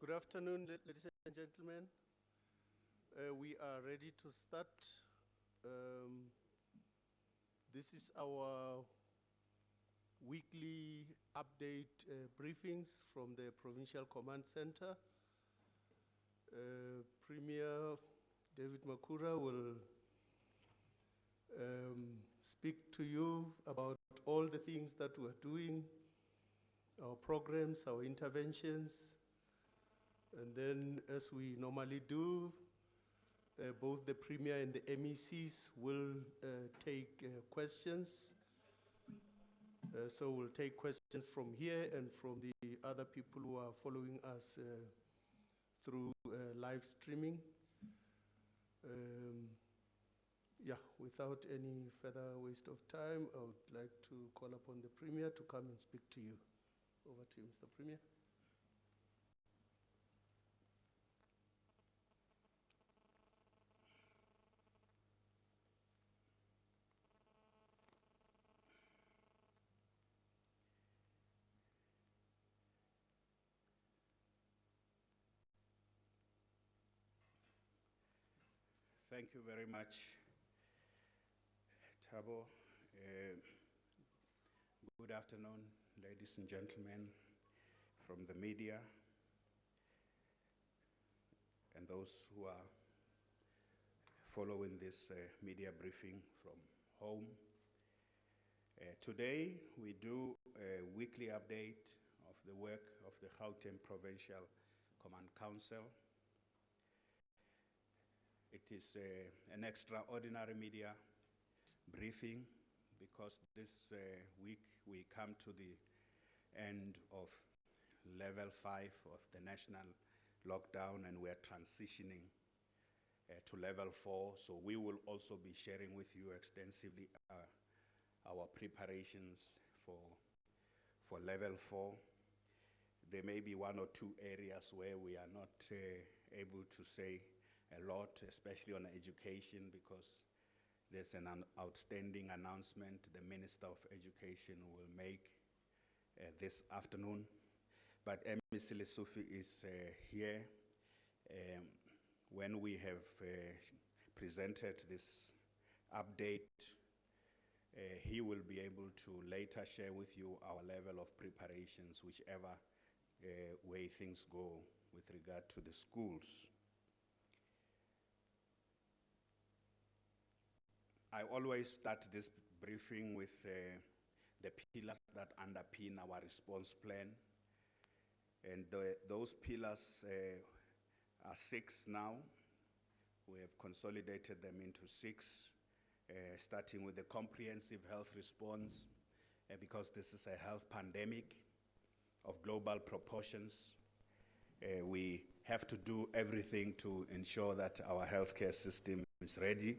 Good afternoon, ladies and gentlemen. We are ready to start. This is our weekly update briefings from the Provincial Command Center. Premier David Makura will speak to you about all the things that we're doing, our programs, our interventions, and then, as we normally do, both the Premier and the MECs will take questions. So we'll take questions from here and from the other people who are following us through live streaming. Without any further waste of time, I would like to call upon the Premier to come and speak to you. Over to you, Mr. Premier. Thank you very much, Thabo. Good afternoon, ladies and gentlemen from the media and those who are following this media briefing from home. Today we do a weekly update of the work of the Gauteng Provincial Command Council. It is an extraordinary media briefing because this week we come to the end of level 5 of the national lockdown and we are transitioning to level 4. So we will also be sharing with you extensively our preparations for level 4. There may be one or two areas where we are not able to say a lot, especially on education, because there's an outstanding announcement the Minister of Education will make this afternoon. But MEC Lesufi is here. When we have presented this update, he will be able to later share with you our level of preparations, whichever way things go with regard to the schools. I always start this briefing with the pillars that underpin our response plan. And those pillars are 6 now. We have consolidated them into 6, starting with the comprehensive health response, because this is a health pandemic of global proportions. We have to do everything to ensure that our healthcare system is ready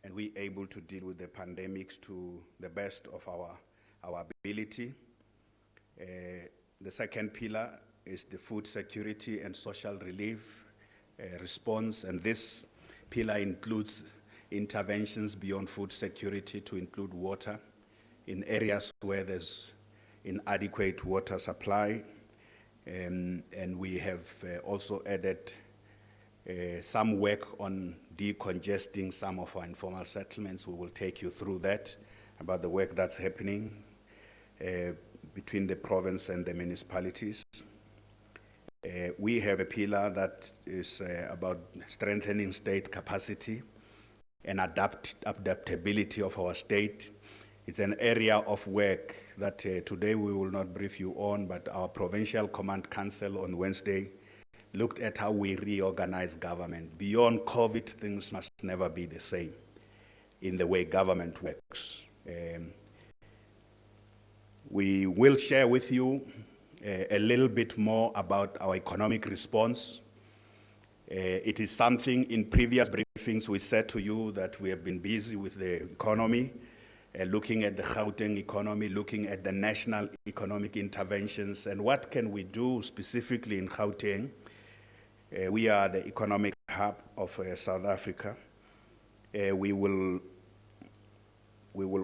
and we're able to deal with the pandemics to the best of our ability. The second pillar is the food security and social relief response, and this pillar includes interventions beyond food security to include water in areas where there's inadequate water supply, and we have also added some work on decongesting some of our informal settlements. We will take you through that, about the work that's happening between the province and the municipalities. We have a pillar that is about strengthening state capacity and adaptability of our state. It's an area of work that today we will not brief you on, but our Provincial Command Council on Wednesday looked at how we reorganize government. Beyond COVID, things must never be the same in the way government works. We will share with you a little bit more about our economic response. It is something in previous briefings we said to you that we have been busy with the economy, looking at the Gauteng economy, looking at the national economic interventions, and what can we do specifically in Gauteng. We are the economic hub of South Africa. We will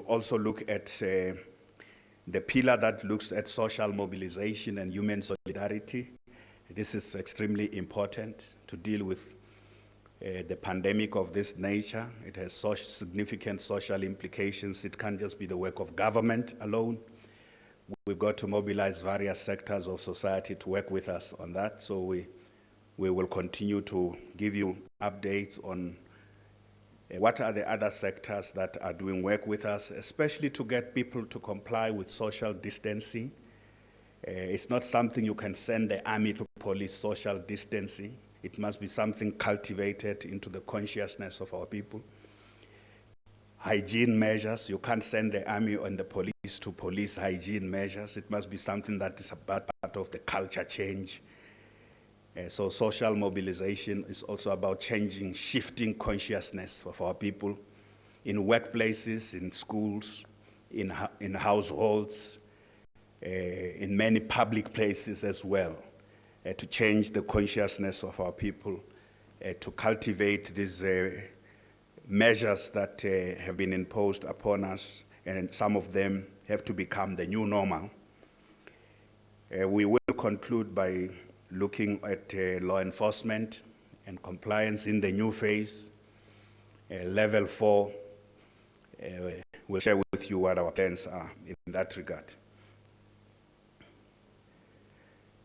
also look at the pillar that looks at social mobilization and human solidarity, This is extremely important to deal with the pandemic of this nature. It has such significant social implications. It can't just be the work of government alone. We've got to mobilize various sectors of society to work with us on that. So we will continue to give you updates on what are the other sectors that are doing work with us, especially to get people to comply with social distancing. It's not something you can send the army to police, social distancing. It must be something cultivated into the consciousness of our people. Hygiene measures, you can't send the army and the police to police hygiene measures. It must be something that is a part of the culture change. So social mobilization is also about changing, shifting consciousness of our people in workplaces, in schools, in households, in many public places as well, to change the consciousness of our people, to cultivate these measures that have been imposed upon us, and some of them have to become the new normal. We will conclude by looking at law enforcement and compliance in the new phase, level 4. We'll share with you what our plans are in that regard.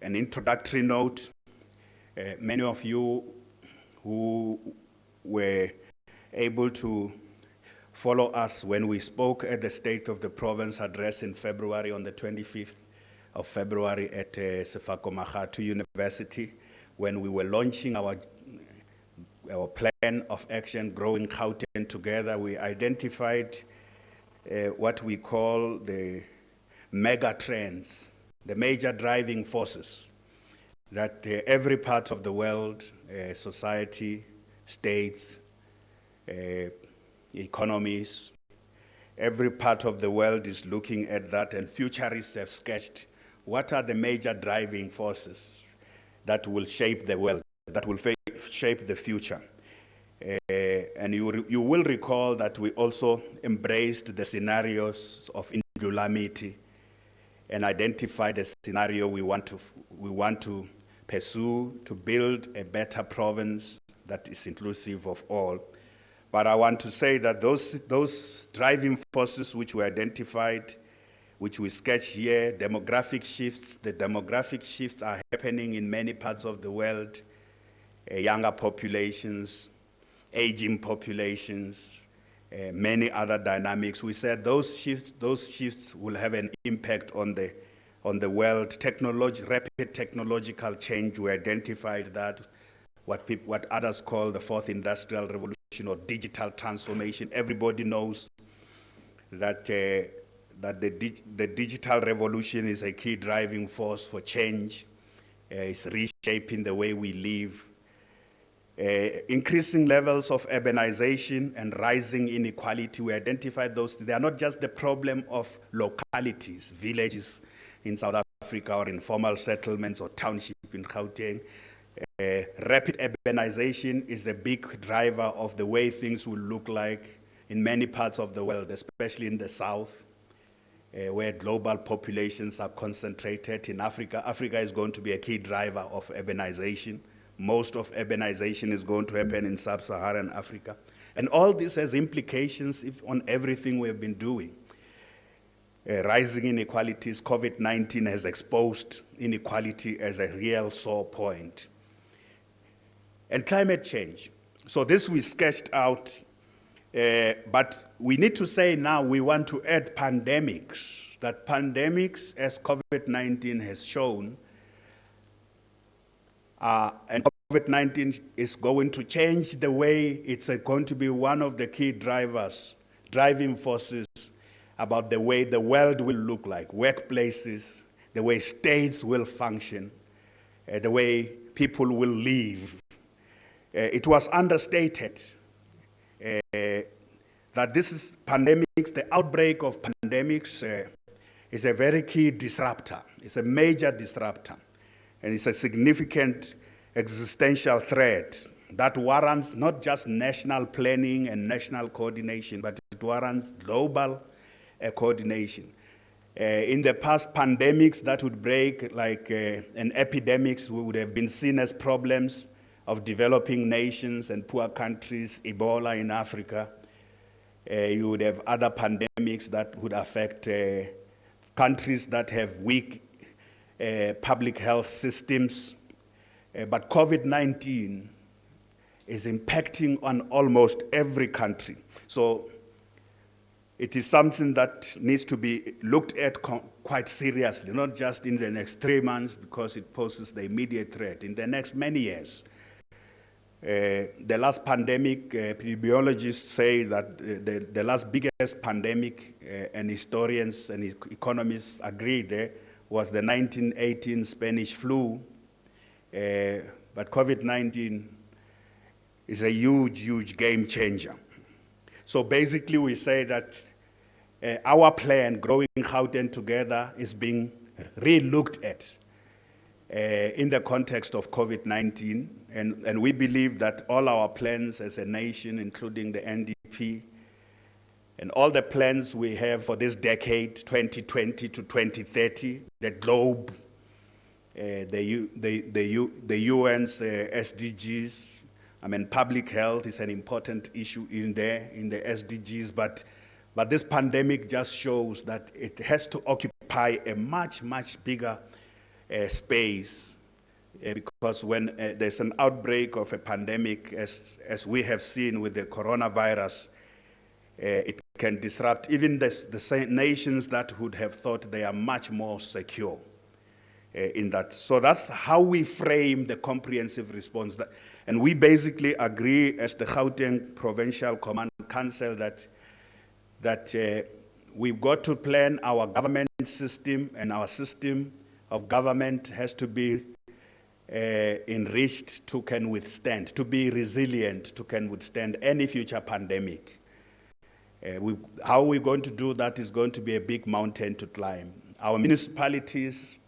An introductory note, many of you who were able to follow us when we spoke at the State of the Province address in February, on the 25th of February at Sefako Makhatu University, when we were launching our plan of action, Growing Gauteng Together. We identified what we call the mega trends, the major driving forces that every part of the world, society, states, economies, every part of the world is looking at that, and futurists have sketched what are the major driving forces that will shape the world, that will shape the future. And you will recall that we also embraced the scenarios of insularity and identified the scenario we want to pursue to build a better province that is inclusive of all. But I want to say that those driving forces which we identified, which we sketch here, demographic shifts, the demographic shifts are happening in many parts of the world, younger populations, aging populations, many other dynamics. We said those shifts will have an impact on the world. Rapid technological change, we identified that, what others call the fourth industrial revolution or digital transformation. Everybody knows that the digital revolution is a key driving force for change. It's reshaping the way we live. Increasing levels of urbanization and rising inequality, we identified those. They are not just the problem of localities, villages in South Africa, or informal settlements or township in Gauteng. Rapid urbanization is a big driver of the way things will look like in many parts of the world, especially in the south, where global populations are concentrated. In Africa, Africa is going to be a key driver of urbanization. Most of urbanization is going to happen in sub-Saharan Africa. And all this has implications on everything we have been doing. Rising inequalities, COVID-19 has exposed inequality as a real sore point. And climate change. So this we sketched out, but we need to say now we want to add pandemics. That pandemics, as COVID-19 has shown, and COVID-19 is going to change the way, it's going to be one of the key driving forces about the way the world will look like, workplaces, the way states will function, the way people will live. It was understated that this is pandemics, the outbreak of pandemics is a very key disruptor. It's a major disruptor. And it's a significant existential threat that warrants not just national planning and national coordination, but it warrants global coordination. In the past pandemics that would break, like an epidemics, would have been seen as problems of developing nations and poor countries, Ebola in Africa. You would have other pandemics that would affect countries that have weak public health systems. But COVID-19 is impacting on almost every country. So it is something that needs to be looked at quite seriously, not just in the next 3 months, because it poses the immediate threat. In the next many years, the last pandemic, epidemiologists say that the last biggest pandemic, and historians and economists agree there, was the 1918 Spanish flu. But COVID-19 is a huge, huge game changer. So basically we say that our plan, Growing Gauteng Together, is being re-looked at in the context of COVID-19. And we believe that all our plans as a nation, including the NDP, and all the plans we have for this decade, 2020 to 2030, the globe, the UN's SDGs. I mean, public health is an important issue in there, in the SDGs, but this pandemic just shows that it has to occupy a much, much bigger space, because when there's an outbreak of a pandemic, as we have seen with the coronavirus, it can disrupt even the same nations that would have thought they are much more secure in that. So that's how we frame the comprehensive response. And we basically agree as the Gauteng Provincial Command Council that we've got to plan our government system, and our system of government has to be enriched to can withstand, to be resilient, to can withstand any future pandemic. How we're going to do that is going to be a big mountain to climb. Our municipalities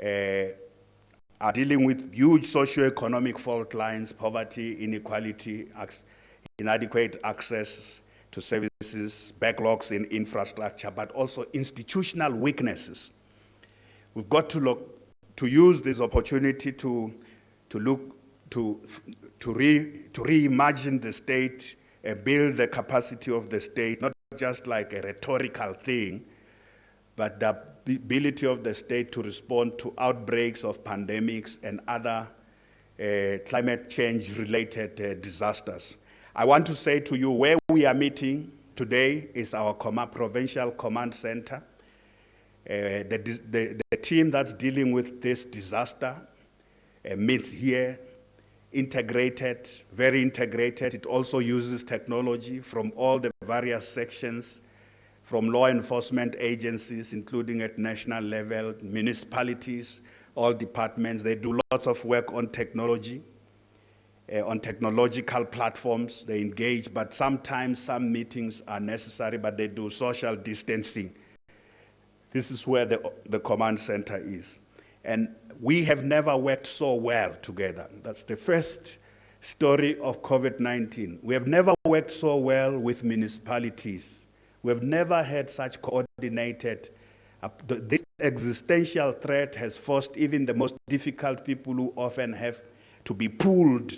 are dealing with huge socio-economic fault lines, poverty, inequality, inadequate access to services, backlogs in infrastructure, but also institutional weaknesses. We've got to use this opportunity to reimagine the state, build the capacity of the state, not just like a rhetorical thing, but the ability of the state to respond to outbreaks of pandemics and other climate change related disasters. I want to say to you, where we are meeting today is our Provincial Command Center. The team that's dealing with this disaster meets here, integrated, very integrated. It also uses technology from all the various sections, from law enforcement agencies, including at national level, municipalities, all departments. They do lots of work on technology, on technological platforms. They engage, but sometimes some meetings are necessary, but they do social distancing. This is where the command center is. And we have never worked so well together. That's the first story of COVID-19. We have never worked so well with municipalities. We have never had such coordinated. This existential threat has forced even the most difficult people who often have to be pulled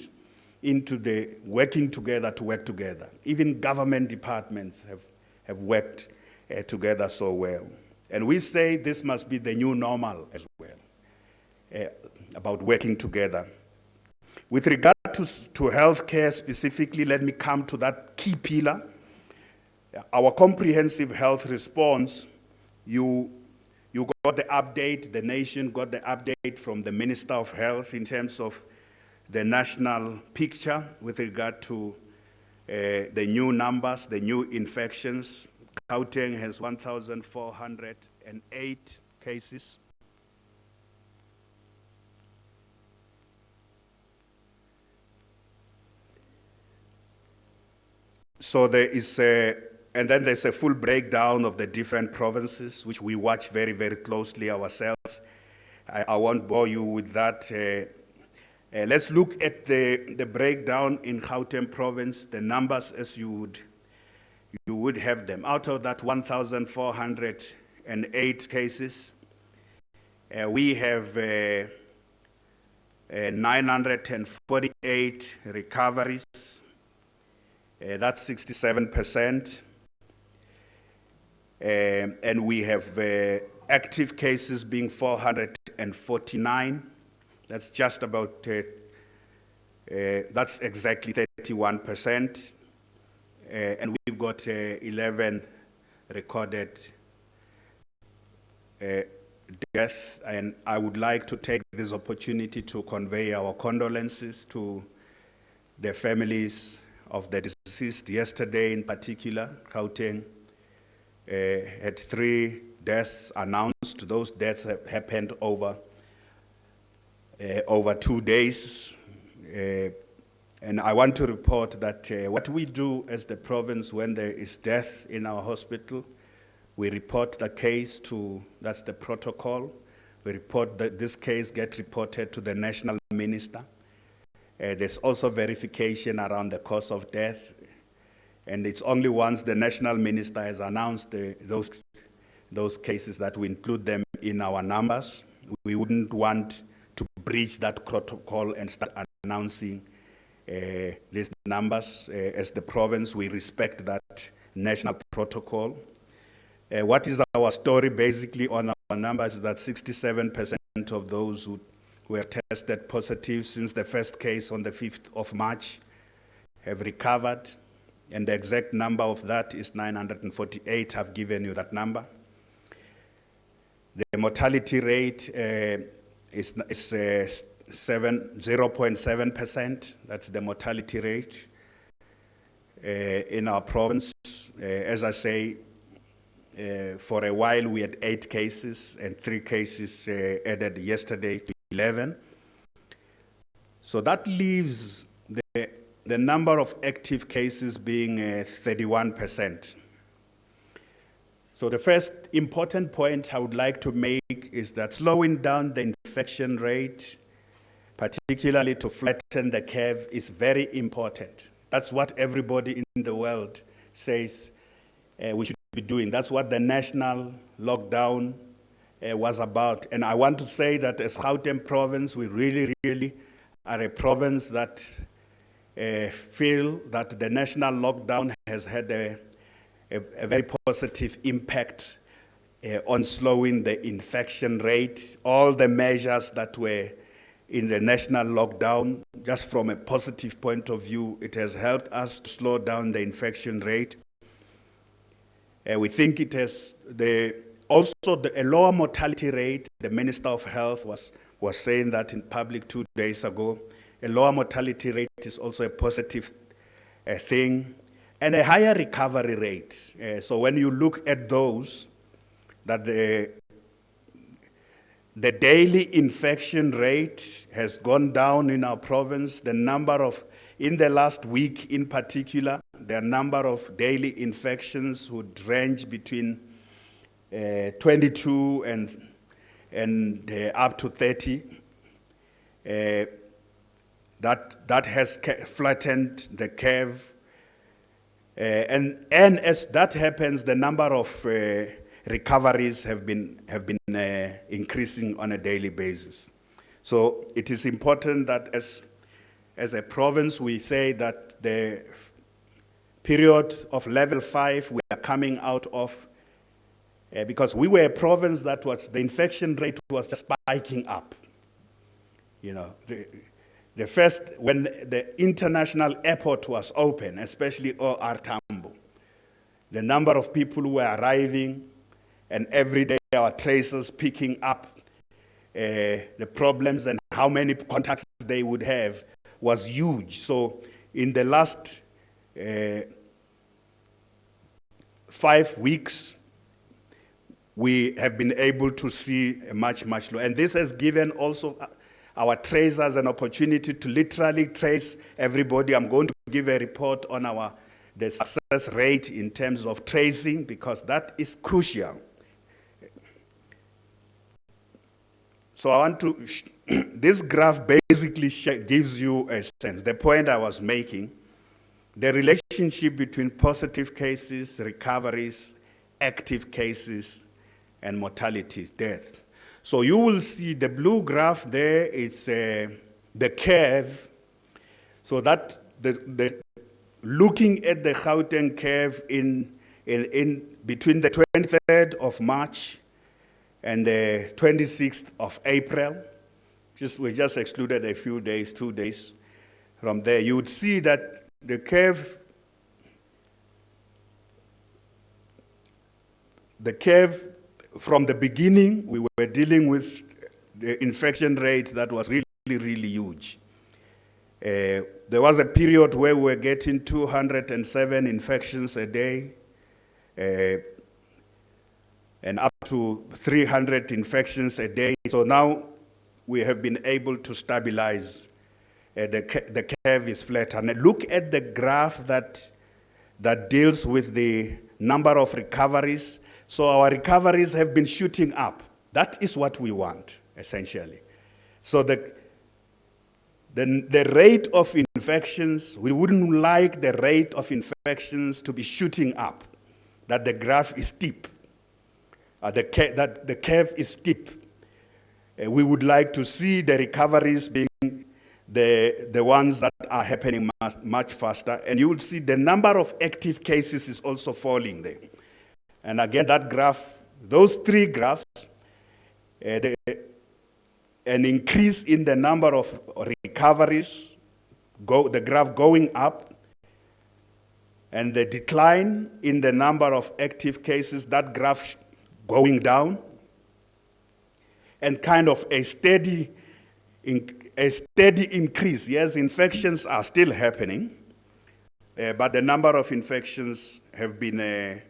into the working together to work together. Even government departments have worked together so well. And we say this must be the new normal as well, about working together. With regard to healthcare specifically, let me come to that key pillar. Our comprehensive health response, you got the update, the nation got the update from the Minister of Health in terms of the national picture with regard to the new numbers, the new infections. Gauteng has 1,408 cases. So there is and then there's a full breakdown of the different provinces, which we watch very, very closely ourselves. I won't bore you with that. Let's look at the breakdown in Gauteng province, the numbers as you would have them. Out of that 1,408 908 cases. We have 948 recoveries. That's 67%. And we have active cases being 449. That's just about, that's exactly 31%. And we've got 11 recorded death. And I would like to take this opportunity to convey our condolences to the families of the deceased. Yesterday in particular, Gauteng had 3 deaths announced. Those deaths have happened over 2 days. And I want to report that what we do as the province when there is death in our hospital, we report the case to, that's the protocol. We report that this case gets reported to the national minister. There's also verification around the cause of death. And it's only once the national minister has announced those cases that we include them in our numbers. We wouldn't want to breach that protocol and start announcing these numbers. As the province, we respect that national protocol. What is our story basically on our numbers is that 67% of those who have tested positive since the first case on the 5th of March have recovered. And the exact number of that is 948. I've given you that number. The mortality rate is 0.7%. That's the mortality rate in our province. As I say, for a while we had 8 cases and 3 cases added yesterday to 11. So that leaves the number of active cases being 31%. So the first important point I would like to make is that slowing down the infection rate, particularly to flatten the curve, is very important. That's what everybody in the world says we should be doing. That's what the national lockdown was about. And I want to say that as Gauteng province, we really are a province that feel that the national lockdown has had a very positive impact on slowing the infection rate. All the measures that were in the national lockdown, just from a positive point of view, it has helped us to slow down the infection rate. We think it has a lower mortality rate. The Minister of Health was saying that in public 2 days ago. A lower mortality rate is also a positive thing, and a higher recovery rate. So when you look at those, that the daily infection rate has gone down in our province. The number of, in the last week in particular, the number of daily infections would range between 22 and up to 30. That has flattened the curve. And as that happens, the number of recoveries have been increasing on a daily basis. So it is important that as a province, we say that the period of level 5 we are coming out of, because we were a province that the infection rate was just spiking up. You know, the first, when the international airport was open, especially OR Tambo, the number of people who were arriving, and every day our tracers picking up the problems and how many contacts they would have was huge. So in the last 5 weeks, we have been able to see a much lower. And this has given also our tracers an opportunity to literally trace everybody. I'm going to give a report on the success rate in terms of tracing, because that is crucial. So I want to, this graph basically gives you a sense. The point I was making, the relationship between positive cases, recoveries, active cases, and mortality, death. So you will see the blue graph there, it's the curve. So that looking at the Gauteng curve in between the 23rd of March and the 26th of April, we just excluded a few days, 2 days from there, you would see that the curve from the beginning, we were dealing with the infection rate that was really, really huge. There was a period where we were getting 207 infections a day, and up to 300 infections a day. So now we have been able to stabilize. The curve is flat. And look at the graph that deals with the number of recoveries. So our recoveries have been shooting up. That is what we want, essentially. So the rate of infections, we wouldn't like the rate of infections to be shooting up, that the graph is steep, that the curve is steep. We would like to see the recoveries being the ones that are happening much faster. And you will see the number of active cases is also falling there. And again, that graph, those three graphs, an increase in the number of recoveries, the graph going up, and the decline in the number of active cases, that graph going down, and kind of a steady increase. Yes, infections are still happening, but the number of infections have been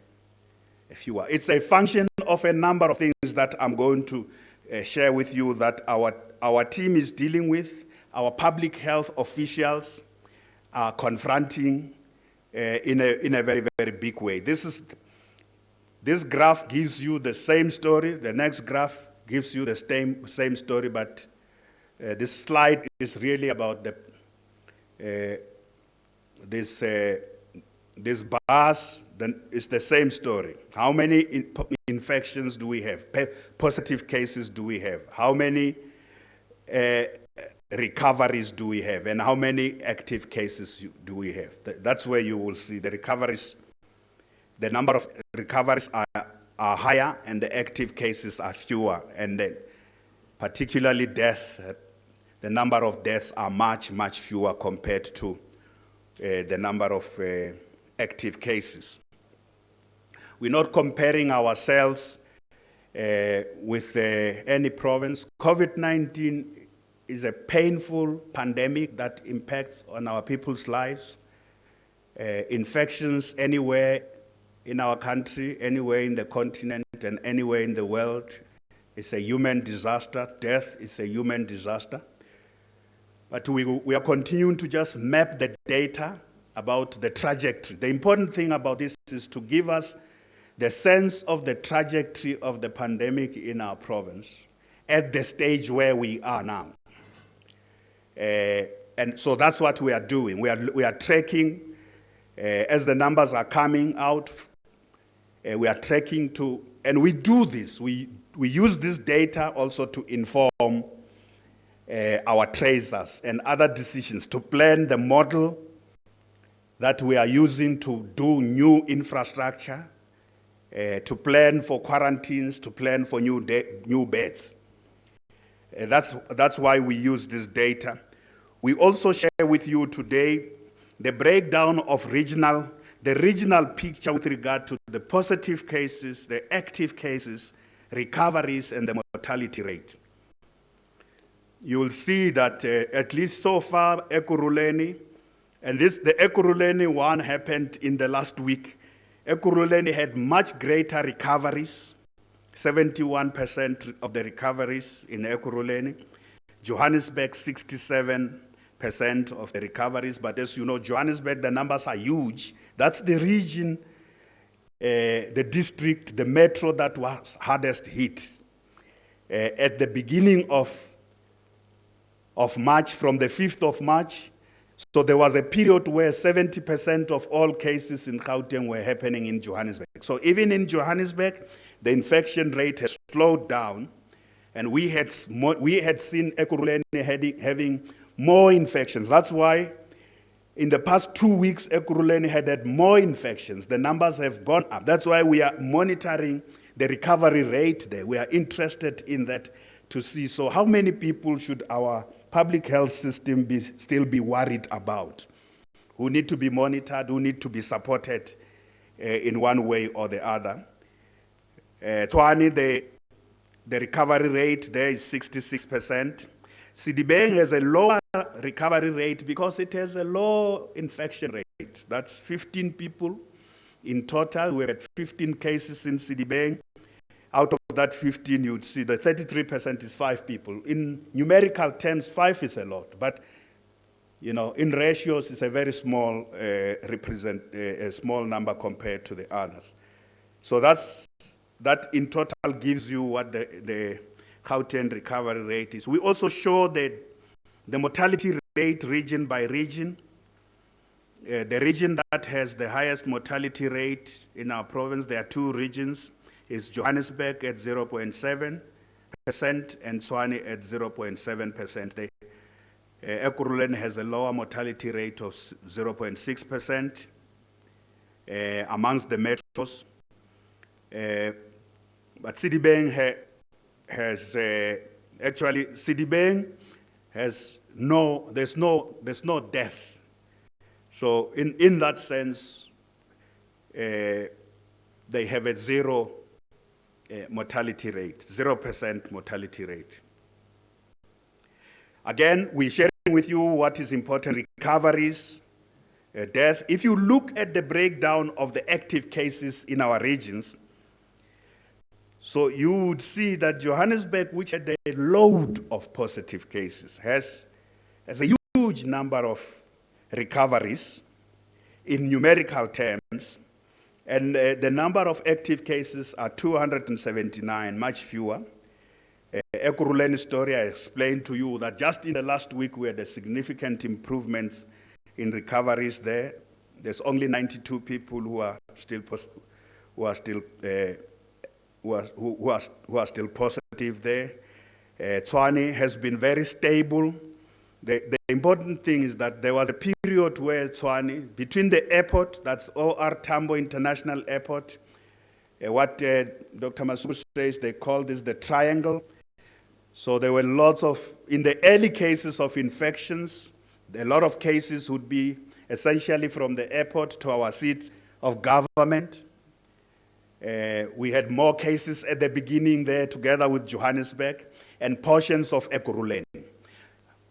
fewer. It's a function of a number of things that I'm going to share with you that our team is dealing with, our public health officials are confronting in a very, very big way. This graph gives you the same story. The next graph gives you the same story, but this slide is really about this bars. Then it's the same story. How many infections do we have? Positive cases do we have? How many recoveries do we have? And how many active cases do we have? That's where you will see the recoveries. The number of recoveries are higher and the active cases are fewer. And then particularly death, the number of deaths are much, much fewer compared to the number of active cases. We're not comparing ourselves with any province. COVID-19 is a painful pandemic that impacts on our people's lives. Infections anywhere in our country, anywhere in the continent, and anywhere in the world, it's a human disaster. Death is a human disaster. But we are continuing to just map the data about the trajectory. The important thing about this is to give us the sense of the trajectory of the pandemic in our province at the stage where we are now. And so that's what we are doing. We are tracking, as the numbers are coming out, we are tracking to, and we do this, we use this data also to inform our tracers and other decisions, to plan the model that we are using to do new infrastructure, to plan for quarantines, to plan for new beds. That's why we use this data. We also share with you today the breakdown of the regional picture with regard to the positive cases, the active cases, recoveries, and the mortality rate. You will see that at least so far, Ekurhuleni, and the Ekurhuleni one happened in the last week. Ekurhuleni had much greater recoveries, 71% of the recoveries in Ekurhuleni. Johannesburg, 67% of the recoveries. But as you know, Johannesburg, the numbers are huge. That's the region, the district, the metro that was hardest hit. At the beginning of March, from the 5th of March, so there was a period where 70% of all cases in Gauteng were happening in Johannesburg. So even in Johannesburg, the infection rate has slowed down, and we had seen Ekurhuleni having more infections. That's why in the past 2 weeks, Ekurhuleni had more infections. The numbers have gone up. That's why we are monitoring the recovery rate there. We are interested in that to see, so how many people should our public health system still be worried about, who need to be monitored, who need to be supported in one way or the other. Tshwane, the recovery rate there is 66%. Sedibeng has a lower recovery rate because it has a low infection rate. That's 15 people in total. We had 15 cases in Sedibeng. Out of that 15, you'd see the 33% is 5 people. In numerical terms, 5 is a lot, but in ratios, it's a very small a small number compared to the others. So that in total gives you what the Gauteng recovery rate is. We also show the mortality rate region by region. The region that has the highest mortality rate in our province, there are 2 regions, is Johannesburg at 0.7% and Tshwane at 0.7%. Ekurhuleni has a lower mortality rate of 0.6% amongst the metros. But Sedibeng has actually, Sedibeng has there's no death. So in that sense, they have a zero mortality rate, 0% mortality rate. Again, we're sharing with you what is important: recoveries, death. If you look at the breakdown of the active cases in our regions, so you would see that Johannesburg, which had a load of positive cases, has a huge number of recoveries in numerical terms, and the number of active cases are 279, much fewer. Ekurhuleni story, I explained to you that just in the last week we had a significant improvements in recoveries there. There's only 92 people who are still positive there. Tshwane has been very stable. The important thing is that there was a period where Tshwane, between the airport, that's OR Tambo International Airport, what Dr. Masuku says, they call this the triangle. So there were lots of, in the early cases of infections, a lot of cases would be essentially from the airport to our seat of government. We had more cases at the beginning there together with Johannesburg and portions of Ekurhuleni.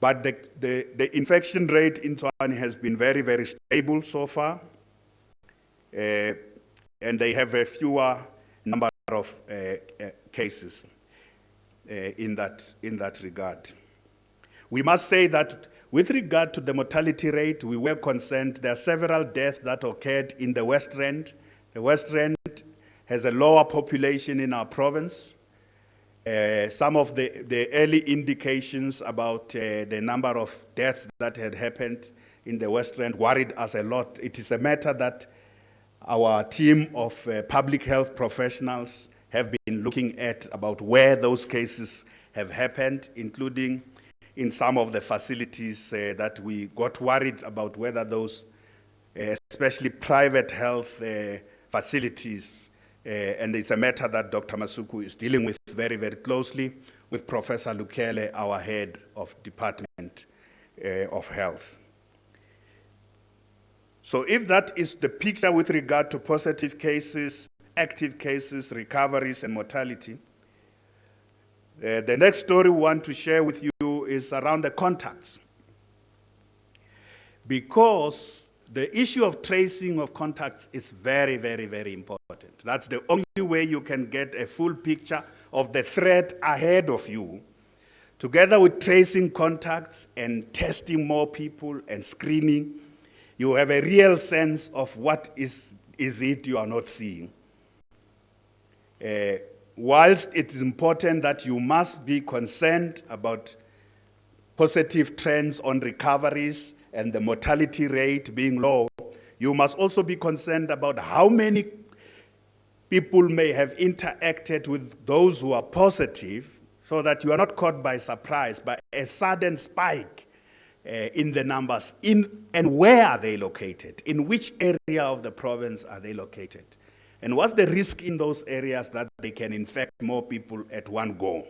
But the infection rate in Tshwane has been very, very stable so far. And they have a fewer number of cases in that regard. We must say that with regard to the mortality rate, we were concerned. There are several deaths that occurred in the West Rand. The West Rand has a lower population in our province. Some of the early indications about the number of deaths that had happened in the West Rand worried us a lot. It is a matter that our team of public health professionals have been looking at about where those cases have happened, including in some of the facilities that we got worried about whether those, especially private health facilities, and it's a matter that Dr. Masuku is dealing with very, very closely with Professor Lukele, our head of Department of Health. So if that is the picture with regard to positive cases, active cases, recoveries, and mortality, the next story we want to share with you is around the contacts. Because the issue of tracing of contacts is very, very, very important. That's the only way you can get a full picture of the threat ahead of you. Together with tracing contacts and testing more people and screening, you have a real sense of what is it you are not seeing. Whilst it is important that you must be concerned about positive trends on recoveries and the mortality rate being low, you must also be concerned about how many people may have interacted with those who are positive, so that you are not caught by surprise by a sudden spike in the numbers. And where are they located? In which area of the province are they located? And what's the risk in those areas that they can infect more people at one go?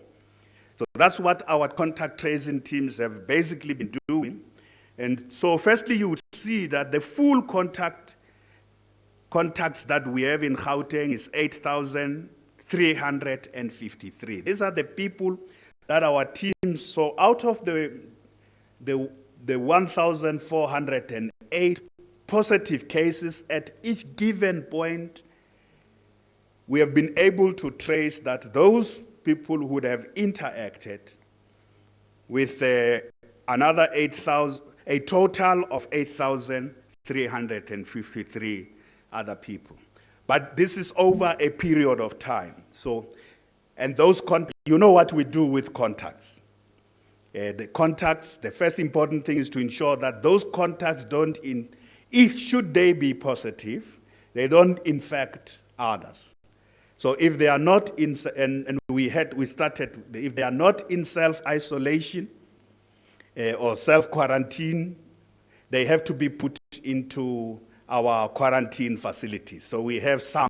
So that's what our contact tracing teams have basically been doing. And so firstly, you would see that the full contacts that we have in Gauteng is 8,353. These are the people that our teams, so out of the 1,408 positive cases at each given point, we have been able to trace that those people who would have interacted with another 8,000, a total of 8,353 other people. But this is over a period of time. So, and those you know what we do with contacts. The contacts, the first important thing is to ensure that those contacts don't, should they be positive, they don't infect others. So if they are not in, if they are not in self-isolation or self-quarantine, they have to be put into our quarantine facilities. So we have some.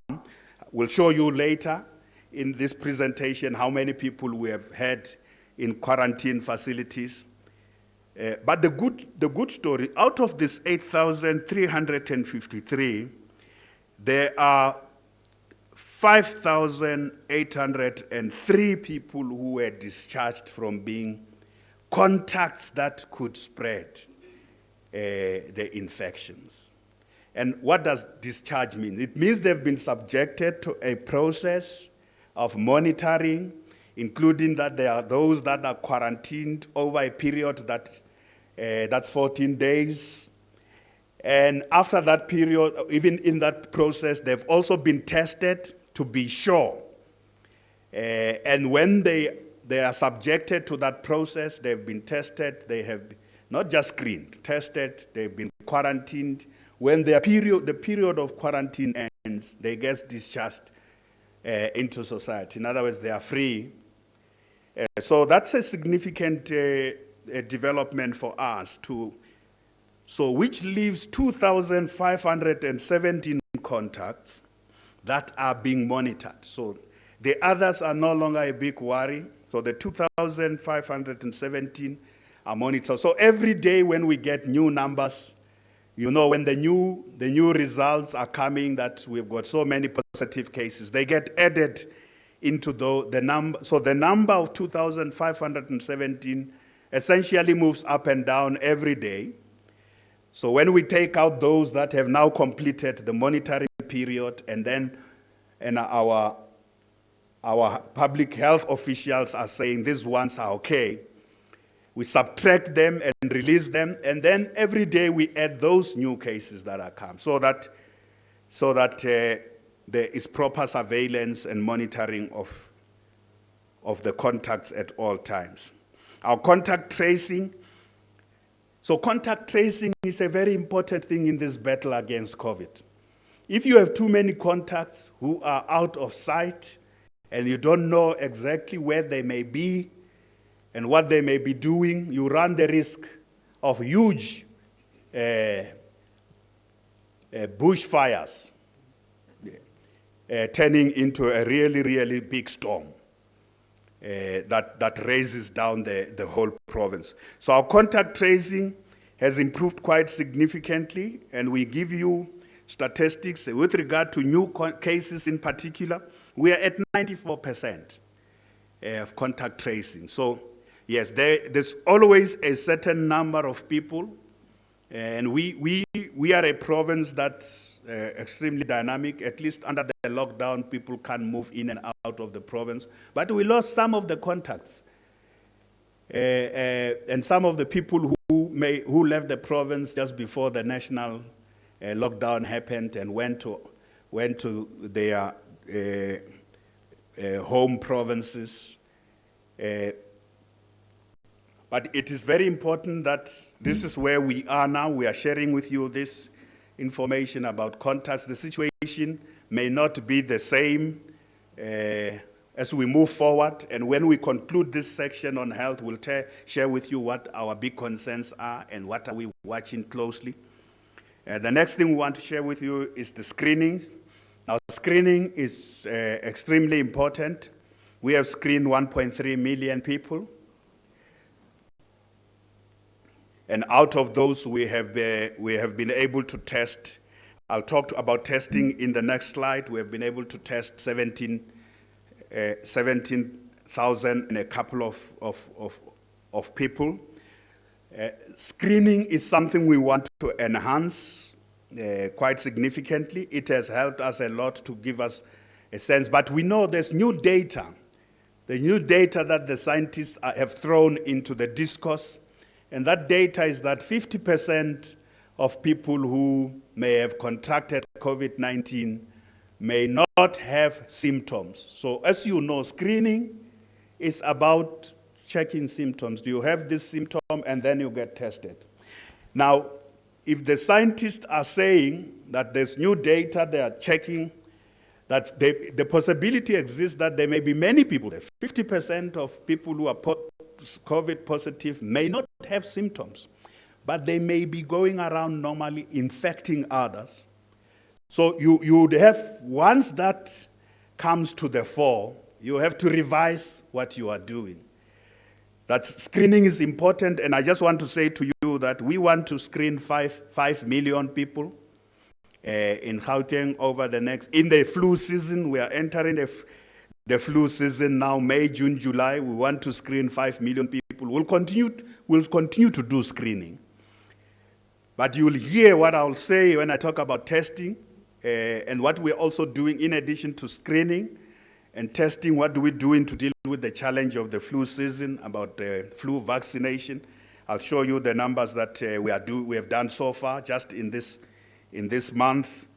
We'll show you later in this presentation how many people we have had in quarantine facilities. But the good story, out of this 8,353, there are 5,803 people who were discharged from being contacts that could spread the infections. And what does discharge mean? It means they've been subjected to a process of monitoring, including that there are those that are quarantined over a period that's 14 days. And after that period, even in that process, they've also been tested to be sure. And when they are subjected to that process, they've been tested, they have not just screened, tested, they've been quarantined. When the period of quarantine ends, they get discharged into society. In other words, they are free. So that's a significant development for us which leaves 2,517 contacts that are being monitored. So the others are no longer a big worry. So the 2,517 are monitored. So every day when we get new numbers, you know, when the new results are coming that we've got so many positive cases, they get added into the number. So the number of 2,517 essentially moves up and down every day. So when we take out those that have now completed the monitoring period, and our public health officials are saying these ones are okay, we subtract them and release them, and then every day we add those new cases that are come, so that there is proper surveillance and monitoring of the contacts at all times. Our contact tracing. So contact tracing is a very important thing in this battle against COVID. If you have too many contacts who are out of sight and you don't know exactly where they may be and what they may be doing, you run the risk of huge bushfires turning into a really, really big storm that raises down the whole province. So our contact tracing has improved quite significantly, and we give you statistics with regard to new cases in particular. We are at 94% of contact tracing. So yes, there's always a certain number of people, and we are a province that's extremely dynamic. At least under the lockdown, people can move in and out of the province. But we lost some of the contacts. And some of the people who left the province just before the national lockdown happened and went to their home provinces. But it is very important that this is where we are now. We are sharing with you this information about contacts. The situation may not be the same as we move forward. And when we conclude this section on health, we'll share with you what our big concerns are and what are we watching closely. The next thing we want to share with you is the screenings. Now, screening is extremely important. We have screened 1.3 million people. And out of those, we have been able to test. I'll talk about testing in the next slide. We have been able to test 17,000 and a couple of people. Screening is something we want to enhance quite significantly. It has helped us a lot to give us a sense. But we know there's new data, the new data that the scientists have thrown into the discourse. And that data is that 50% of people who may have contracted COVID-19 may not have symptoms. So as you know, screening is about checking symptoms. Do you have this symptom? And then you get tested. Now, if the scientists are saying that there's new data they are checking, that the possibility exists that there may be many people, 50% of people who are COVID positive may not have symptoms, but they may be going around normally infecting others. So you would have, once that comes to the fore, you have to revise what you are doing. That screening is important, and I just want to say to you that we want to screen 5 million people in Gauteng over the next, in the flu season. We are entering the flu season now, May, June, July. We want to screen 5 million people. We'll continue to do screening. But you'll hear what I'll say when I talk about testing and what we're also doing in addition to screening and testing. What do we do to deal with the challenge of the flu season, about the flu vaccination? I'll show you the numbers that we have done so far just in this month.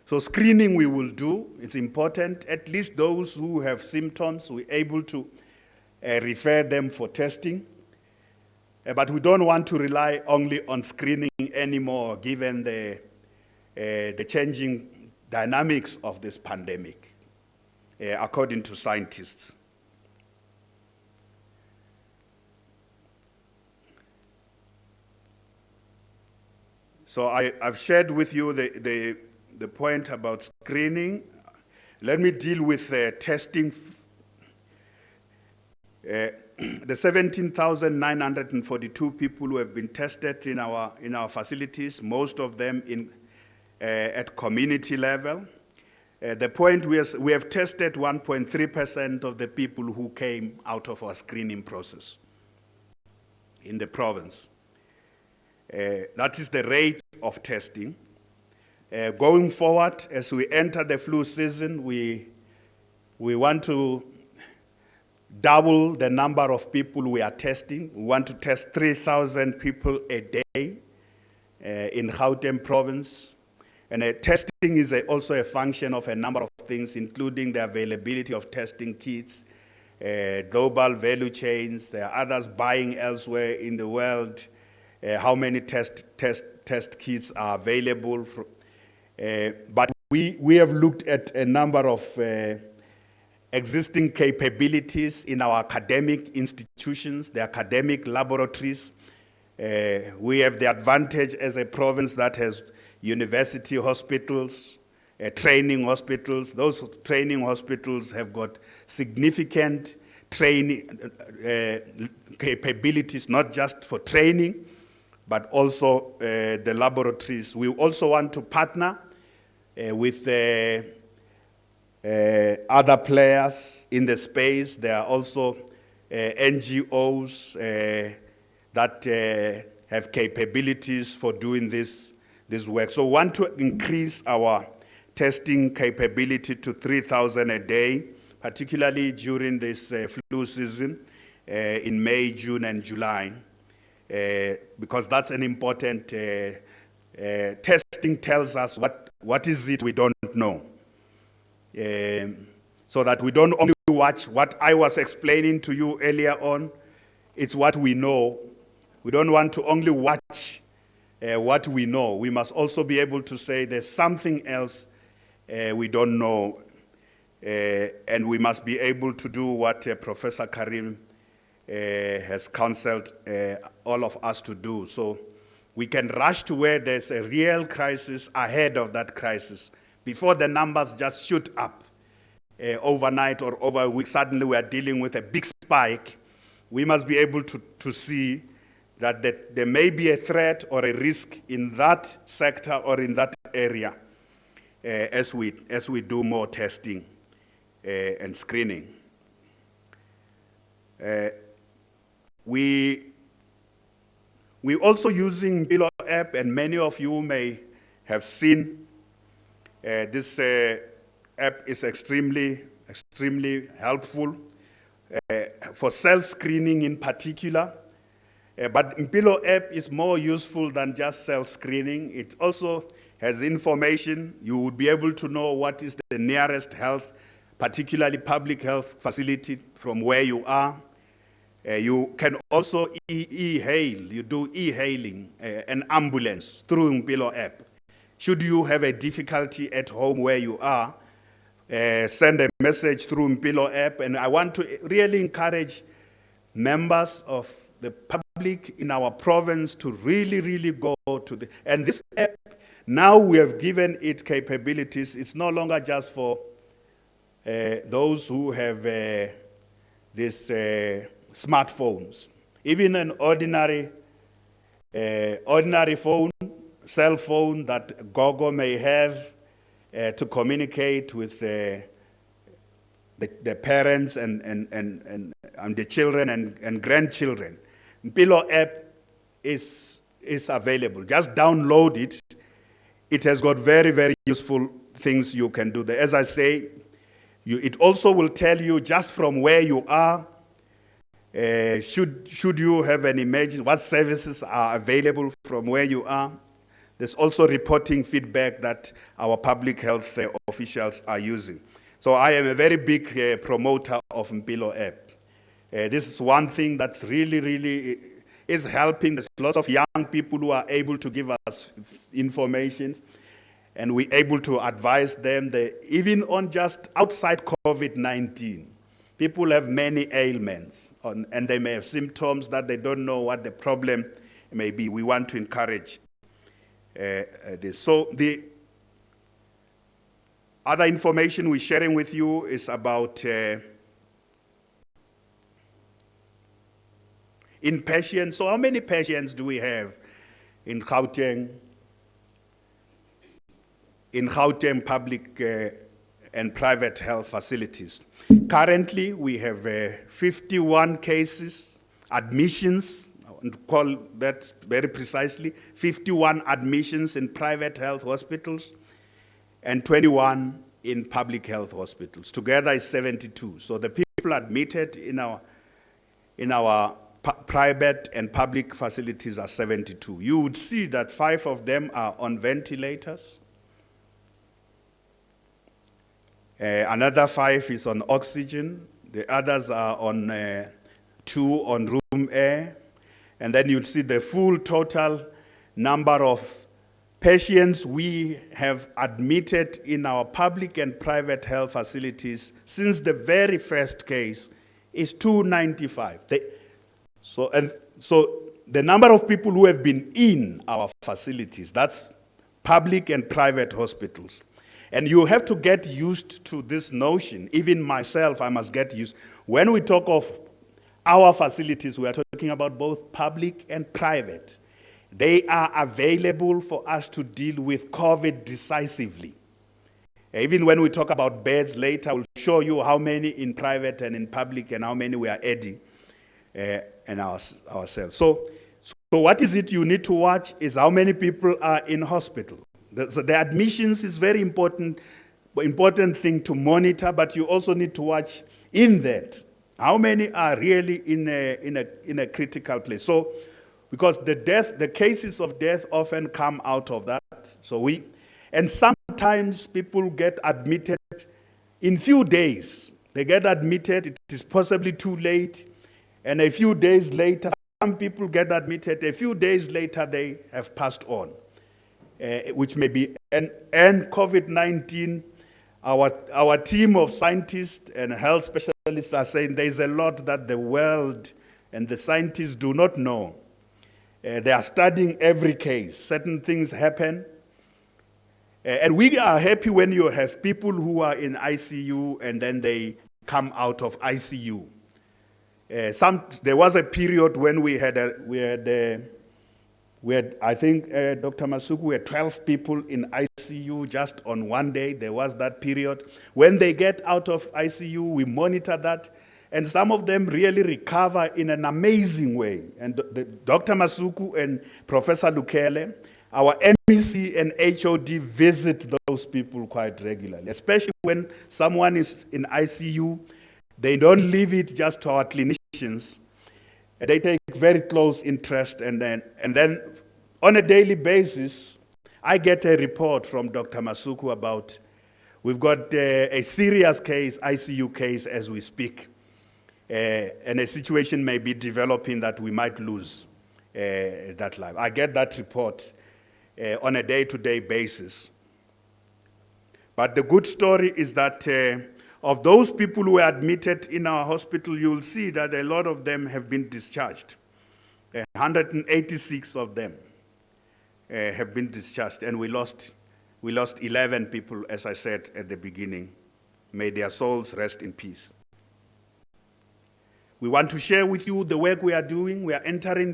So screening we will do. It's important. At least those who have symptoms, we're able to refer them for testing. But we don't want to rely only on screening anymore, given the changing dynamics of this pandemic, according to scientists. So I've shared with you the point about screening. Let me deal with testing. The 17,942 people who have been tested in our facilities, most of them at community level. The point we have tested 1.3% of the people who came out of our screening process in the province. That is the rate of testing. Going forward, as we enter the flu season, we want to double the number of people we are testing. We want to test 3,000 people a day in Gauteng province. And testing is also a function of a number of things, including the availability of testing kits, global value chains. There are others buying elsewhere in the world. How many test kits are available? But we have looked at a number of existing capabilities in our academic institutions, the academic laboratories. We have the advantage as a province that has university hospitals, training hospitals. Those training hospitals have got significant training capabilities, not just for training, but also the laboratories. We also want to partner with other players in the space. There are also NGOs that have capabilities for doing this work. So we want to increase our testing capability to 3,000 a day, particularly during this flu season in May, June, and July, because that's an important testing tells us what is it we don't know. So that we don't only watch what I was explaining to you earlier on, it's what we know. We don't want to only watch what we know. We must also be able to say there's something else we don't know. And we must be able to do what Professor Karim has counseled all of us to do. So we can rush to where there's a real crisis ahead of that crisis. Before the numbers just shoot up overnight or over a week, suddenly we are dealing with a big spike. We must be able to see that there may be a threat or a risk in that sector or in that area as we do more testing and screening. We also using Mpilo app, and many of you may have seen this app is extremely helpful for self-screening in particular. But Mpilo app is more useful than just self-screening. It also has information. You would be able to know what is the nearest health, particularly public health facility from where you are. You can also e-hail, you do e-hailing, an ambulance through Mpilo app. Should you have a difficulty at home where you are, send a message through Mpilo app. And I want to really encourage members of the public in our province to really go to the, and this app, now we have given it capabilities. It's no longer just for those who have these smartphones. Even an ordinary phone, cell phone that Gogo may have to communicate with the parents and the children and grandchildren. Mpilo app is available. Just download it. It has got very useful things you can do there. As I say, it also will tell you just from where you are, should you have an emergency, what services are available from where you are. There's also reporting feedback that our public health officials are using. So I am a very big promoter of Mpilo app. This is one thing that's really is helping. There's lots of young people who are able to give us information, and we're able to advise them. Even on just outside COVID-19, people have many ailments, and they may have symptoms that they don't know what the problem may be. We want to encourage this. So the other information we're sharing with you is about inpatients. So how many patients do we have in Gauteng? In Gauteng public and private health facilities. Currently, we have 51 cases, admissions, I want to call that very precisely, 51 admissions in private health hospitals and 21 in public health hospitals. Together is 72. So the people admitted in our private and public facilities are 72. You would see that 5 of them are on ventilators. Another 5 is on oxygen. The others are on 2 on room air. And then you'd see the full total number of patients we have admitted in our public and private health facilities since the very first case is 295. So the number of people who have been in our facilities, that's public and private hospitals. And you have to get used to this notion. Even myself, I must get used. When we talk of our facilities, we are talking about both public and private. They are available for us to deal with COVID decisively. Even when we talk about beds later, we'll show you how many in private and in public and how many we are adding and ourselves. So what is it you need to watch is how many people are in hospital. So the admissions is very important thing to monitor, but you also need to watch in that. How many are really in a critical place? So, because the cases of death often come out of that. And sometimes people get admitted in few days. They get admitted, it is possibly too late, and a few days later, some people get admitted, a few days later they have passed on. Which may be, and COVID-19 Our team of scientists and health specialists are saying there's a lot that the world and the scientists do not know. They are studying every case. Certain things happen. And we are happy when you have people who are in ICU and then they come out of ICU. There was a period when we had, I think, Dr. Masuku, we had 12 people in ICU just on one day. There was that period. When they get out of ICU, we monitor that. And some of them really recover in an amazing way. And Dr. Masuku and Professor Lukele, our MEC and HOD visit those people quite regularly, especially when someone is in ICU. They don't leave it just to our clinicians. They take very close interest, and then on a daily basis, I get a report from Dr. Masuku about we've got a serious case, ICU case as we speak, and a situation may be developing that we might lose that life. I get that report on a day-to-day basis. But the good story is that of those people who were admitted in our hospital, you'll see that a lot of them have been discharged. 186 of them have been discharged, and we lost 11 people, as I said at the beginning. May their souls rest in peace. We want to share with you the work we are doing. We are entering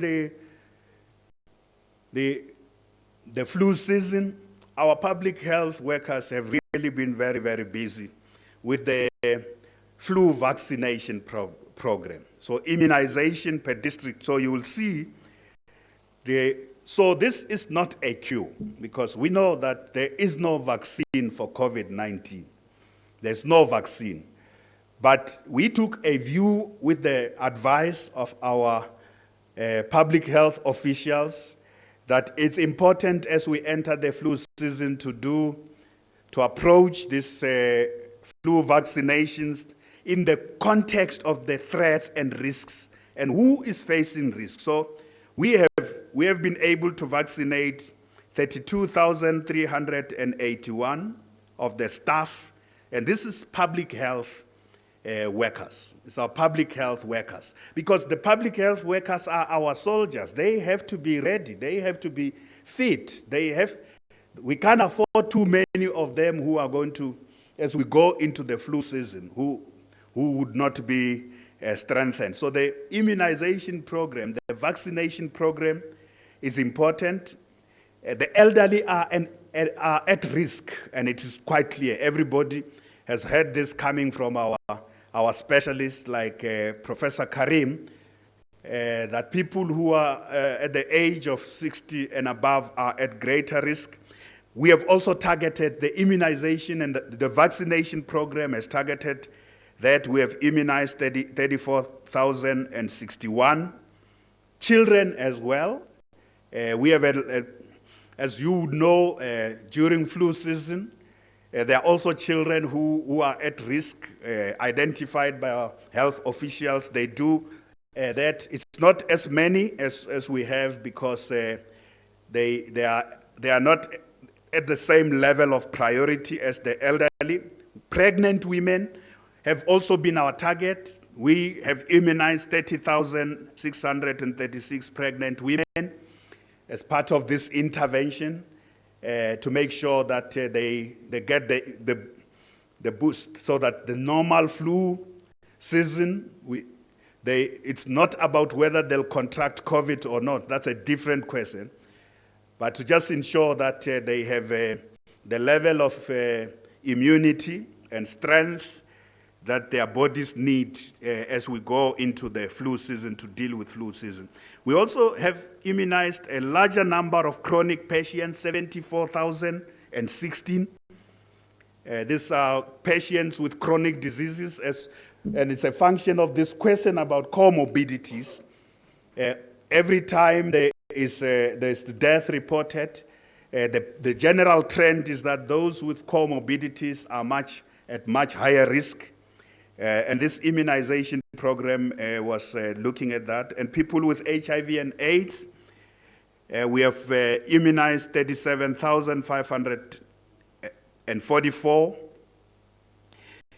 the flu season. Our public health workers have really been very, very busy with the flu vaccination program. So immunization per district. So you will see, so this is not a cure, because we know that there is no vaccine for COVID-19. There's no vaccine. But we took a view with the advice of our public health officials that it's important as we enter the flu season to approach this flu vaccinations in the context of the threats and risks and who is facing risks. So we have been able to vaccinate 32,381 of the staff, and this is public health workers. It's our public health workers. Because the public health workers are our soldiers. They have to be ready. They have to be fit. We can't afford too many of them who are going to, as we go into the flu season, who would not be strengthened. So the immunization program, the vaccination program is important. The elderly are at risk, and it is quite clear. Everybody has heard this coming from our specialists like Professor Karim, that people who are at the age of 60 and above are at greater risk. We have also targeted the immunization, and the vaccination program has targeted that. We have immunized 34,061 children as well. We have, as you would know, during flu season, there are also children who are at risk, identified by our health officials. They do that. It's not as many as we have, because they are not at the same level of priority as the elderly. Pregnant women have also been our target. We have immunized 30,636 pregnant women as part of this intervention, to make sure that they get the boost, so that the normal flu season, it's not about whether they'll contract COVID or not. That's a different question. But to just ensure that they have the level of immunity and strength that their bodies need as we go into the flu season, to deal with flu season. We also have immunized a larger number of chronic patients, 74,016. These are patients with chronic diseases, and it's a function of this question about comorbidities. Every time there's death reported, the general trend is that those with comorbidities are at much higher risk. And this immunization program was looking at that. And people with HIV and AIDS, we have immunized 37,544.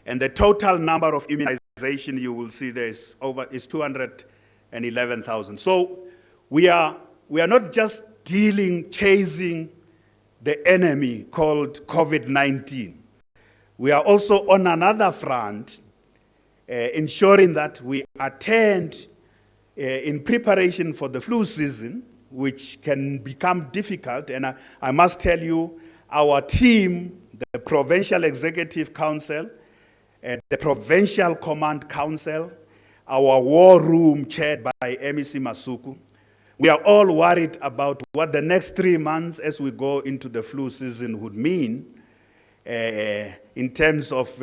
And the total number of immunization you will see there is 211,000. So we are not just chasing the enemy called COVID-19. We are also on another front, ensuring that we attend in preparation for the flu season, which can become difficult. And I must tell you, our team, the Provincial Executive Council, the Provincial Command Council, our war room chaired by MEC Masuku, we are all worried about what the next 3 months as we go into the flu season would mean in terms of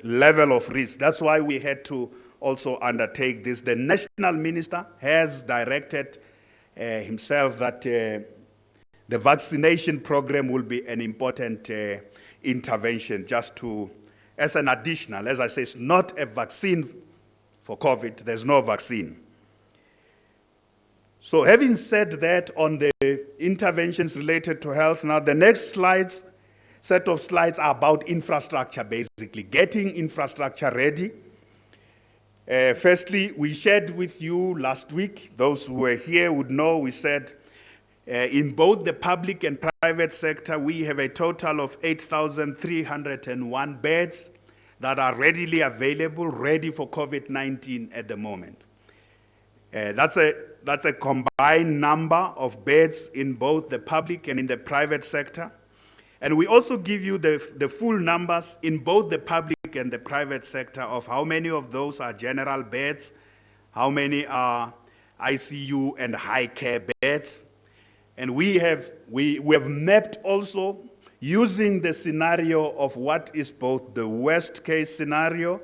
level of risk. That's why we had to also undertake this. The national minister has directed himself that the vaccination program will be an important intervention as an additional. As I say, it's not a vaccine for COVID. There's no vaccine. So having said that on the interventions related to health, now the next set of slides are about infrastructure, basically, getting infrastructure ready. Firstly, we shared with you last week, those who were here would know, we said in both the public and private sector, we have a total of 8,301 beds that are readily available, ready for COVID-19 at the moment. That's a combined number of beds in both the public and in the private sector. And we also give you the full numbers in both the public and the private sector of how many of those are general beds, how many are ICU and high care beds. And we have mapped also using the scenario of what is both the worst case scenario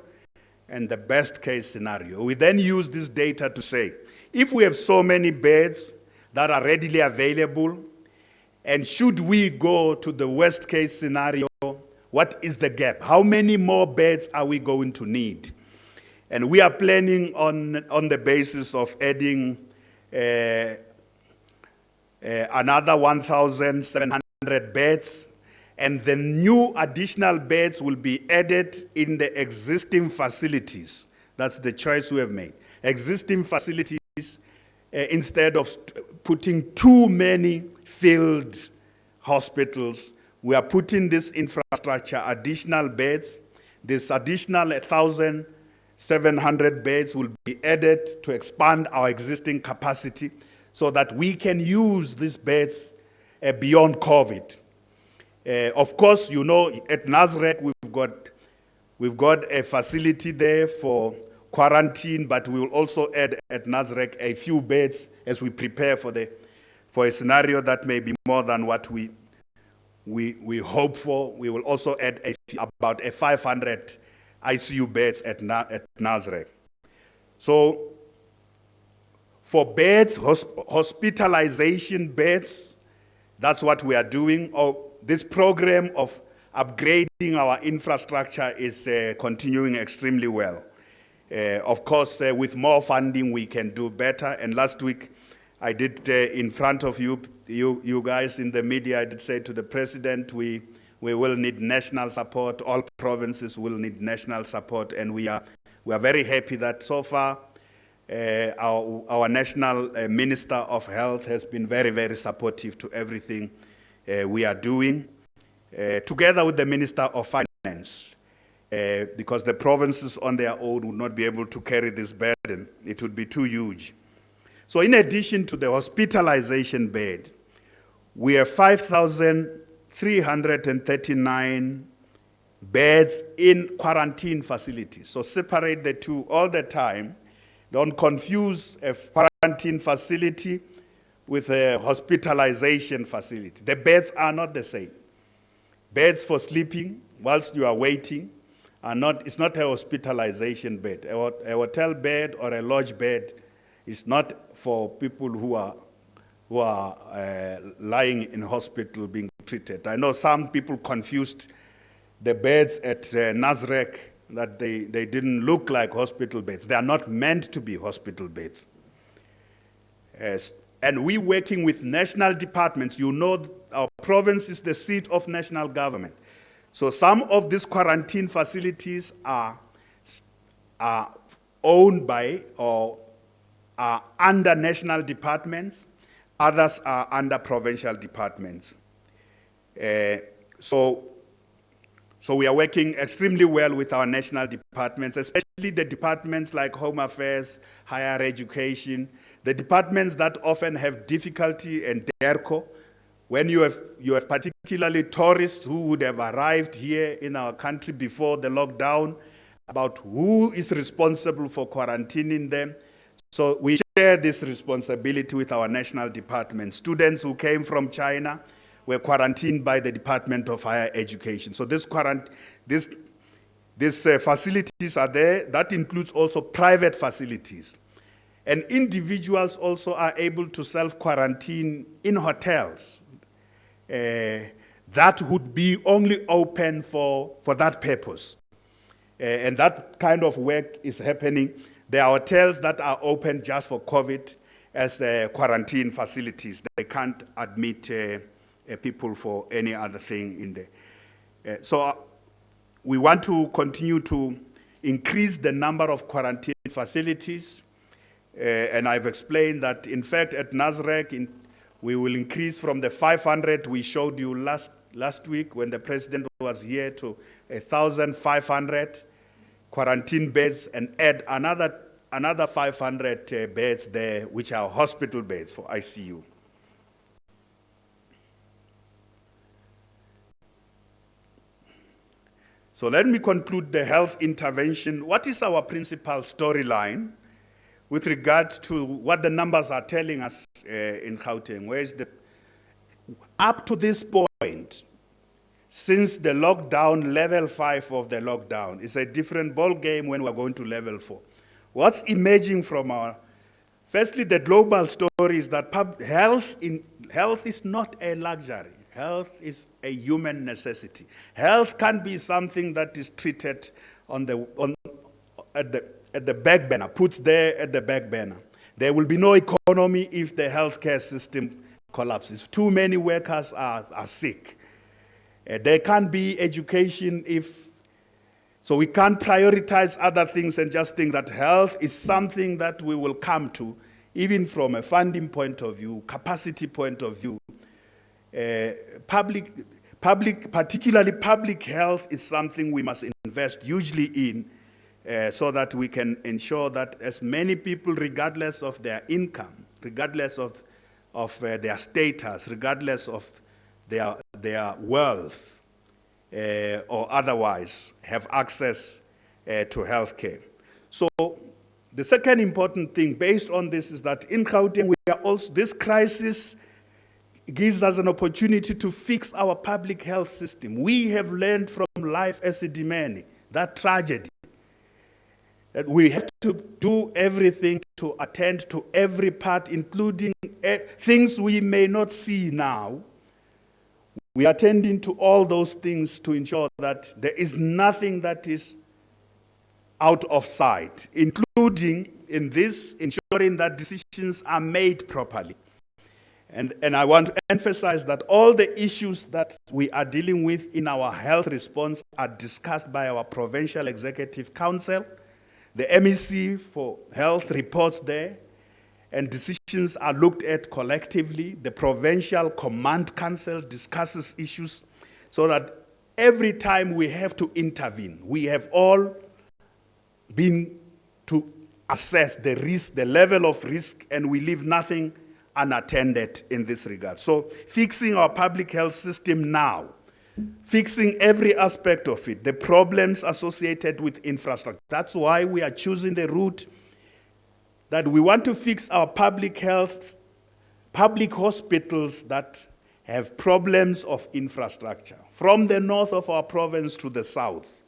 and the best case scenario. We then use this data to say, if we have so many beds that are readily available, and should we go to the worst case scenario, what is the gap? How many more beds are we going to need? And we are planning on the basis of adding another 1,700 beds, and the new additional beds will be added in the existing facilities. That's the choice we have made. Existing facilities, instead of putting too many filled hospitals, we are putting this infrastructure, additional beds. This additional 1,700 beds will be added to expand our existing capacity so that we can use these beds beyond COVID. Of course, you know, at Nasrec, we've got a facility there for quarantine, but we will also add at Nasrec a few beds as we prepare for a scenario that may be more than what we hope for. We will also add about 500 ICU beds at Nasrec. So for beds, hospitalization beds, that's what we are doing. This program of upgrading our infrastructure is continuing extremely well. Of course, with more funding, we can do better. And last week, I did, in front of you guys in the media, I did say to the president, we will need national support. All provinces will need national support. And we are very happy that so far, our national Minister of Health has been very, very supportive to everything we are doing, together with the Minister of Finance. Because the provinces on their own would not be able to carry this burden. It would be too huge. So in addition to the hospitalization bed, we have 5,339 beds in quarantine facilities. So separate the two all the time. Don't confuse a quarantine facility with a hospitalization facility. The beds are not the same. Beds for sleeping whilst you are waiting it's not a hospitalization bed. A hotel bed or a lodge bed is not for people who are lying in hospital being treated. I know some people confused the beds at Nasrec, that they didn't look like hospital beds. They are not meant to be hospital beds. And we working with national departments. You know, our province is the seat of national government. So some of these quarantine facilities are owned by or are under national departments, others are under provincial departments. So we are working extremely well with our national departments, especially the departments like Home Affairs, Higher Education, the departments that often have difficulty, and DERCO. When you have particularly tourists who would have arrived here in our country before the lockdown, about who is responsible for quarantining them. So we share this responsibility with our national department. Students who came from China were quarantined by the Department of Higher Education. So these facilities are there. That includes also private facilities. And individuals also are able to self-quarantine in hotels. That would be only open for that purpose. And that kind of work is happening. There are hotels that are open just for COVID as quarantine facilities. They can't admit people for any other thing in there. So we want to continue to increase the number of quarantine facilities. And I've explained that, in fact, at NASREC, we will increase from the 500 we showed you last week when the president was here to 1,500 quarantine beds, and add another 500 beds there, which are hospital beds for ICU. So let me conclude the health intervention. What is our principal storyline with regard to what the numbers are telling us in Gauteng? Up to this point, since the lockdown, level 5 of the lockdown, is a different ball game when we're going to level 4. What's emerging from firstly, the global story is that health is not a luxury. Health is a human necessity. Health can't be something that is treated at the back burner, puts there at the back burner. There will be no economy if the healthcare system collapses. Too many workers are sick. There can't be education so we can't prioritize other things and just think that health is something that we will come to, even from a funding point of view, capacity point of view. Particularly public health is something we must invest hugely in so that we can ensure that as many people, regardless of their income, regardless of their status, regardless of their wealth or otherwise, have access to health care. So the second important thing based on this is that in Gauteng, this crisis gives us an opportunity to fix our public health system. We have learned from life as a Dimeni, that tragedy, that we have to do everything to attend to every part, including things we may not see now. We are attending to all those things to ensure that there is nothing that is out of sight, including in this, ensuring that decisions are made properly. And I want to emphasize that all the issues that we are dealing with in our health response are discussed by our Provincial Executive Council. The MEC for Health reports there, and decisions are looked at collectively. The Provincial Command Council discusses issues so that every time we have to intervene, we have all been to assess the risk, the level of risk, and we leave nothing unattended in this regard. So fixing our public health system now, fixing every aspect of it, the problems associated with infrastructure. That's why we are choosing the route that we want to fix our public health, public hospitals that have problems of infrastructure, from the north of our province to the south,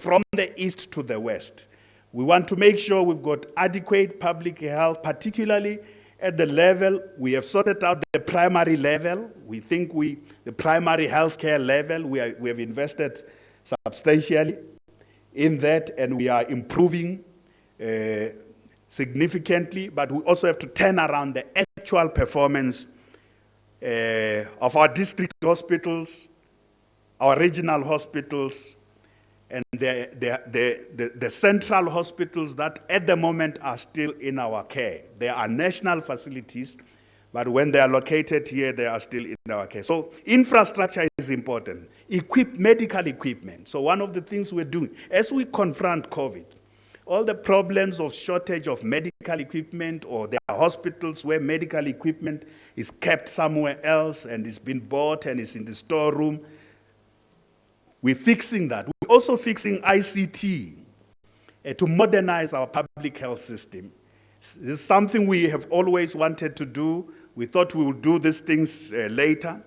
from the east to the west. We want to make sure we've got adequate public health, particularly at the level, we have sorted out the primary level. We think the primary healthcare level, we have invested substantially in that, and we are improving significantly, but we also have to turn around the actual performance of our district hospitals, our regional hospitals, and the central hospitals that at the moment are still in our care. They are national facilities, but when they are located here, they are still in our care. So infrastructure is important. Medical equipment. So one of the things we're doing, as we confront COVID, all the problems of shortage of medical equipment, or there are hospitals where medical equipment is kept somewhere else and it's been bought and is in the storeroom, we're fixing that. We're also fixing ICT to modernize our public health system. This is something we have always wanted to do. We thought we would do these things later.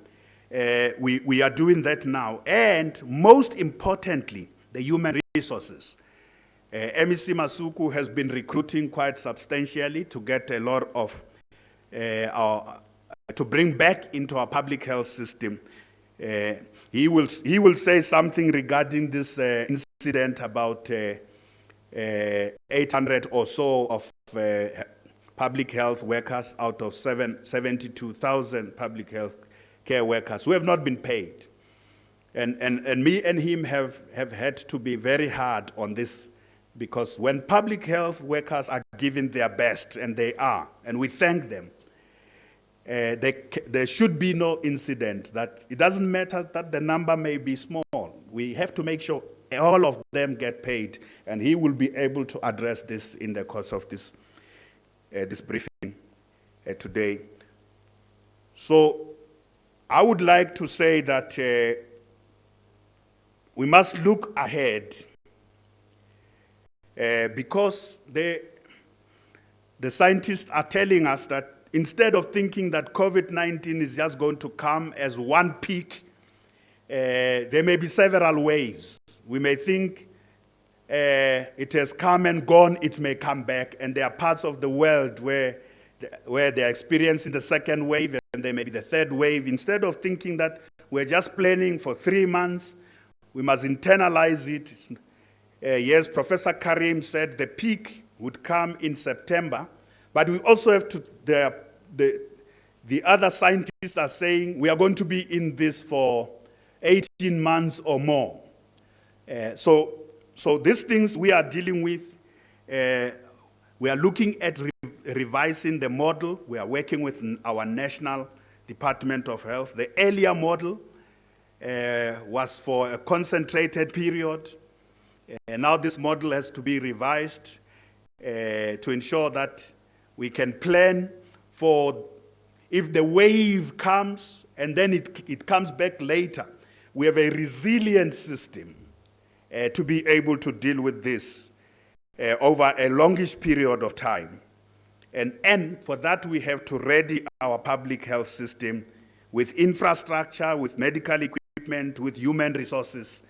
We are doing that now. And most importantly, the human resources. MEC Masuku has been recruiting quite substantially to get a lot of, to bring back into our public health system. He will say something regarding this incident about 800 or so of public health workers out of 72,000 public health care workers who have not been paid. And me and him have had to be very hard on this, because when public health workers are giving their best, and they are, and we thank them, there should be no incident. That it doesn't matter that the number may be small. We have to make sure all of them get paid, and he will be able to address this in the course of this briefing today. So I would like to say that we must look ahead, because the scientists are telling us that instead of thinking that COVID-19 is just going to come as one peak, there may be several waves. We may think it has come and gone, it may come back, and there are parts of the world where they are experiencing the second wave, and there may be the third wave. Instead of thinking that we're just planning for 3 months, we must internalize it. Yes, Professor Karim said the peak would come in September, but we also have to, the other scientists are saying we are going to be in this for 18 months or more. So these things we are dealing with, we are looking at revising the model. We are working with our National Department of Health. The earlier model was for a concentrated period. And now this model has to be revised to ensure that we can plan for if the wave comes and then it comes back later. We have a resilient system to be able to deal with this over a longish period of time. And for that, we have to ready our public health system with infrastructure, with medical equipment, with human resources,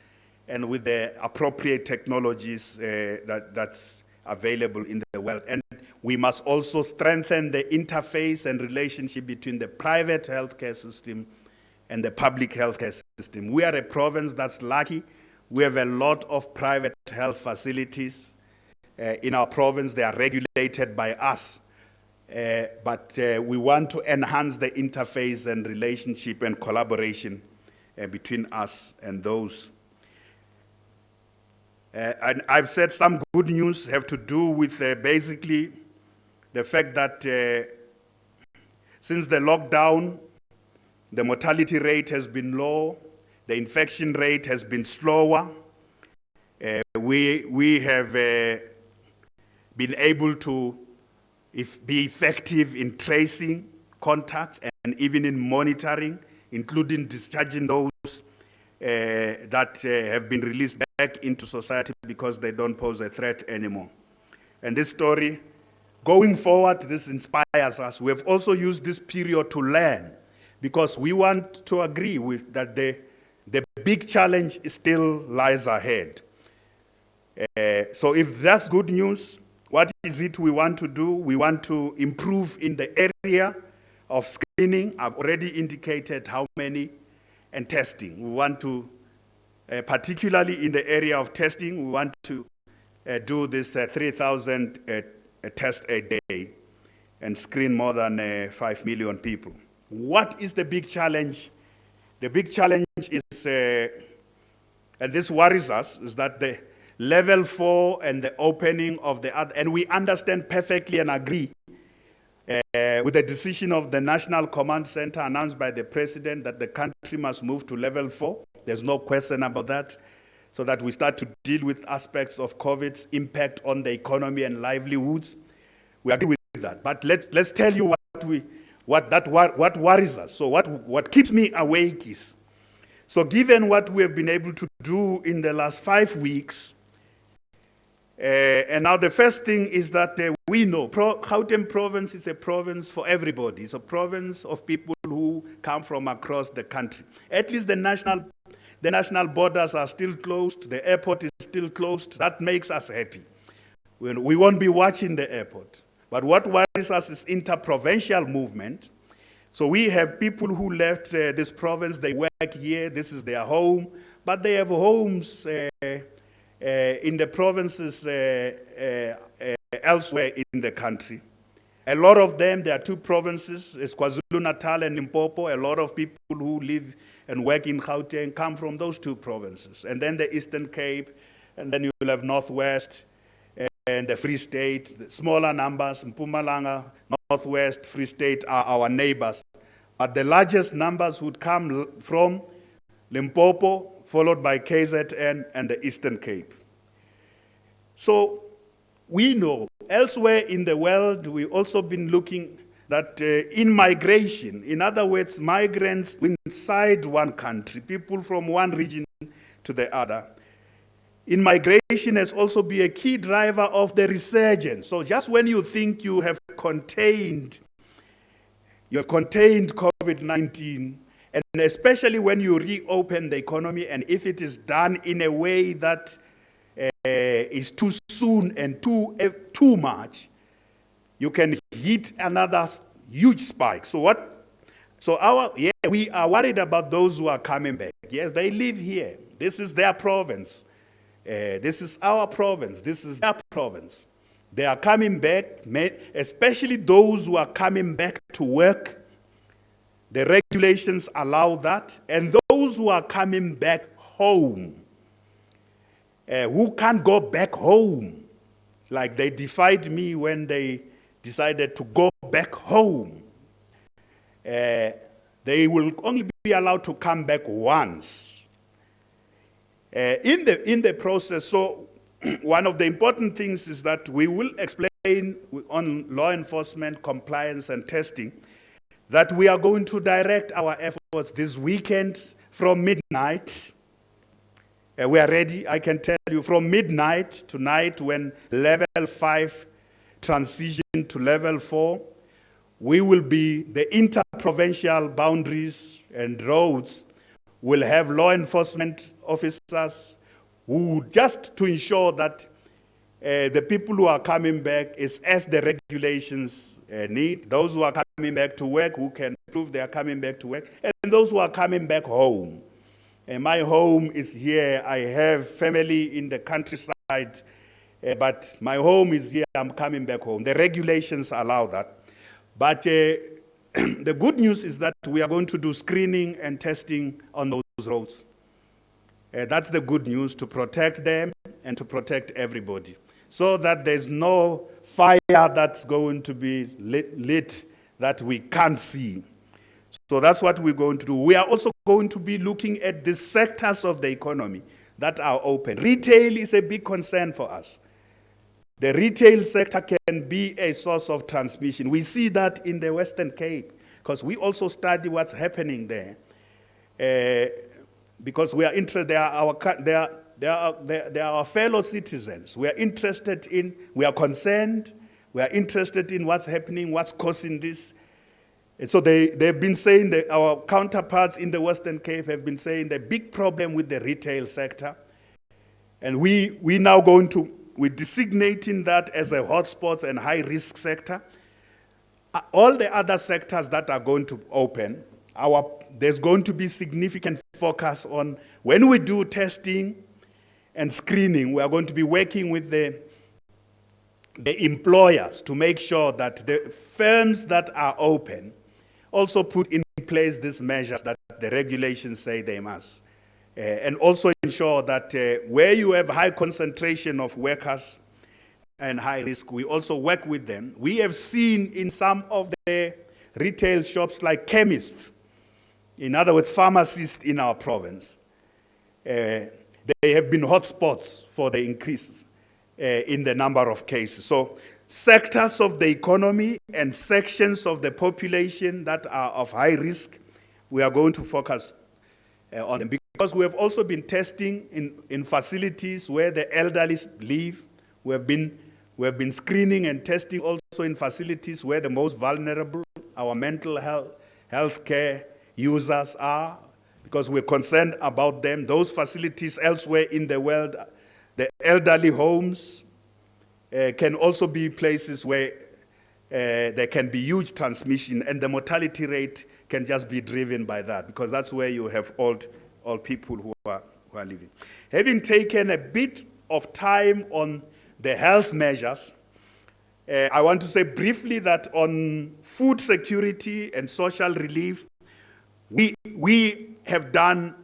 and with the appropriate technologies that's available in the world. And we must also strengthen the interface and relationship between the private healthcare system and the public healthcare system. We are a province that's lucky. We have a lot of private health facilities in our province. They are regulated by us. But we want to enhance the interface and relationship and collaboration between us and those. And I've said some good news have to do with basically the fact that since the lockdown, the mortality rate has been low, the infection rate has been slower. We have been able to be effective in tracing contacts and even in monitoring, including discharging those that have been released back into society because they don't pose a threat anymore. And this story, going forward, this inspires us. We have also used this period to learn, because we want to agree with that the big challenge still lies ahead. So if that's good news, what is it we want to do? We want to improve in the area of screening. I've already indicated how many, and testing. We want to, particularly in the area of testing, we want to do this 3,000 tests a day and screen more than 5 million people. What is the big challenge? The big challenge is and this worries us, is that the level 4 and the opening of the other, and we understand perfectly and agree with the decision of the National Command Center announced by the President that the country must move to level 4. There's no question about that, so that we start to deal with aspects of COVID's impact on the economy and livelihoods. We agree with that. But let's tell you what worries us. So what keeps me awake is, so given what we have been able to do in the last 5 weeks, and now the first thing is that we know Gauteng province is a province for everybody. It's a province of people who come from across the country. At least the national borders are still closed. The airport is still closed. That makes us happy. We won't be watching the airport. But what worries us is interprovincial movement. So we have people who left this province, they work here, this is their home, but they have homes in the provinces elsewhere in the country. A lot of them, there are 2 provinces, it's KwaZulu-Natal and Limpopo. A lot of people who live and work in Gauteng come from those 2 provinces. And then the Eastern Cape, and then you will have Northwest and the Free State, the smaller numbers, Mpumalanga, Northwest, Free State are our neighbors. But the largest numbers would come from Limpopo, followed by KZN and the Eastern Cape. So we know elsewhere in the world, we've also been looking that in migration, in other words, migrants inside one country, people from one region to the other, in migration has also been a key driver of the resurgence. So just when you think you have contained COVID-19, and especially when you reopen the economy, and if it is done in a way that is too soon and too much, you can hit another huge spike. We are worried about those who are coming back. Yes, they live here. This is their province. This is our province. This is their province. They are coming back, especially those who are coming back to work. The regulations allow that. And those who are coming back home, who can't go back home, like they defied me when they decided to go back home. They will only be allowed to come back once. In the process, so one of the important things is that we will explain on law enforcement, compliance, and testing that we are going to direct our efforts this weekend from midnight. We are ready, I can tell you, from midnight tonight when level 5 transition to level 4, we will be, the interprovincial boundaries and roads will have law enforcement officers who, just to ensure that the people who are coming back is as the regulations need, those who are coming back to work, who can prove they are coming back to work, and those who are coming back home. And my home is here. I have family in the countryside, but my home is here. I'm coming back home. The regulations allow that. But the good news is that we are going to do screening and testing on those roads. That's the good news, to protect them and to protect everybody, so that there's no fire that's going to be lit that we can't see. So that's what we're going to do. We are also going to be looking at the sectors of the economy that are open. Retail is a big concern for us. The retail sector can be a source of transmission. We see that in the Western Cape, because we also study what's happening there. Because we are interested, they are our fellow citizens. We are interested in, we are concerned, we are interested in what's happening, what's causing this. And so they've been saying, that our counterparts in the Western Cape have been saying the big problem with the retail sector. And we're designating that as a hotspot and high-risk sector. All the other sectors that are going to open, there's going to be significant focus on, when we do testing and screening, we are going to be working with the employers to make sure that the firms that are open also put in place these measures that the regulations say they must. and also ensure that where you have high concentration of workers and high risk, we also work with them. We have seen in some of the retail shops like chemists, in other words, pharmacists in our province, they have been hotspots for the increase in the number of cases. So sectors of the economy and sections of the population that are of high risk, we are going to focus on them. Because we have also been testing in facilities where the elderly live. We have been screening and testing also in facilities where the most vulnerable, our mental health care users are, because we're concerned about them. Those facilities elsewhere in the world, the elderly homes, can also be places where there can be huge transmission, and the mortality rate can just be driven by that, because that's where you have old people who are living. Having taken a bit of time on the health measures, I want to say briefly that on food security and social relief, we have been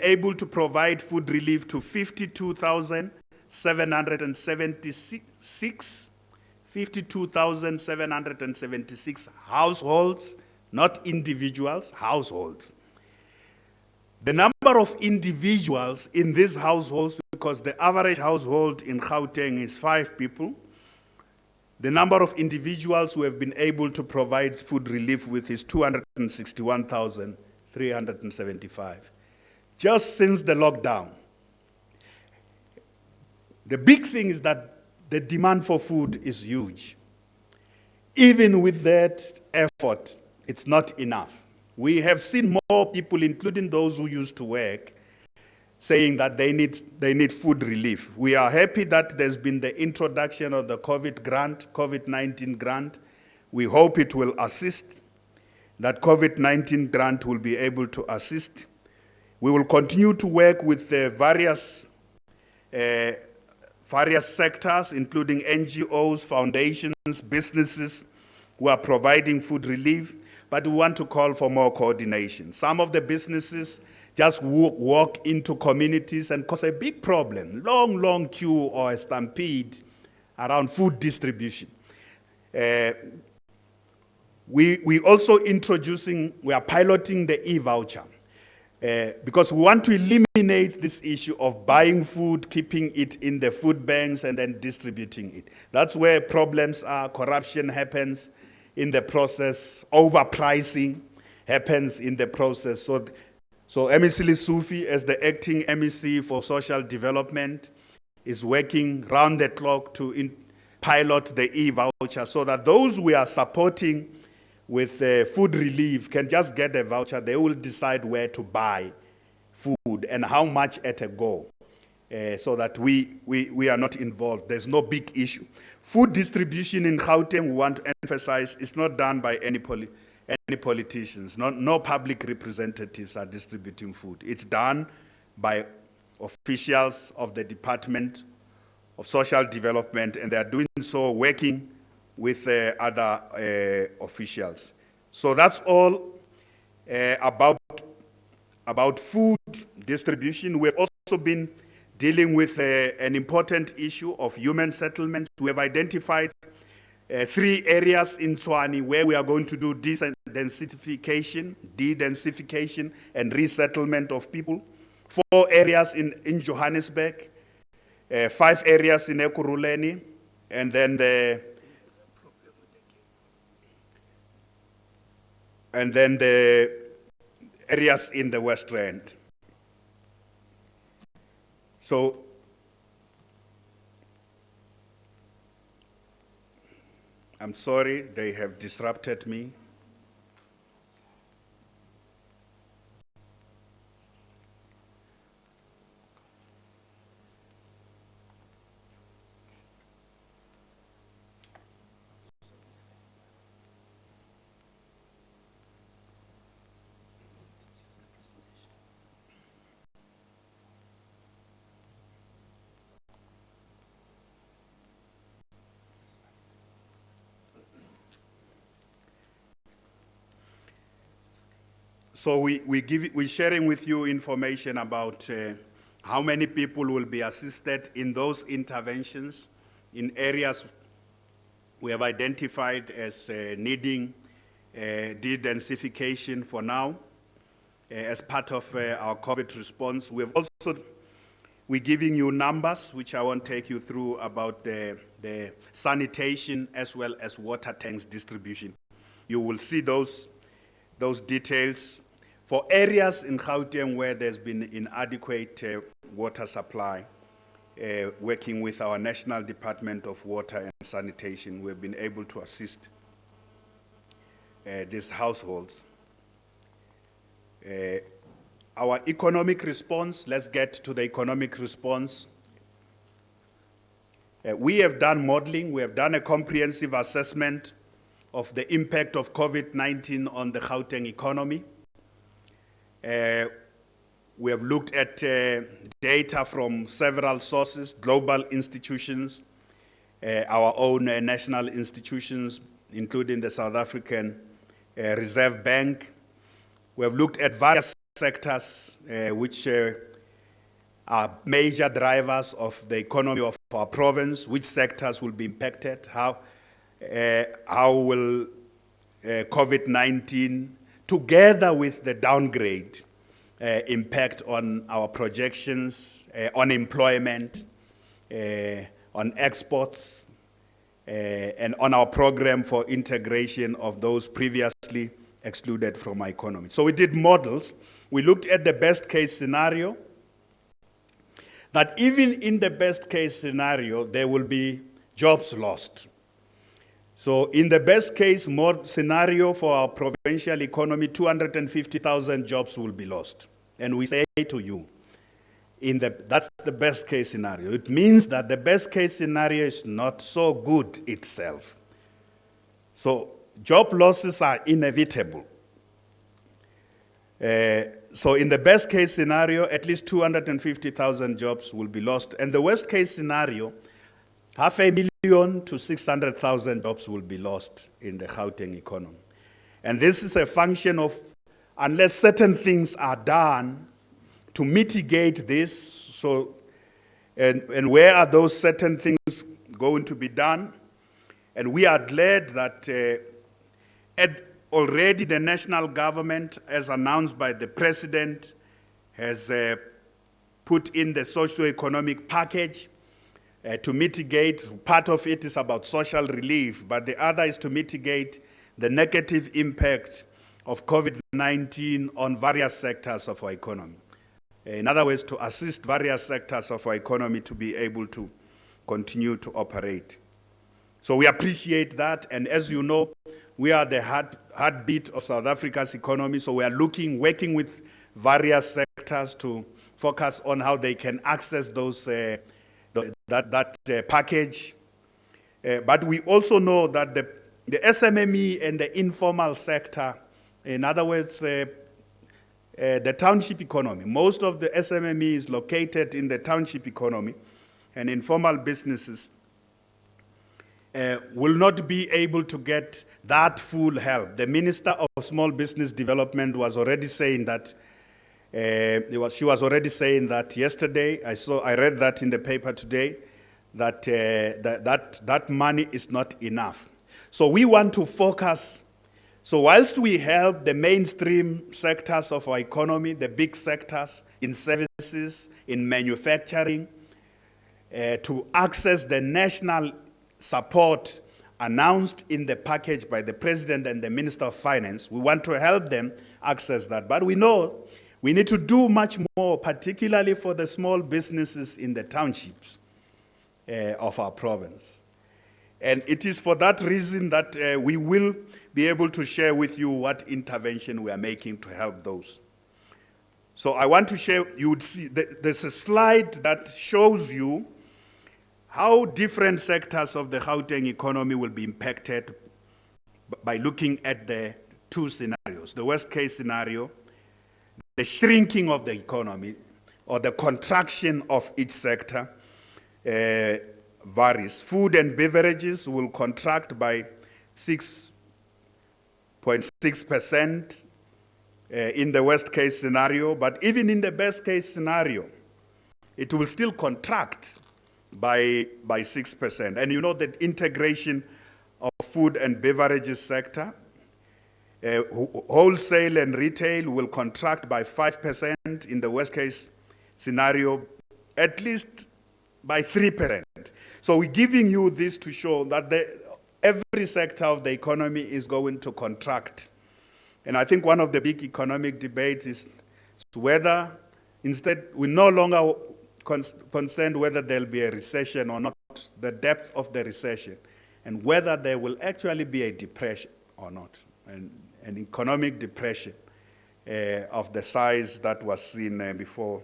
able to provide food relief to 52,776 households, not individuals, households. The number of individuals in these households, because the average household in Gauteng is 5 people, the number of individuals who have been able to provide food relief with is 261,375. Just since the lockdown. The big thing is that the demand for food is huge. Even with that effort, it's not enough. We have seen more people, including those who used to work, saying that they need food relief. We are happy that there's been the introduction of the COVID-19 grant. We hope it will assist, that COVID-19 grant will be able to assist. We will continue to work with various sectors, including NGOs, foundations, businesses who are providing food relief, but we want to call for more coordination. Some of the businesses just walk into communities and cause a big problem, long queue or a stampede around food distribution. We also we are piloting the e-voucher because we want to eliminate this issue of buying food, keeping it in the food banks and then distributing it. That's where problems are, corruption happens in the process, overpricing happens in the process. So MEC Sufi, as the acting MEC for social development, is working round the clock to pilot the e-voucher so that those we are supporting with food relief can just get a voucher. They will decide where to buy food and how much at a go, so that we are not involved. There's no big issue. Food distribution in Gauteng, we want to emphasize, is not done by any politicians. No public representatives are distributing food. It's done by officials of the Department of Social Development, and they are doing so working with other officials. So that's all about food distribution. We have also been dealing with an important issue of human settlements. We have identified 3 areas in Tshwane where we are going to do de-densification and resettlement of people. 4 areas in Johannesburg, 5 areas in Ekurhuleni, and then the areas in the West Rand. So I'm sorry, they have disrupted me. So we're sharing with you information about how many people will be assisted in those interventions in areas we have identified as needing de-densification for now as part of our COVID response. We're giving you numbers, which I won't take you through, about the sanitation as well as water tanks distribution. You will see those details for areas in Gauteng where there's been inadequate water supply. Working with our National Department of Water and Sanitation, we've been able to assist these households. Our economic response, let's get to the economic response. We have done modeling, we have done a comprehensive assessment of the impact of COVID-19 on the Gauteng economy. We have looked at data from several sources, global institutions, our own national institutions, including the South African Reserve Bank. We have looked at various sectors which are major drivers of the economy of our province, which sectors will be impacted, how will COVID-19, together with the downgrade, impact on our projections, on employment, on exports, and on our program for integration of those previously excluded from our economy. So we did models. We looked at the best case scenario, that even in the best case scenario, there will be jobs lost. So in the best case scenario for our provincial economy, 250,000 jobs will be lost. And we say to you, that's the best case scenario. It means that the best case scenario is not so good itself. So job losses are inevitable. So in the best case scenario, at least 250,000 jobs will be lost. And the worst case scenario, 500,000 to 600,000 jobs will be lost in the Gauteng economy. And this is a function of, unless certain things are done to mitigate this, so, and where are those certain things going to be done? And we are glad that already the national government, as announced by the president, has put in the socio-economic package to mitigate. Part of it is about social relief, but the other is to mitigate the negative impact of COVID-19 on various sectors of our economy. In other words, to assist various sectors of our economy to be able to continue to operate. So we appreciate that, and as you know, we are the heartbeat of South Africa's economy, so we are working with various sectors to focus on how they can access those that package. But we also know that the SMME and the informal sector, in other words, the township economy, most of the SMME is located in the township economy, and informal businesses will not be able to get that full help. The Minister of Small Business Development was already saying that, she was already saying that yesterday. I read that in the paper today, that that money is not enough. So we want to focus. So whilst we help the mainstream sectors of our economy, the big sectors in services, in manufacturing, to access the national support announced in the package by the President and the Minister of Finance, we want to help them access that. But we know we need to do much more, particularly for the small businesses in the townships of our province. And it is for that reason that we will be able to share with you what intervention we are making to help those. So I want to share, you would see, there's a slide that shows you how different sectors of the Gauteng economy will be impacted by looking at the two scenarios. The worst case scenario, the shrinking of the economy or the contraction of each sector varies. Food and beverages will contract by 6.6%. in the worst case scenario, but even in the best case scenario, it will still contract by 6%. And you know that integration of food and beverages sector, wholesale and retail will contract by 5% in the worst case scenario, at least by 3%. So we're giving you this to show that every sector of the economy is going to contract. And I think one of the big economic debates is whether, instead, we're no longer concerned whether there'll be a recession or not, the depth of the recession, and whether there will actually be a depression or not, an economic depression of the size that was seen before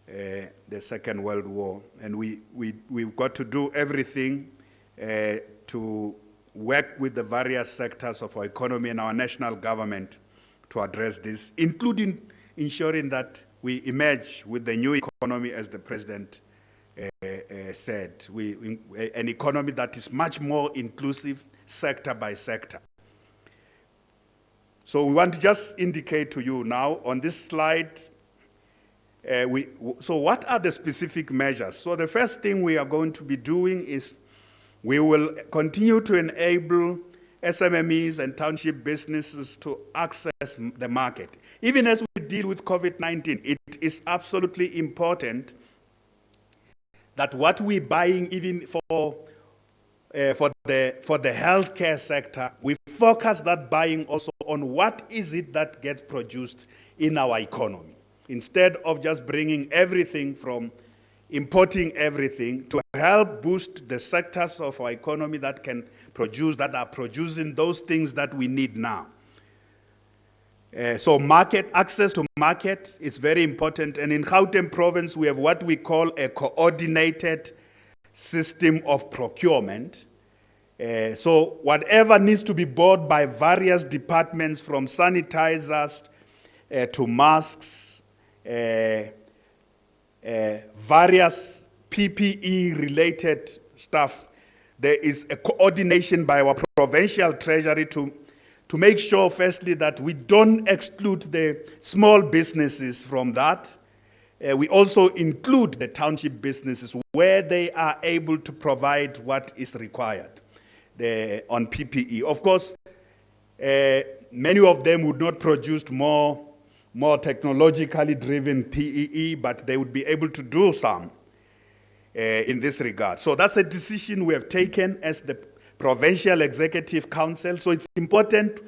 the Second World War. And we've got to do everything to work with the various sectors of our economy and our national government to address this, including ensuring that we emerge with the new economy, as the President said, an economy that is much more inclusive, sector by sector. So we want to just indicate to you now on this slide, so what are the specific measures? So the first thing we are going to be doing is we will continue to enable SMMEs and township businesses to access the market. Even as we deal with COVID-19, it is absolutely important that what we're buying, even for the healthcare sector, we focus that buying also on what is it that gets produced in our economy, instead of just bringing everything from importing everything, to help boost the sectors of our economy that can produce, that are producing those things that we need now. So access to market is very important. And in Gauteng Province, we have what we call a coordinated system of procurement. So whatever needs to be bought by various departments, from sanitizers to masks, various PPE-related stuff, there is a coordination by our provincial treasury to make sure, firstly, that we don't exclude the small businesses from that. We also include the township businesses where they are able to provide what is required on PPE. Of course, many of them would not produce more technologically driven PPE, but they would be able to do some in this regard. So that's a decision we have taken as the Provincial Executive Council. So it's important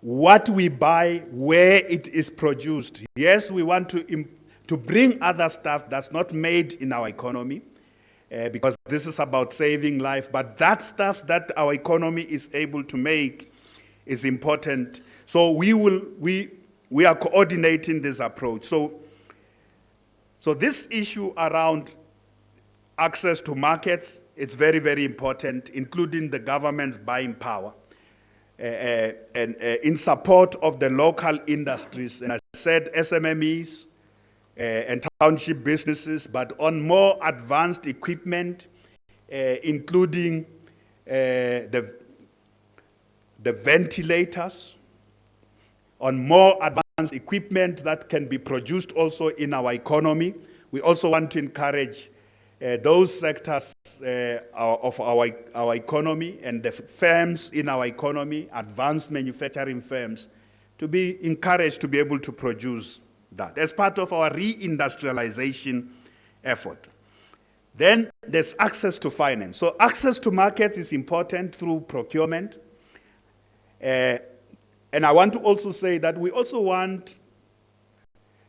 what we buy, where it is produced. Yes, we want to bring other stuff that's not made in our economy, because this is about saving life, but that stuff that our economy is able to make is important. So we are coordinating this approach. So this issue around access to markets, it's very, very important, including the government's buying power, and in support of the local industries. And I said SMMEs and township businesses, but on more advanced equipment, including the ventilators, on more advanced equipment that can be produced also in our economy. We also want to encourage those sectors of our economy and the firms in our economy, advanced manufacturing firms, to be encouraged to be able to produce that as part of our reindustrialization effort. Then there's access to finance. So access to markets is important through procurement. And I want to also say that we also want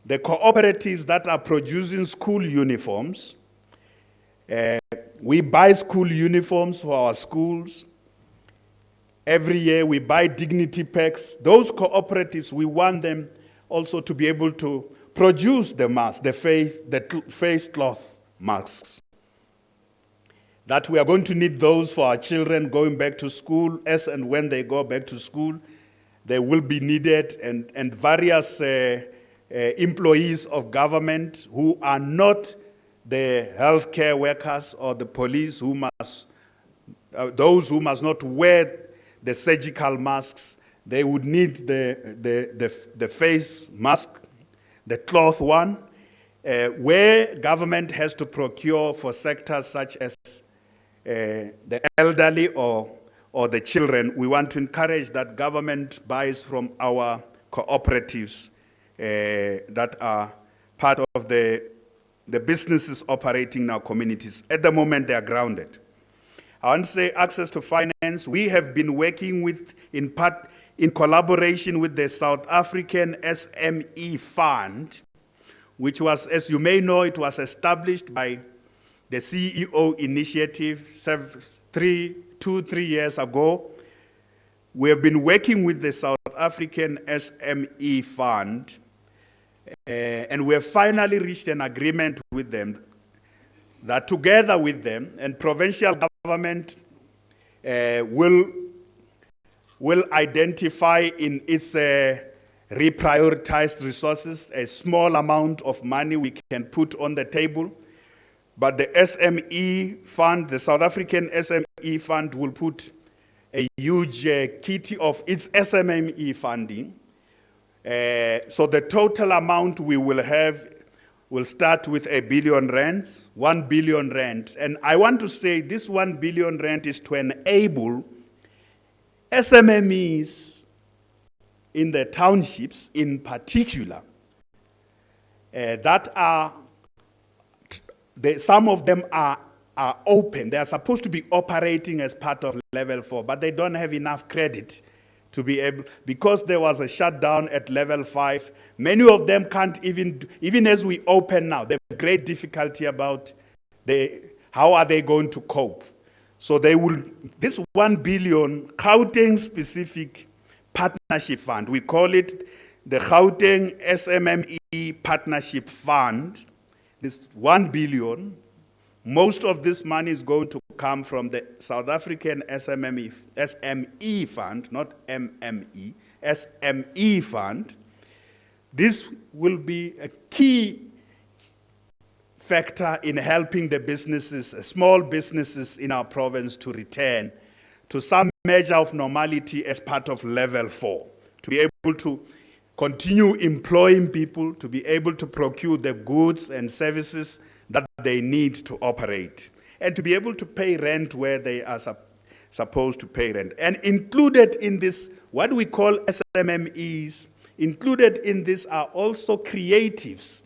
the cooperatives that are producing school uniforms. We buy school uniforms for our schools. Every year we buy dignity packs. Those cooperatives, we want them also to be able to produce the masks, the face cloth masks. That we are going to need those for our children going back to school. As and when they go back to school, they will be needed, and various employees of government who are not the healthcare workers or the police, those who must not wear the surgical masks, they would need the face mask, the cloth one, where government has to procure for sectors such as the elderly or the children. We want to encourage that government buys from our cooperatives that are part of the businesses operating in our communities. At the moment, they are grounded. I want to say access to finance. We have been working with, in collaboration with the South African SME Fund, which was, as you may know, it was established by the CEO initiative 3 years ago. We have been working with the South African SME Fund, and we have finally reached an agreement with them that together with them, and provincial government will identify in its reprioritized resources a small amount of money we can put on the table. But the SME Fund, the South African SME Fund, will put a huge kitty of its SME funding. So the total amount we will have will start with R1 billion, 1 billion rand. And I want to say this 1 billion rand is to enable SMMEs in the townships in particular that are, some of them are open. They are supposed to be operating as part of level 4, but they don't have enough credit to be able, because there was a shutdown at level 5. Many of them can't even as we open now, they have great difficulty about how are they going to cope. So they will, this 1 billion Gauteng specific partnership fund, we call it the Gauteng SMME Partnership Fund. This 1 billion, most of this money is going to come from the South African SME Fund, not MME, SME Fund. This will be a key factor in helping the businesses, small businesses in our province to return to some measure of normality as part of level 4, to be able to continue employing people, to be able to procure the goods and services that they need to operate, and to be able to pay rent where they are supposed to pay rent. And included in this, what we call SMMEs, included in this are also creatives.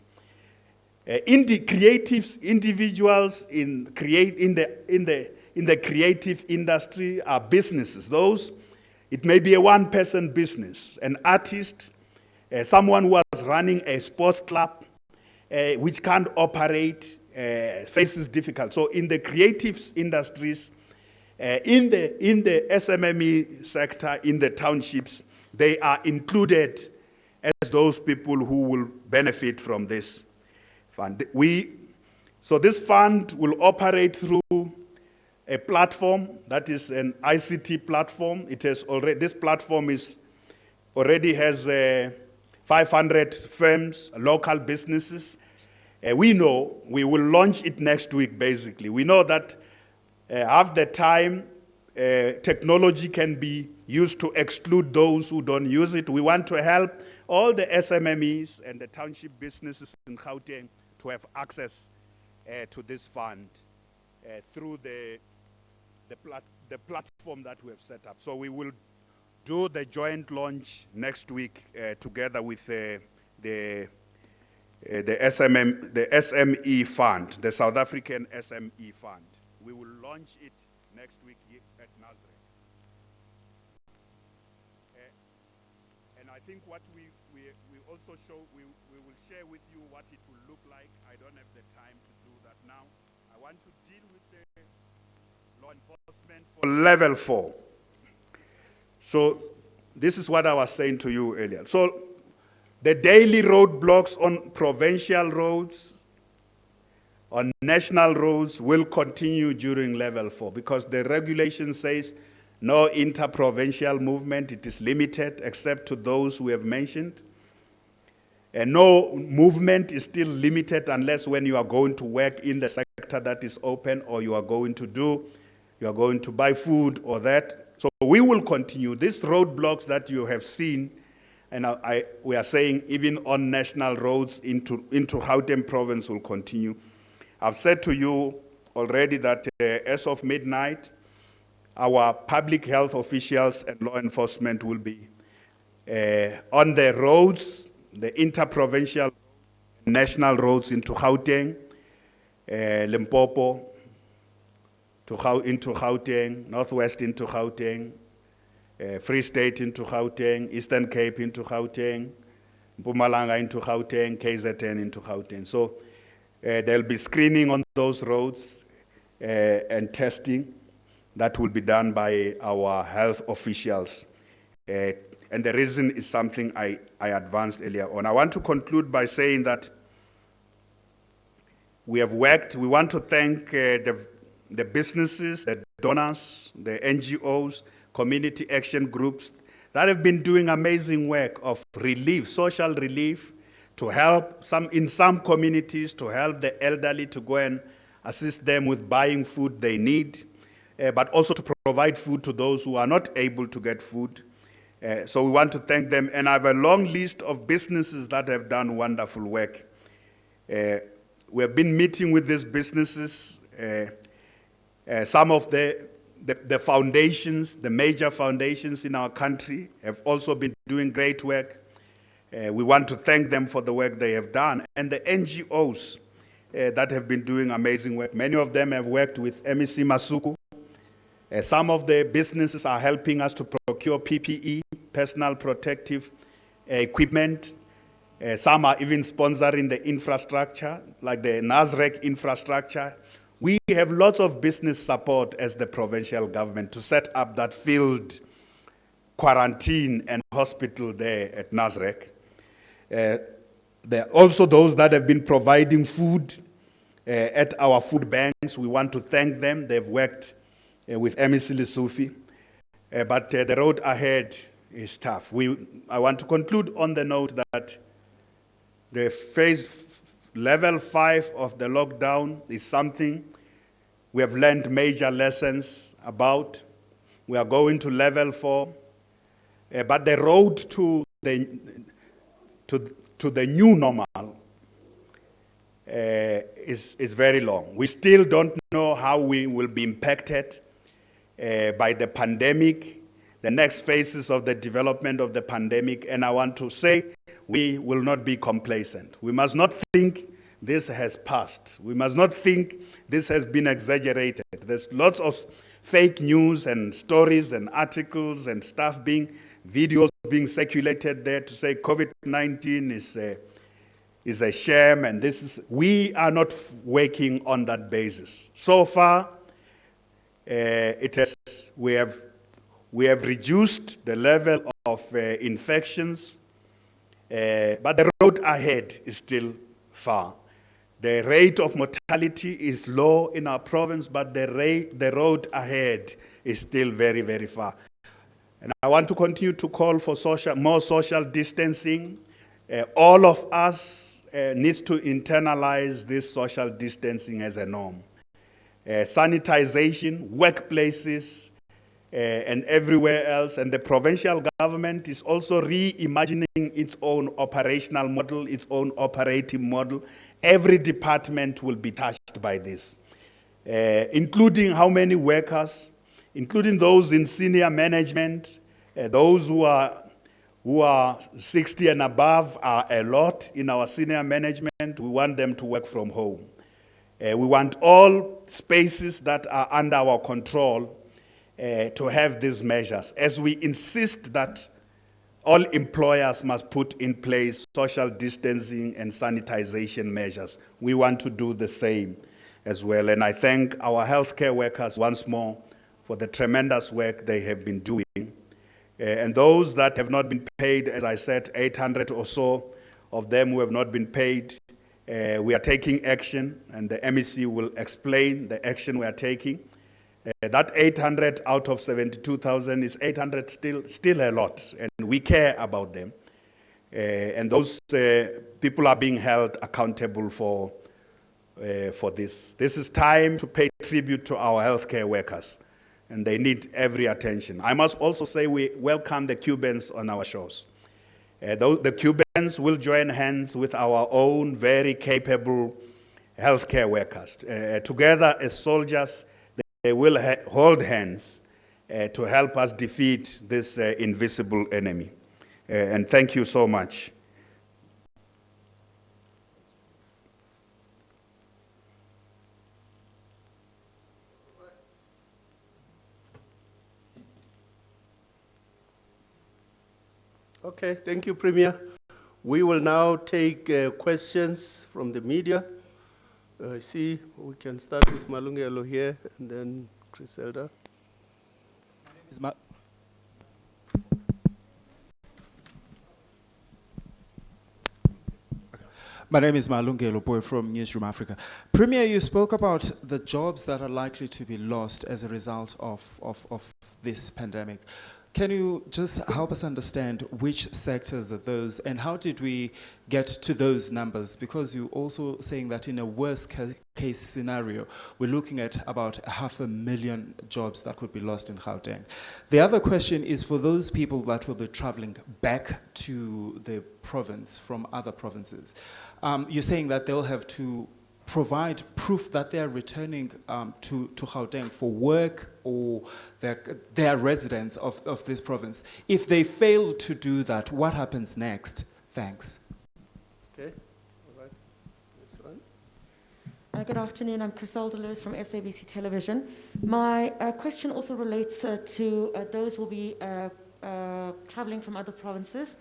Creatives, individuals in the creative industry are businesses. Those, it may be a one-person business, an artist, someone who was running a sports club, which can't operate, faces difficult. So in the creative industries, in the SMME sector, in the townships, they are included as those people who will benefit from this fund. So this fund will operate through a platform that is an ICT platform. It has already, this platform already has 500 firms, local businesses. We know we will launch it next week, basically. We know that half the time technology can be used to exclude those who don't use it. We want to help all the SMMEs and the township businesses in Gauteng to have access to this fund through the platform that we have set up. So we will do the joint launch next week together with the SME Fund, the South African SME Fund. We will launch it next week at Nazareth. And I think what we also show, we will share with you what it will look like. I don't have the time to do that now. I want to deal with the law enforcement for level 4. So this is what I was saying to you earlier. So the daily roadblocks on provincial roads, on national roads will continue during level 4 because the regulation says no inter-provincial movement. It is limited except to those we have mentioned. And no movement is still limited unless when you are going to work in the sector that is open, or you are going to buy food or that. So we will continue. These roadblocks that you have seen, and we are saying even on national roads into Gauteng province will continue. I've said to you already that as of midnight, our public health officials and law enforcement will be on the roads, the interprovincial national roads into Gauteng, Limpopo, into Gauteng, Northwest into Gauteng, Free State into Gauteng, Eastern Cape into Gauteng, Mpumalanga into Gauteng, KZN into Gauteng. So there'll be screening on those roads and testing that will be done by our health officials. And the reason is something I advanced earlier on. I want to conclude by saying that we want to thank the businesses, the donors, the NGOs, community action groups that have been doing amazing work of relief, social relief, to help in some communities, to help the elderly, to go and assist them with buying food they need, but also to provide food to those who are not able to get food. So we want to thank them, and I have a long list of businesses that have done wonderful work. We have been meeting with these businesses. Some of the foundations, the major foundations in our country have also been doing great work. We want to thank them for the work they have done, and the NGOs that have been doing amazing work. Many of them have worked with MEC Masuku. Some of the businesses are helping us to procure PPE, personal protective equipment. Some are even sponsoring the infrastructure, like the NASREC infrastructure. We have lots of business support as the provincial government to set up that field quarantine and hospital there at NASREC. There are also those that have been providing food at our food banks. We want to thank them. They've worked with MEC Lesotho. But the road ahead is tough. I want to conclude on the note that the level 5 of the lockdown is something we have learned major lessons about. We are going to level 4, but the road to the new normal is very long. We still don't know how we will be impacted by the pandemic, the next phases of the development of the pandemic, and I want to say we will not be complacent. We must not think this has passed. We must not think this has been exaggerated. There's lots of fake news and stories and articles and stuff videos being circulated there to say COVID-19 is a sham, and we are not working on that basis. So far, we have reduced the level of infections, but the road ahead is still far. The rate of mortality is low in our province, but the road ahead is still very, very far. And I want to continue to call for more social distancing. All of us needs to internalize this social distancing as a norm. Sanitization, workplaces, and everywhere else. And the provincial government is also reimagining its own operational model, its own operating model. Every department will be touched by this, including how many workers, including those in senior management, those who are 60 and above are a lot in our senior management. We want them to work from home. We want all spaces that are under our control to have these measures, as we insist that all employers must put in place social distancing and sanitization measures. We want to do the same as well. And I thank our healthcare workers once more for the tremendous work they have been doing. And those that have not been paid, as I said, 800 or so of them who have not been paid, we are taking action, and the MEC will explain the action we are taking. That 800 out of 72,000 is 800 still a lot, and we care about them. And those people are being held accountable for this. This is time to pay tribute to our healthcare workers. and they need every attention. I must also say we welcome the Cubans on our shows. The Cubans will join hands with our own very capable healthcare workers. Together as soldiers, they will hold hands to help us defeat this invisible enemy. And thank you so much. Okay, thank you, Premier. We will now take questions from the media. I see we can start with Malungelo here and then Griselda. My name is Malungelo Boy from Newsroom Africa. Premier, you spoke about the jobs that are likely to be lost as a result of this pandemic. Can you just help us understand which sectors are those and how did we get to those numbers? Because you're also saying that in a worst case scenario, we're looking at about 500,000 jobs that could be lost in Gauteng. The other question is for those people that will be traveling back to the province from other provinces. You're saying that they'll have to provide proof that they're returning to Gauteng for work or they're residents of this province. If they fail to do that, what happens next? Thanks. Okay, all right. This one. Good afternoon, I'm Griselda Lewis from SABC Television. My question also relates to those who will be traveling from other provinces.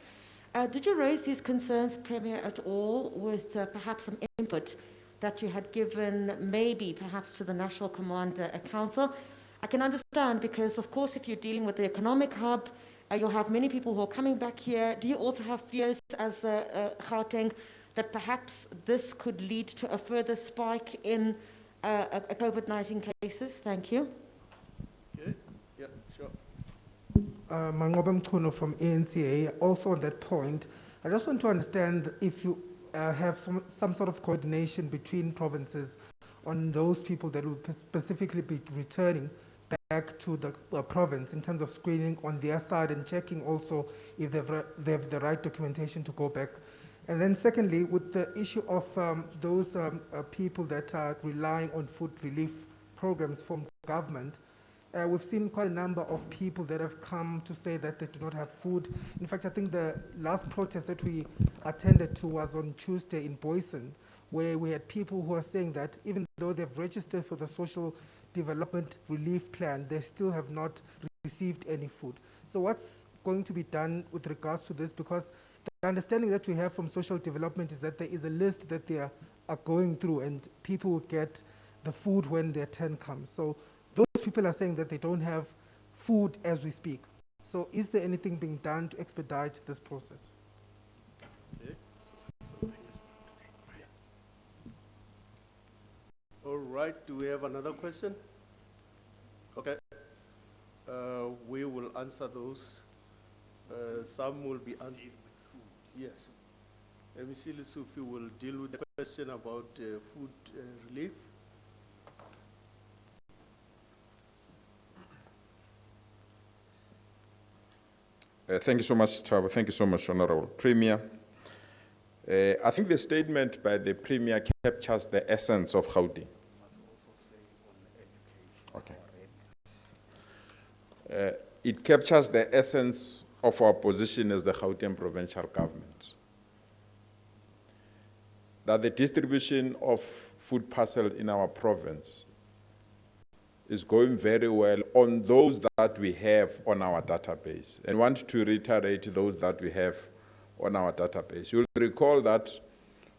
Did you raise these concerns, Premier, at all with perhaps some input that you had given maybe perhaps to the National Command Council? I can understand because, of course, if you're dealing with the economic hub, you'll have many people who are coming back here. Do you also have fears as Gauteng that perhaps this could lead to a further spike in COVID-19 cases? Thank you. Okay, yeah, sure. Mangoba Mkhuno from ANCA. Also on that point, I just want to understand if you have some sort of coordination between provinces on those people that will specifically be returning back to the province in terms of screening on their side and checking also if they have the right documentation to go back. And then secondly, with the issue of those people that are relying on food relief programs from government, we've seen quite a number of people that have come to say that they do not have food. In fact, I think the last protest that we attended to was on Tuesday in Boyson, where we had people who are saying that even though they've registered for the social development relief plan, they still have not received any food. So what's going to be done with regards to this? Because the understanding that we have from social development is that there is a list that they are going through and people will get the food when their turn comes. So those people are saying that they don't have food as we speak. So is there anything being done to expedite this process? All right, do we have another question? Okay. We will answer those. Some will be answered. Yes. MC Lessufi will deal with the question about food relief. Thank you so much, Thabo. Thank you so much, Honorable Premier. I think the statement by the Premier captures the essence of Gauteng. Okay. It captures the essence of our position as the Gauteng Provincial Government. That the distribution of food parcels in our province is going very well on those that we have on our database. And I want to reiterate those that we have on our database. You'll recall that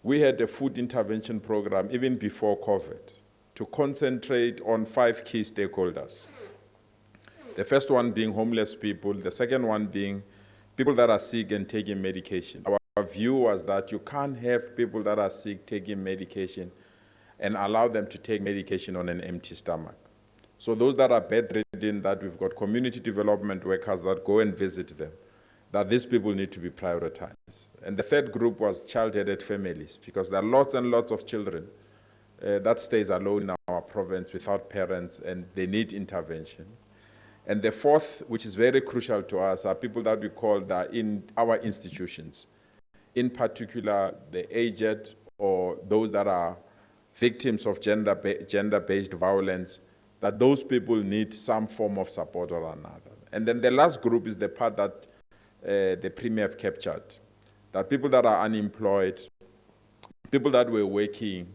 we had a food intervention program even before COVID to concentrate on 5 key stakeholders. The first one being homeless people, the second one being people that are sick and taking medication. Our view was that you can't have people that are sick taking medication and allow them to take medication on an empty stomach. So those that are bedridden, that we've got community development workers that go and visit them, that these people need to be prioritized. And the third group was child-headed families, because there are lots and lots of children that stays alone in our province without parents, and they need intervention. And the fourth, which is very crucial to us, are people that we call that in our institutions, in particular the aged or those that are victims of gender-based violence, that those people need some form of support or another. And then the last group is the part that the Premier have captured, that people that are unemployed, people that were working,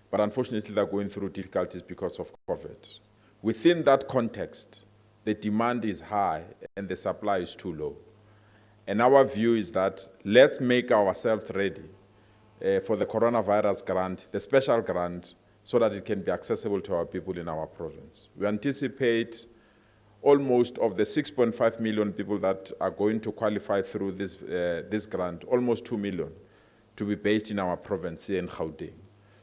but unfortunately they're going through difficulties because of COVID. Within that context, the demand is high and the supply is too low. And our view is that let's make ourselves ready for the coronavirus grant, the special grant, so that it can be accessible to our people in our province. We anticipate almost of the 6.5 million people that are going to qualify through this grant, almost 2 million, to be based in our province here in Gauteng.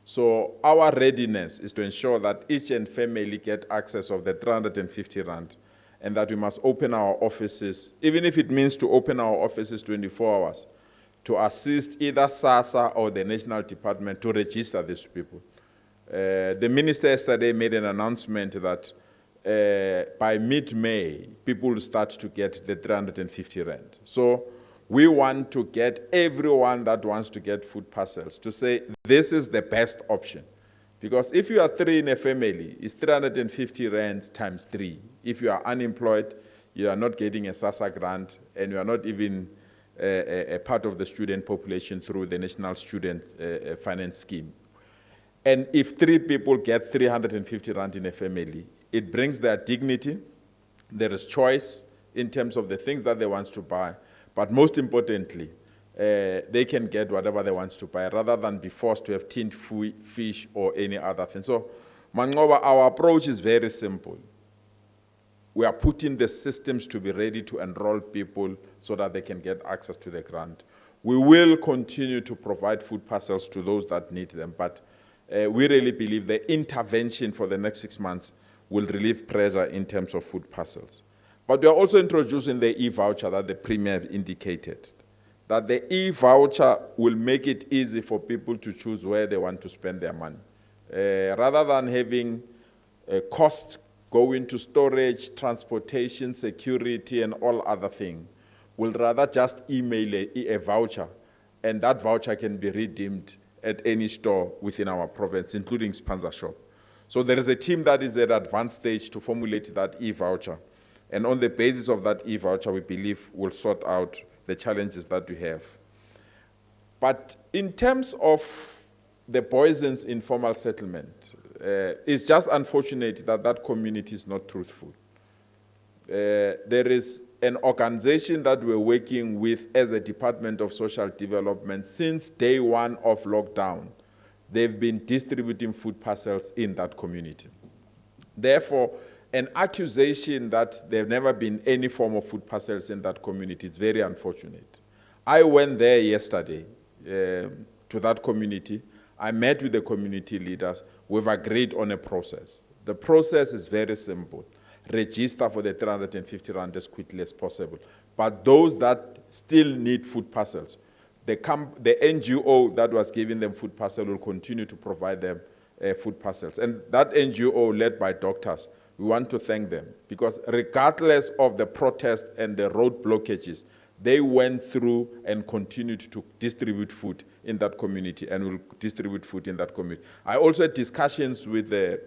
So our readiness is to ensure that each and family get access of the 350 rand, and that we must open our offices, even if it means to open our offices 24 hours, to assist either SASSA or the National Department to register these people. The minister yesterday made an announcement that by mid-May, people will start to get the 350 rand. So we want to get everyone that wants to get food parcels to say, this is the best option. Because if you are 3 in a family, it's 350 rand times 3. If you are unemployed, you are not getting a SASSA grant, and you are not even a part of the student population through the National Student Finance Scheme. And if 3 people get 350 rand in a family, it brings their dignity, there is choice in terms of the things that they want to buy, but most importantly, they can get whatever they want to buy rather than be forced to have tinned fish or any other thing. So, Mangoba, our approach is very simple. We are putting the systems to be ready to enroll people so that they can get access to the grant. We will continue to provide food parcels to those that need them, but we really believe the intervention for the next 6 months will relieve pressure in terms of food parcels. But we are also introducing the e-voucher that the Premier indicated, that the e-voucher will make it easy for people to choose where they want to spend their money. Rather than having costs go into storage, transportation, security, and all other things, we'll rather just email a voucher, and that voucher can be redeemed at any store within our province, including Spanza Shop. So there is a team that is at advanced stage to formulate that e-voucher. And on the basis of that e-voucher, we believe we'll sort out the challenges that we have. But in terms of the Boyson's informal settlement, it's just unfortunate that that community is not truthful. There is an organization that we're working with as a Department of Social Development since day 1 of lockdown. They've been distributing food parcels in that community. Therefore, an accusation that there have never been any form of food parcels in that community is very unfortunate. I went there yesterday to that community. I met with the community leaders. We've agreed on a process. The process is very simple. Register for the 350 rand as quickly as possible. But those that still need food parcels, the NGO that was giving them food parcel will continue to provide them food parcels. And that NGO led by doctors, we want to thank them because regardless of the protest and the road blockages, they went through and continued to distribute food in that community and will distribute food in that community. I also had discussions with the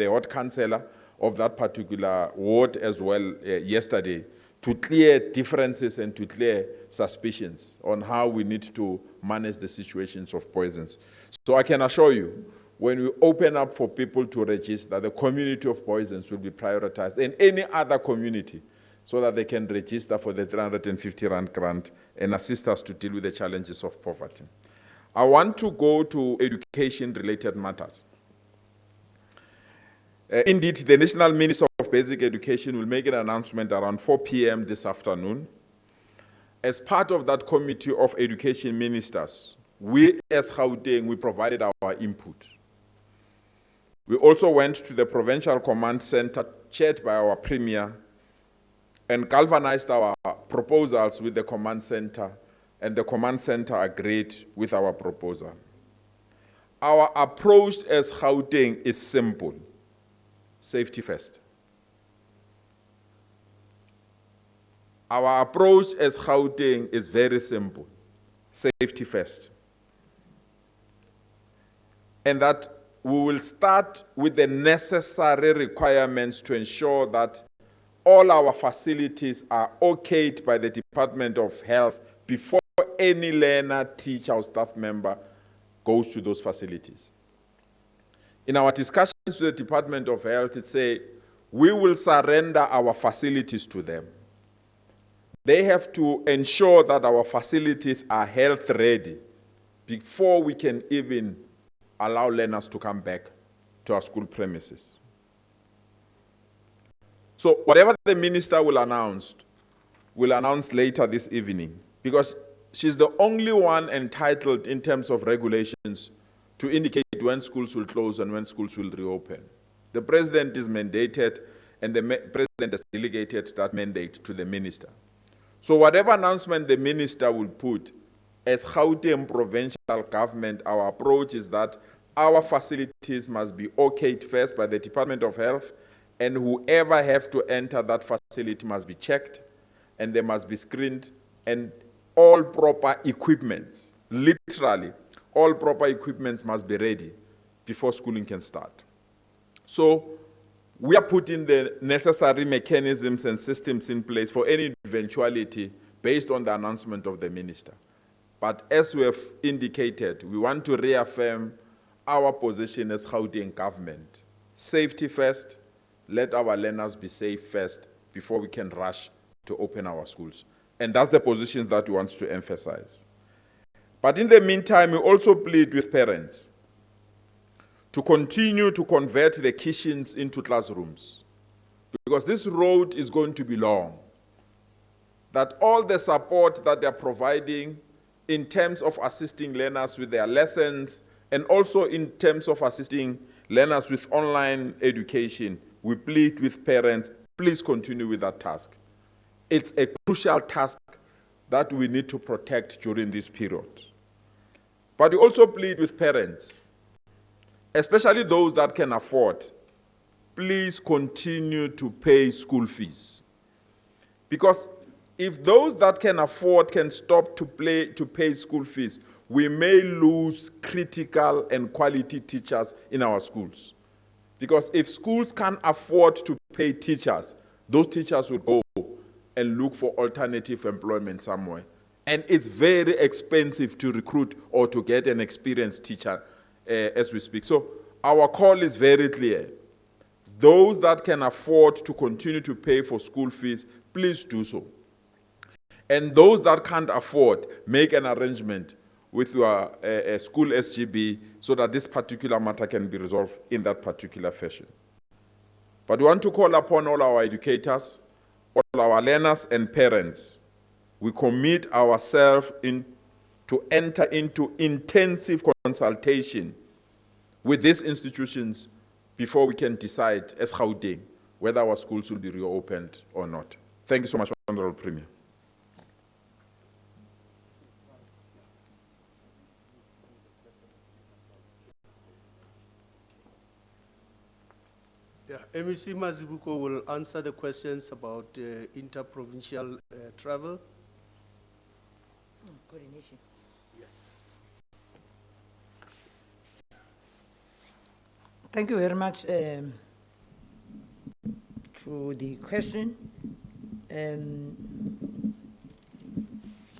ward councillor of that particular ward as well yesterday to clear differences and to clear suspicions on how we need to manage the situations of poisons. So I can assure you, when we open up for people to register, the community of poisons will be prioritized and any other community so that they can register for the 350 rand grant and assist us to deal with the challenges of poverty. I want to go to education-related matters. Indeed, the National Minister of Basic Education will make an announcement around 4 p.m. this afternoon. As part of that committee of education ministers, we as Gauteng, we provided our input. We also went to the Provincial Command Center, chaired by our Premier, and galvanized our proposals with the Command Center, and the Command Center agreed with our proposal. Our approach as Gauteng is simple. Safety first. Our approach as Gauteng is very simple. Safety first. And that we will start with the necessary requirements to ensure that all our facilities are okayed by the Department of Health before any learner, teacher, or staff member goes to those facilities. In our discussions with the Department of Health, it says we will surrender our facilities to them. They have to ensure that our facilities are health ready before we can even allow learners to come back to our school premises. So whatever the minister will announce later this evening, because she's the only one entitled in terms of regulations to indicate when schools will close and when schools will reopen. The president is mandated, and the president has delegated that mandate to the minister. So whatever announcement the minister will put, as Gauteng Provincial Government, our approach is that our facilities must be okayed first by the Department of Health, and whoever have to enter that facility must be checked, and they must be screened, and all proper equipments, literally, all proper equipments must be ready before schooling can start. So we are putting the necessary mechanisms and systems in place for any eventuality based on the announcement of the minister. But as we have indicated, we want to reaffirm our position as Gauteng government. Safety first, let our learners be safe first before we can rush to open our schools. And that's the position that we want to emphasize. But in the meantime, we also plead with parents to continue to convert the kitchens into classrooms, because this road is going to be long. That all the support that they're providing in terms of assisting learners with their lessons and also in terms of assisting learners with online education, we plead with parents, please continue with that task. It's a crucial task that we need to protect during this period. But we also plead with parents, especially those that can afford, please continue to pay school fees. Because if those that can afford can stop to pay school fees, we may lose critical and quality teachers in our schools. Because if schools can't afford to pay teachers, those teachers will go and look for alternative employment somewhere. And it's very expensive to recruit or to get an experienced teacher as we speak. So our call is very clear. Those that can afford to continue to pay for school fees, please do so. And those that can't afford, make an arrangement with your school SGB so that this particular matter can be resolved in that particular fashion. But we want to call upon all our educators, all our learners and parents. We commit ourselves to enter into intensive consultation with these institutions before we can decide as Gauteng whether our schools will be reopened or not. Thank you so much, Honorable Premier. Yeah, MEC Mazibuko will answer the questions about interprovincial travel. Coordination. Yes. Thank you very much to the question.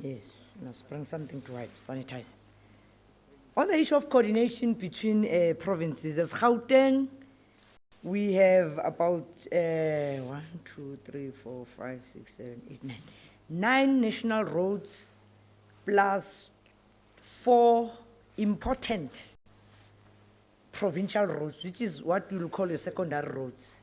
Yes, must bring something to wipe, sanitize. On the issue of coordination between provinces, as Gauteng, we have about 1, 2, 3, 4, 5, 6, 7, 8, 9. 9 national roads plus 4 important provincial roads, which is what we will call your secondary roads,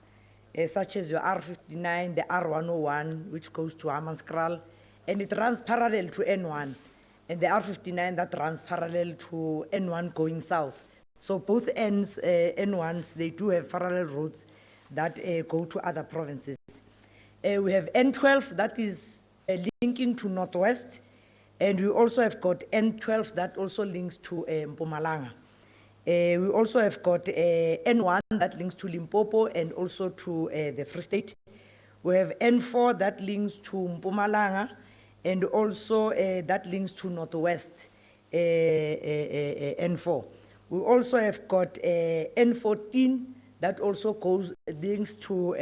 such as your R59, the R101, which goes to Hammanskraal, and it runs parallel to N1, and the R59 that runs parallel to N1 going south. So both ends, N1s, they do have parallel roads that go to other provinces. We have N12 that is linking to Northwest, and we also have got N12 that also links to Mpumalanga. We also have got N1 that links to Limpopo and also to the Free State. We have N4 that links to Mpumalanga, and also that links to Northwest, N4. We also have got N14 that also links to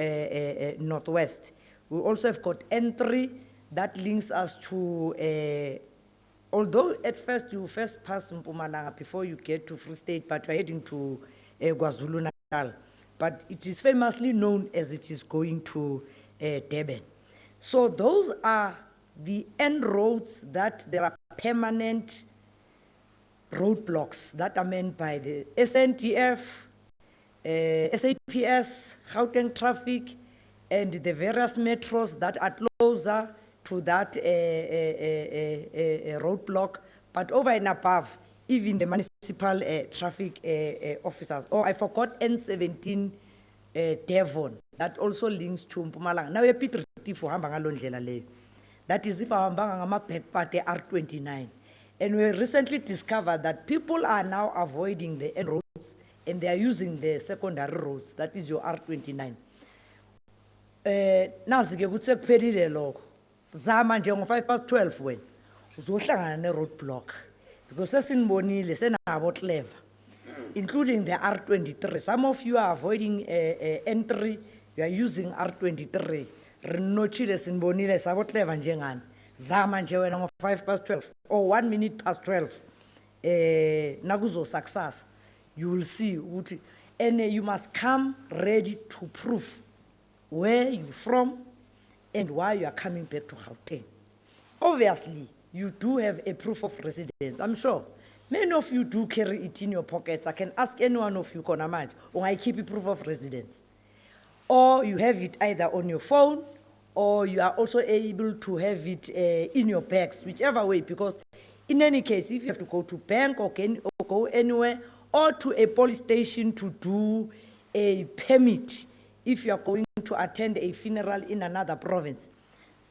Northwest. We also have got N3 that links us to, although at first you first pass Mpumalanga before you get to Free State, but you're heading to KwaZulu-Natal. But it is famously known as it is going to Durban. So those are the end roads that there are permanent roadblocks that are meant by the SNTF, SAPS, Gauteng Traffic, and the various metros that are closer to that roadblock. But over and above, even the municipal traffic officers. Oh, I forgot N17 Devon, that also links to Mpumalanga. Now, that is if I back part R29. And we recently discovered that people are now avoiding the end roads and they are using the secondary roads, that is your R29. Nazi-ke kuthi sekuphelile lokho. Zama nje ngo-12 wena uzohlangana ne-roadblock because sesinibonile senabo clever, including the R23. Some of you are avoiding N3, you are using R23. Rinochile sinibonile sabo clever njengani. Zama nje wena ngo-12 or 1 minute past 12 nakuzo success, you will see ukuthi, and you must come ready to prove where you're from and why you are coming back to Gauteng. Obviously, you do have a proof of residence. I'm sure many of you do carry it in your pockets. I can ask any one of you, Konamaj, or I keep a proof of residence. Or you have it either on your phone, or you are also able to have it in your bags, whichever way, because in any case, if you have to go to bank or go anywhere, or to a police station to do a permit, if you are going to attend a funeral in another province,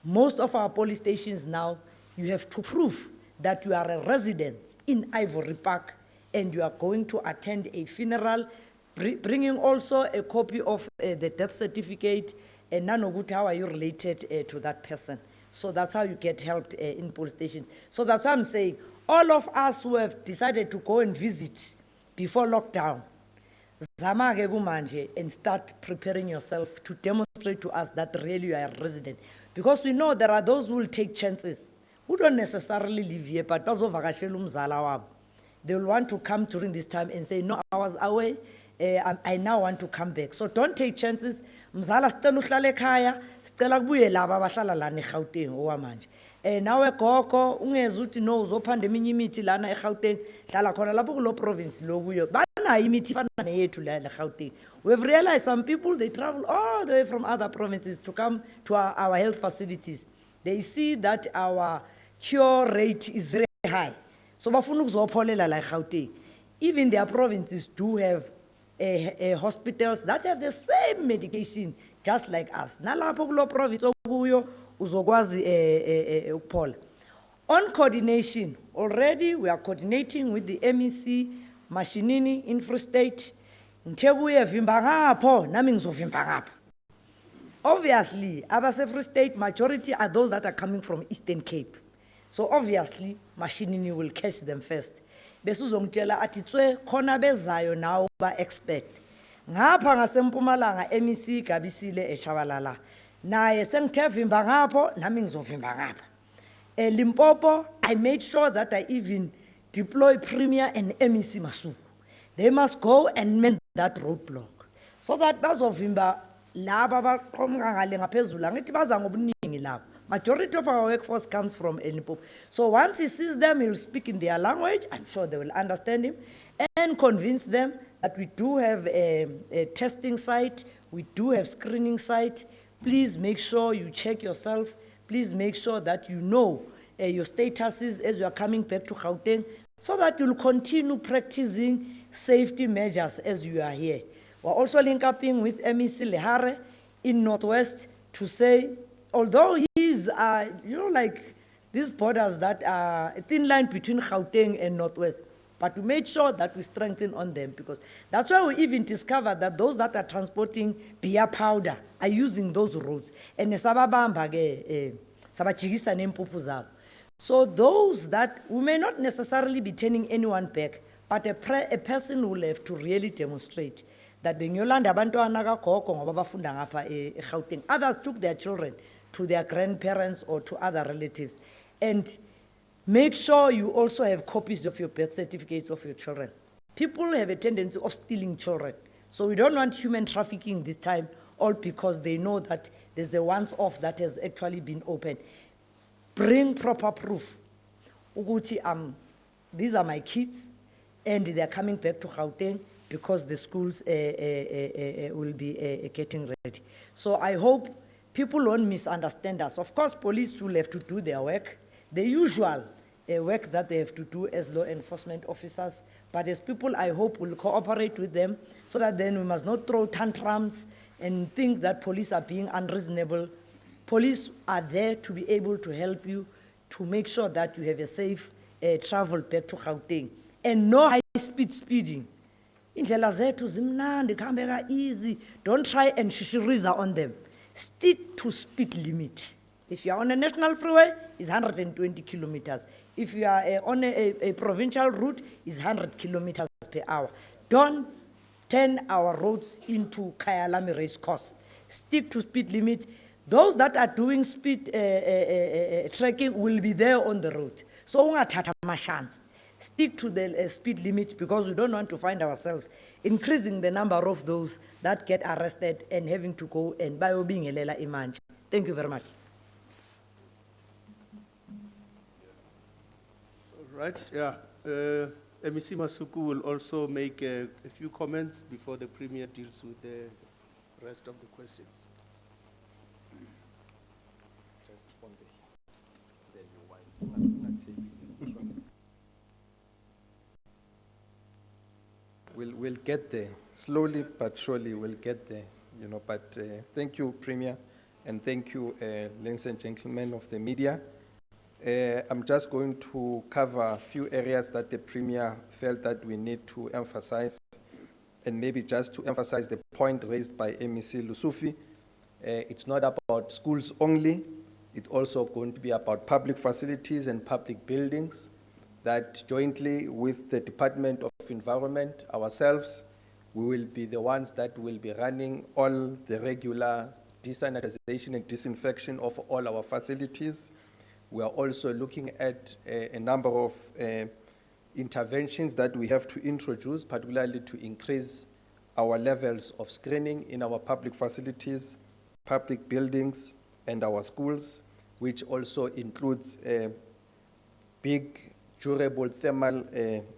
most of our police stations now, you have to prove that you are a resident in Ivory Park and you are going to attend a funeral, bringing also a copy of the death certificate and nanoguti how are you related to that person. So that's how you get helped in police stations. So that's why I'm saying, all of us who have decided to go and visit before lockdown, zama ke kumanje and start preparing yourself to demonstrate to us that really you are a resident. Because we know there are those who will take chances, who don't necessarily live here, but bazovakashela umzala wabo. They will want to come during this time and say, no, I was away, I now want to come back. So don't take chances. Mzala stela uhlala ekhaya, stela kubuye laba abahlala lana eGauteng owamanje. Nawe gogo ungeza uthi no uzophanda eminye imithi lana eGauteng, hlala khona lapho kulo province lokuyo. Banayo imithi fana neyethu la eGauteng. We've realized some people, they travel all the way from other provinces to come to our health facilities. They see that our cure rate is very high. So bafuna ukuzopholela la eGauteng. Even their provinces do have hospitals that have the same medication just like us. Nalapho kulo province okuyo uzokwazi ukuphola. On coordination, already we are coordinating with the MEC Mashinini in Free State. Ntebuye vimba ngapho nami ngizovimba ngapha. Obviously, abase Free State majority are those that are coming from Eastern Cape. So obviously, Mashinini will catch them first. Besuzongitshela athi tswe khona bezayo nawo ba expect. Ngapha ngasempumalanga MEC Gabisile eShabalala. Naye sengithe vimba ngapho nami ngizovimba ngapha. Limpopo, I made sure that I even deploy Premier and MEC Masuku. They must go and mend that roadblock. So that bazovimba laba baqhomka ngale ngaphezulu ngithi baza ngobuningi labo. Majority of our workforce comes from Limpopo. So once he sees them, he will speak in their language. I'm sure they will understand him and convince them that we do have a testing site, we do have screening site. Please make sure you check yourself. Please make sure that you know your statuses as you are coming back to Gauteng, so that you'll continue practicing safety measures as you are here. We're also linking up with MEC Lehare in Northwest to say, although he's, like these borders that are a thin line between Gauteng and Northwest, But we made sure that we strengthen on them, because that's why we even discovered that those that are transporting beer powder are using those roads. And sababamba ke sabajikisa neempuphu zabo. So those that, we may not necessarily be turning anyone back, but a person will have to really demonstrate that the Nyolanda abantwana kagogo ngoba bafunda ngapha eGauteng. Others took their children to their grandparents or to other relatives. And make sure you also have copies of your birth certificates of your children. People have a tendency of stealing children. So we don't want human trafficking this time, all because they know that there's a once-off that has actually been opened. Bring proper proof. Uguti, these are my kids, and they're coming back to Gauteng because the schools will be getting ready. So I hope people won't misunderstand us. Of course, police will have to do their work, the usual work that they have to do as law enforcement officers. But as people, I hope will cooperate with them, so that then we must not throw tantrums and think that police are being unreasonable. Police are there to be able to help you to make sure that you have a safe travel back to Gauteng. And no high-speed speeding. Indlela zethu zimnandi, khambeka easy. Don't try and shishiriza on them. Stick to speed limit. If you are on a national freeway, it's 120 kilometers. If you are on a provincial route, it's 100 kilometers per hour. Don't turn our roads into Kyalami race course. Stick to speed limit. Those that are doing speed trekking will be there on the road. So ungathatha amashance. Stick to the speed limit, because we don't want to find ourselves increasing the number of those that get arrested and having to go and bayobingelela imanje. Thank you very much. Right, yeah. MEC Masuku will also make a few comments before the Premier deals with the rest of the questions. We'll get there. Slowly but surely we'll get there, you know. But thank you, Premier, and thank you, ladies and gentlemen of the media. I'm just going to cover a few areas that the Premier felt that we need to emphasize, and maybe just to emphasize the point raised by MEC Lusufi. It's not about schools only. It's also going to be about public facilities and public buildings, that jointly with the Department of Environment, ourselves, we will be the ones that will be running all the regular desanitization and disinfection of all our facilities. We are also looking at a number of interventions that we have to introduce, particularly to increase our levels of screening in our public facilities, public buildings, and our schools, which also includes big, durable thermal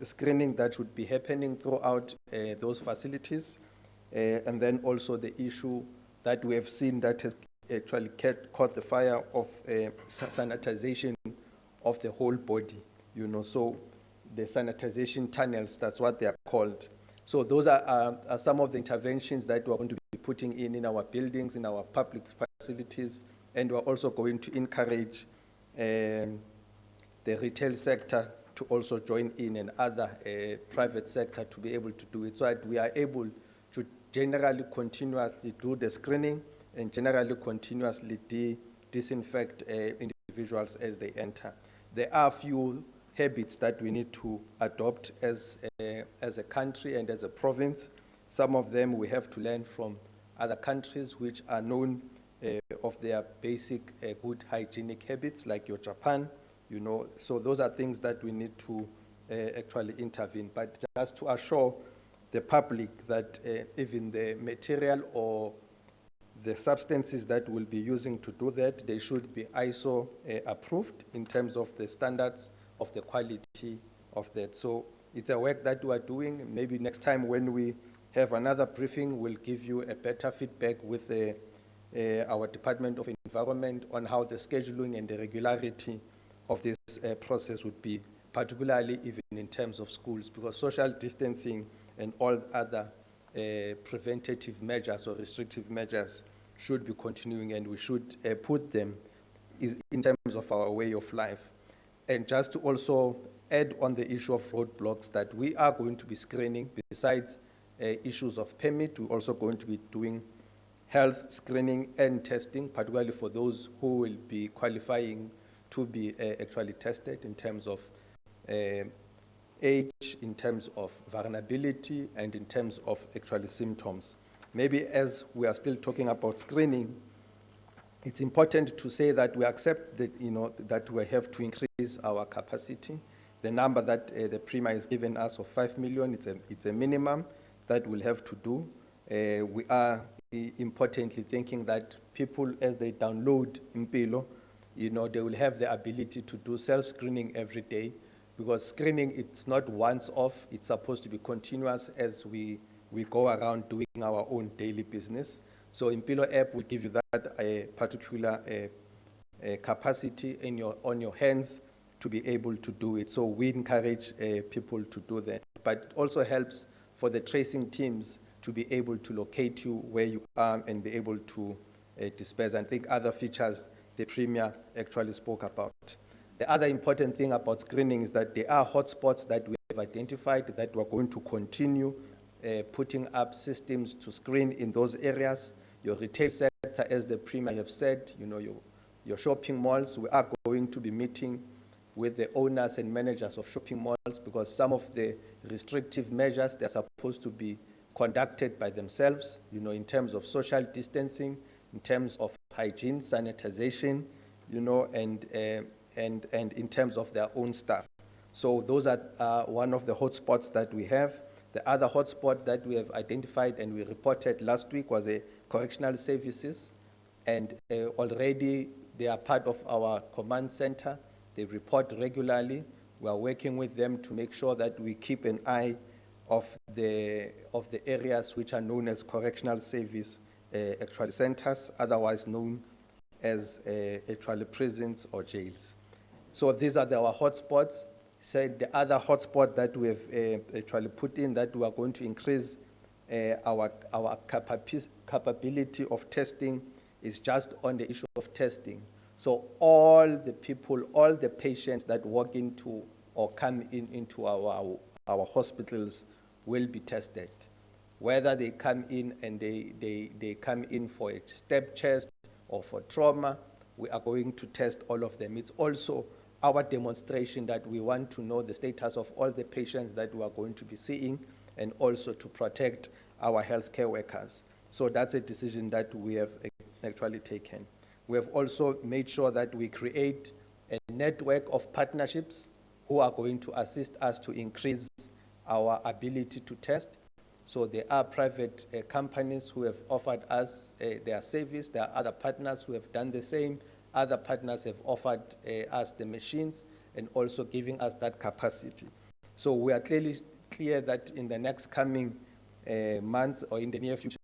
screening that would be happening throughout those facilities. And then also the issue that we have seen that has actually caught the fire of sanitization of the whole body, you know, so the sanitization tunnels, that's what they are called. So those are some of the interventions that we are going to be putting in our buildings, in our public facilities, and we're also going to encourage the retail sector to also join in, and other private sector to be able to do it, so that we are able to generally continuously do the screening and generally continuously disinfect individuals as they enter. There are a few habits that we need to adopt as a country and as a province. Some of them we have to learn from other countries which are known of their basic good hygienic habits, like your Japan, you know. So those are things that we need to actually intervene. But just to assure the public that even the material or the substances that we'll be using to do that, they should be ISO approved in terms of the standards of the quality of that. So it's a work that we are doing. Maybe next time when we have another briefing, we'll give you a better feedback with our Department of Environment on how the scheduling and the regularity of this process would be, particularly even in terms of schools, because social distancing and all other preventative measures or restrictive measures should be continuing, and we should put them in terms of our way of life. And just to also add on the issue of roadblocks that we are going to be screening. Besides issues of permit, we're also going to be doing health screening and testing, particularly for those who will be qualifying to be actually tested in terms of age, in terms of vulnerability, and in terms of actually symptoms. Maybe as we are still talking about screening, it's important to say that we accept that, that we have to increase our capacity. The number that the Premier has given us of 5 million, it's a minimum that we'll have to do. We are importantly thinking that people, as they download Impilo, they will have the ability to do self-screening every day, because screening, it's not once off, it's supposed to be continuous as we go around doing our own daily business. So Impilo app will give you that particular capacity on your hands to be able to do it. So we encourage people to do that. But it also helps for the tracing teams to be able to locate you where you are and be able to disperse. I think other features the Premier actually spoke about. The other important thing about screening is that there are hotspots that we have identified that we're going to continue putting up systems to screen in those areas. Your retail sector, as the Premier have said, your shopping malls, we are going to be meeting with the owners and managers of shopping malls, because some of the restrictive measures, they're supposed to be conducted by themselves, in terms of social distancing, in terms of hygiene, sanitization, and in terms of their own staff. So those are one of the hotspots that we have. The other hotspot that we have identified and we reported last week was a Correctional Services, and already they are part of our command center. They report regularly. We are working with them to make sure that we keep an eye of the areas which are known as Correctional Service actually centers, otherwise known as actually prisons or jails. So these are our hotspots. Said the other hotspot that we have actually put in, that we are going to increase our capability of testing, is just on the issue of testing. So all the people, all the patients that walk into or come into our hospitals will be tested. Whether they come in and they come in for a step chest or for trauma, we are going to test all of them. It's also our demonstration that we want to know the status of all the patients that we are going to be seeing, and also to protect our healthcare workers. So that's a decision that we have actually taken. We have also made sure that we create a network of partnerships who are going to assist us to increase our ability to test. So there are private companies who have offered us their service. There are other partners who have done the same. Other partners have offered us the machines and also giving us that capacity. So we are clearly clear that in the next coming months or in the near future,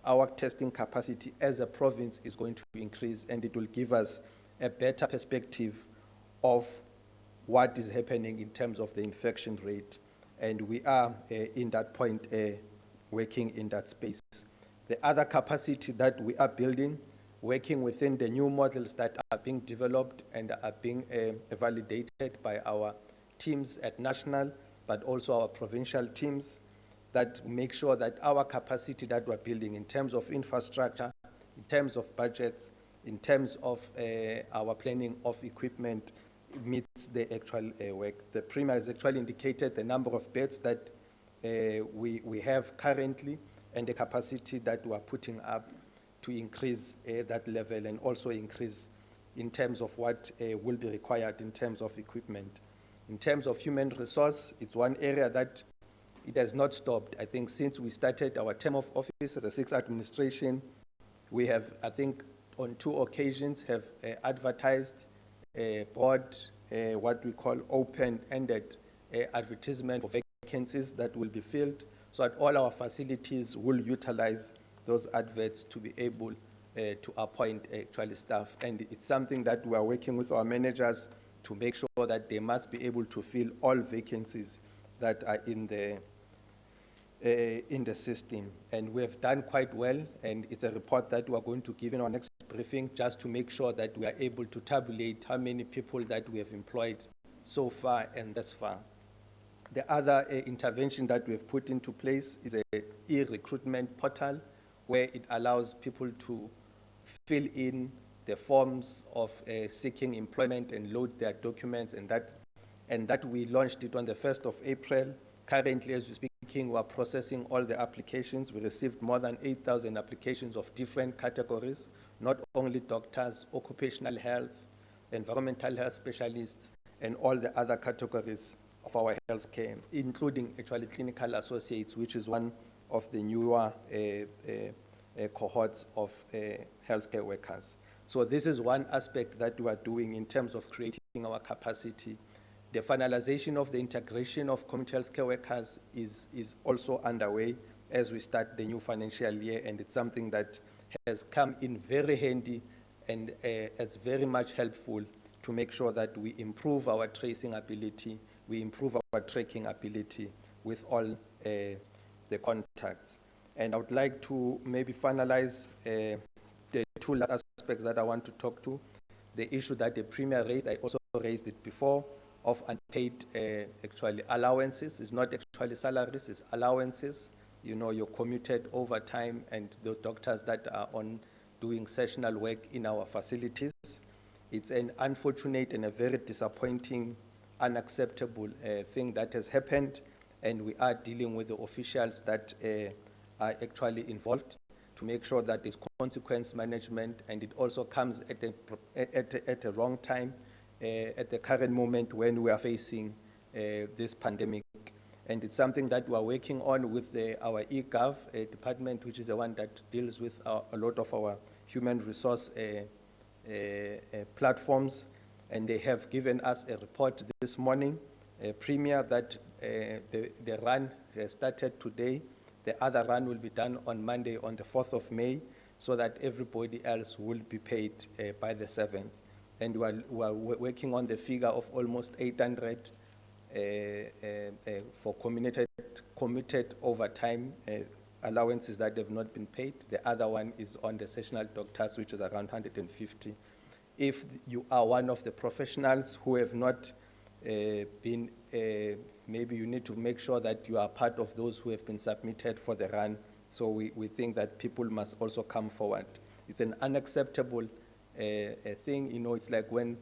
our testing capacity as a province is going to increase, and it will give us a better perspective of what is happening in terms of the infection rate. And we are in that point working in that space. The other capacity that we are building, working within the new models that are being developed and are being validated by our teams at national, but also our provincial teams, that make sure that our capacity that we're building in terms of infrastructure, in terms of budgets, in terms of our planning of equipment, meets the actual work. The Premier has actually indicated the number of beds that we have currently and the capacity that we are putting up to increase that level, and also increase in terms of what will be required in terms of equipment. In terms of human resource, it's one area that it has not stopped. I think since we started our term of office as a sixth administration, we have, I think, on 2 occasions have advertised board what we call open-ended advertisement for vacancies that will be filled, so that all our facilities will utilize those adverts to be able to appoint actually staff. And it's something that we are working with our managers to make sure that they must be able to fill all vacancies that are in the system. And we have done quite well, and it's a report that we are going to give in our next briefing, just to make sure that we are able to tabulate how many people that we have employed so far and thus far. The other intervention that we've put into place is a e-recruitment portal where it allows people to fill in the forms of seeking employment and load their documents, and that we launched it on the 1st of April. Currently, as we're speaking, we're processing all the applications. We received more than 8,000 applications of different categories, not only doctors, occupational health, environmental health specialists, and all the other categories of our healthcare, including actually clinical associates, which is one of the newer cohorts of healthcare workers. So this is one aspect that we are doing in terms of creating our capacity. The finalization of the integration of community healthcare workers is also underway as we start the new financial year, and it's something that has come in very handy and is very much helpful to make sure that we improve our tracing ability, we improve our tracking ability with all the contacts. And I would like to maybe finalize the two last aspects that I want to talk to. The issue that the Premier raised, I also raised it before, of unpaid actually allowances. It's not actually salaries, it's allowances. You know, you're commuted overtime, and the doctors that are on doing sessional work in our facilities. It's an unfortunate and a very disappointing, unacceptable thing that has happened, and we are dealing with the officials that are actually involved to make sure that there's consequence management, and it also comes at a wrong time, at the current moment when we are facing this pandemic. And it's something that we are working on with our eGov department, which is the one that deals with a lot of our human resource platforms. And they have given us a report this morning, Premier, that the run has started today. The other run will be done on Monday, on the 4th of May, so that everybody else will be paid by the 7th. And we are working on the figure of almost 800 for committed overtime allowances that have not been paid. The other one is on the sessional doctors, which is around 150. If you are one of the professionals who have not been, maybe you need to make sure that you are part of those who have been submitted for the run. So we think that people must also come forward. It's an unacceptable thing. You know, it's like when,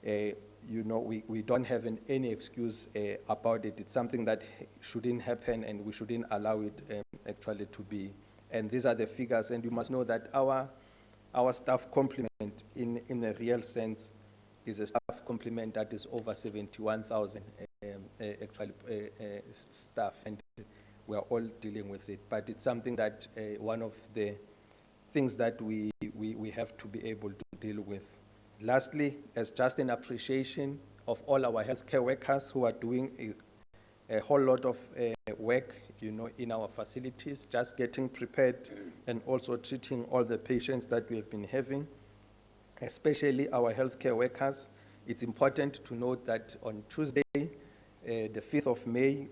you know, we don't have any excuse about it. It's something that shouldn't happen, and we shouldn't allow it actually to be. And these are the figures, and you must know that our staff complement in a real sense is a staff complement that is over 71,000 actually staff, and we are all dealing with it. But it's something that one of the things that we have to be able to deal with. Lastly, as just an appreciation of all our healthcare workers who are doing a whole lot of work, you know, in our facilities, just getting prepared and also treating all the patients that we have been having, especially our healthcare workers. It's important to note that on Tuesday, the 5th of May,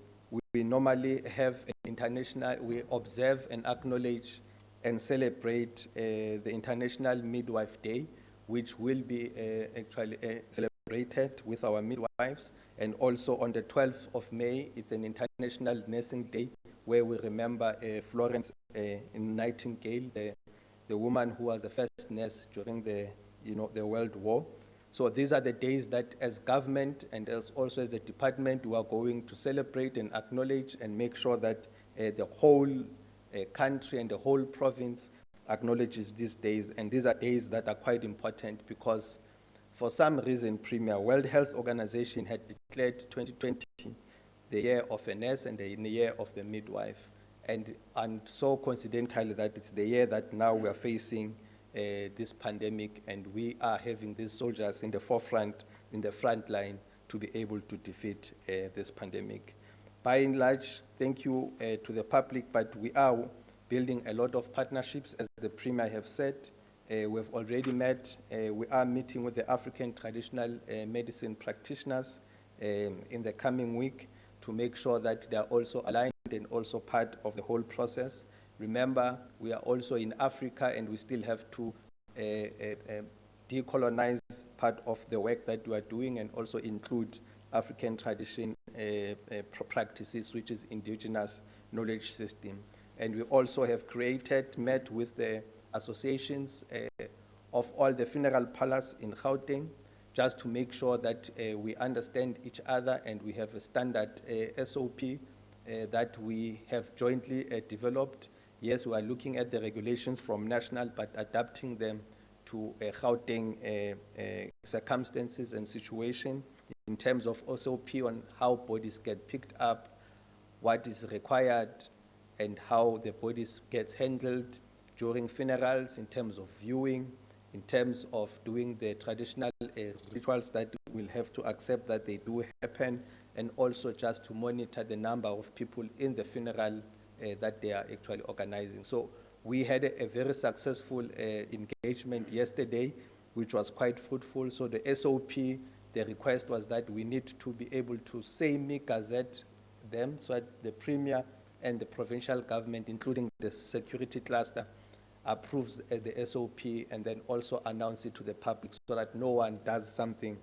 we normally have an international, we observe and acknowledge and celebrate the International Midwife Day, which will be actually celebrated with our midwives. And also on the 12th of May, it's an International Nursing Day, where we remember Florence Nightingale, the woman who was the first nurse during the World War. So these are the days that as government and also as a department, we are going to celebrate and acknowledge and make sure that the whole country and the whole province acknowledges these days. And these are days that are quite important because for some reason, Premier, World Health Organization had declared 2020 the year of a nurse and the year of the midwife. And so coincidentally that it's the year that now we are facing this pandemic, and we are having these soldiers in the forefront, in the front line, to be able to defeat this pandemic. By and large, thank you to the public, but we are building a lot of partnerships, as the Premier have said. We've already met. We are meeting with the African traditional medicine practitioners in the coming week to make sure that they are also aligned and also part of the whole process. Remember, we are also in Africa, and we still have to decolonize part of the work that we are doing and also include African tradition practices, which is indigenous knowledge system. And we also have met with the associations of all the funeral parlors in Gauteng, just to make sure that we understand each other and we have a standard SOP that we have jointly developed. Yes, we are looking at the regulations from national, but adapting them to Gauteng circumstances and situation in terms of SOP on how bodies get picked up, what is required, and how the bodies gets handled during funerals in terms of viewing, in terms of doing the traditional rituals that we'll have to accept that they do happen, and also just to monitor the number of people in the funeral that they are actually organizing. So we had a very successful engagement yesterday, which was quite fruitful. So the SOP, the request was that we need to be able to semi-gazette them so that the Premier and the provincial government, including the security cluster, approves the SOP and then also announce it to the public so that no one does something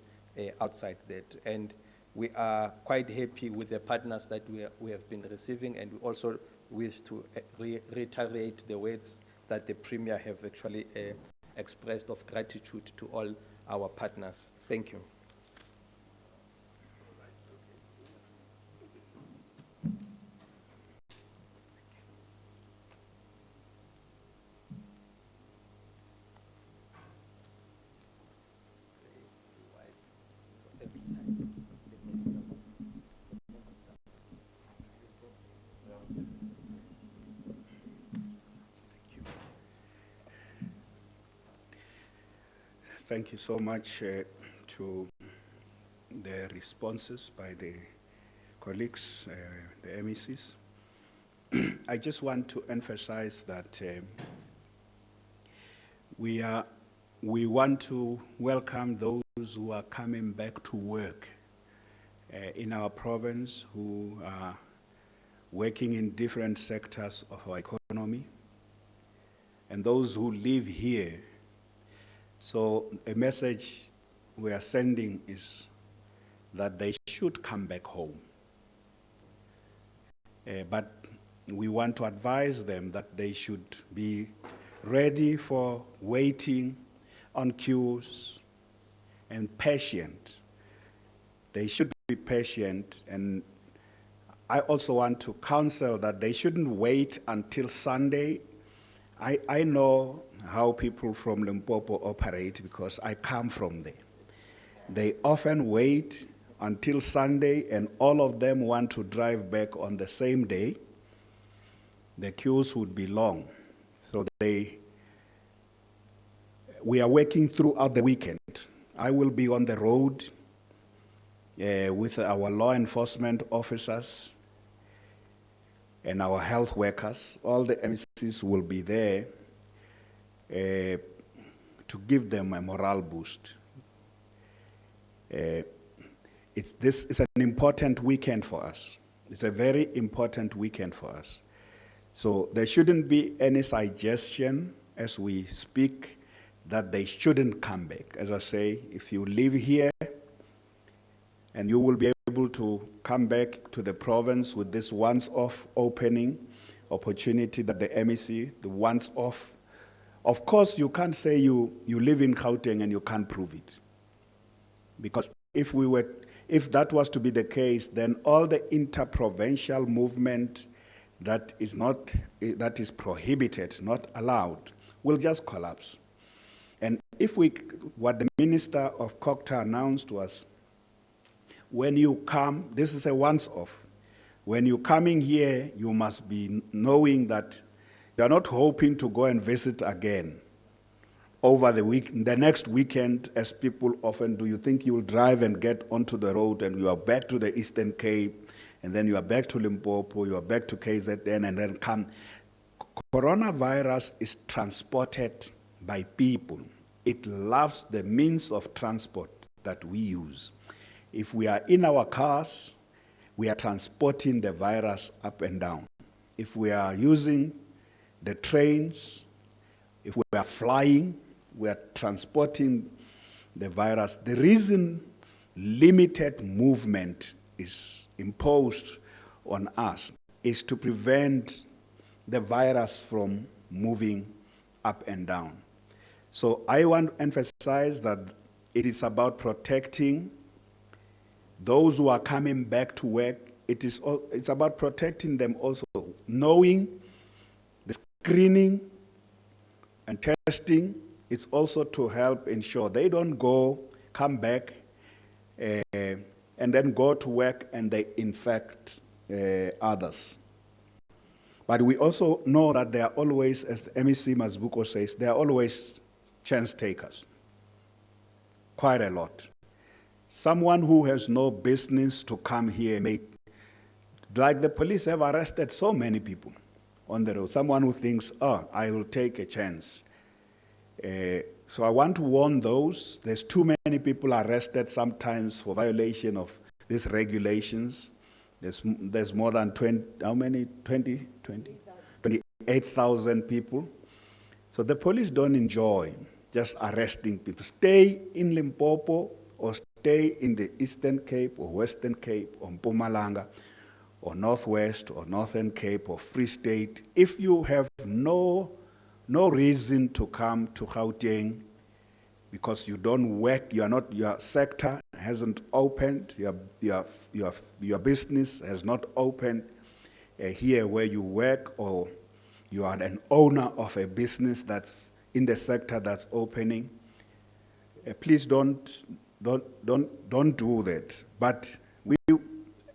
outside that. And we are quite happy with the partners that we have been receiving, and we also wish to reiterate the words that the Premier have actually expressed of gratitude to all our partners. Thank you. Thank you so much to the responses by the colleagues, the MECs. I just want to emphasize that we want to welcome those who are coming back to work in our province, who are working in different sectors of our economy, and those who live here. So a message we are sending is that they should come back home. But we want to advise them that they should be ready for waiting on queues and patient. They should be patient, and I also want to counsel that they shouldn't wait until Sunday. I know how people from Limpopo operate because I come from there. They often wait until Sunday, and all of them want to drive back on the same day. The queues would be long. So we are working throughout the weekend. I will be on the road with our law enforcement officers and our health workers. All the MCs will be there to give them a morale boost. This is an important weekend for us. It's a very important weekend for us. So there shouldn't be any suggestion as we speak that they shouldn't come back. As I say, if you live here and you will be able to come back to the province with this once-off opening opportunity that the MEC, the once-off. Of course, you can't say you live in Gauteng and you can't prove it. Because if that was to be the case, then all the interprovincial movement that is prohibited, not allowed, will just collapse. And what the Minister of COGTA announced was, when you come, this is a once-off. When you're coming here, you must be knowing that you are not hoping to go and visit again over the next weekend, as people often do. You think you will drive and get onto the road and you are back to the Eastern Cape, and then you are back to Limpopo, you are back to KZN, and then come. Coronavirus is transported by people. It loves the means of transport that we use. If we are in our cars, we are transporting the virus up and down. If we are using the trains, if we are flying, we are transporting the virus. The reason limited movement is imposed on us is to prevent the virus from moving up and down. So I want to emphasize that it is about protecting those who are coming back to work. It's about protecting them also, knowing the screening and testing. It's also to help ensure they don't come back, and then go to work and they infect others. But we also know that there are always, as the MEC Mazbuko says, there are always chance takers. Quite a lot. Someone who has no business to come here, like the police have arrested so many people on the road. Someone who thinks, oh, I will take a chance. So I want to warn those. There's too many people arrested sometimes for violation of these regulations. There's more than 28,000 people. So the police don't enjoy just arresting people. Stay in Limpopo or stay in the Eastern Cape or Western Cape or Mpumalanga or Northwest or Northern Cape or Free State. If you have no reason to come to Gauteng because you don't work, your sector hasn't opened, your business has not opened here where you work, or you are an owner of a business that's in the sector that's opening, please don't do that. But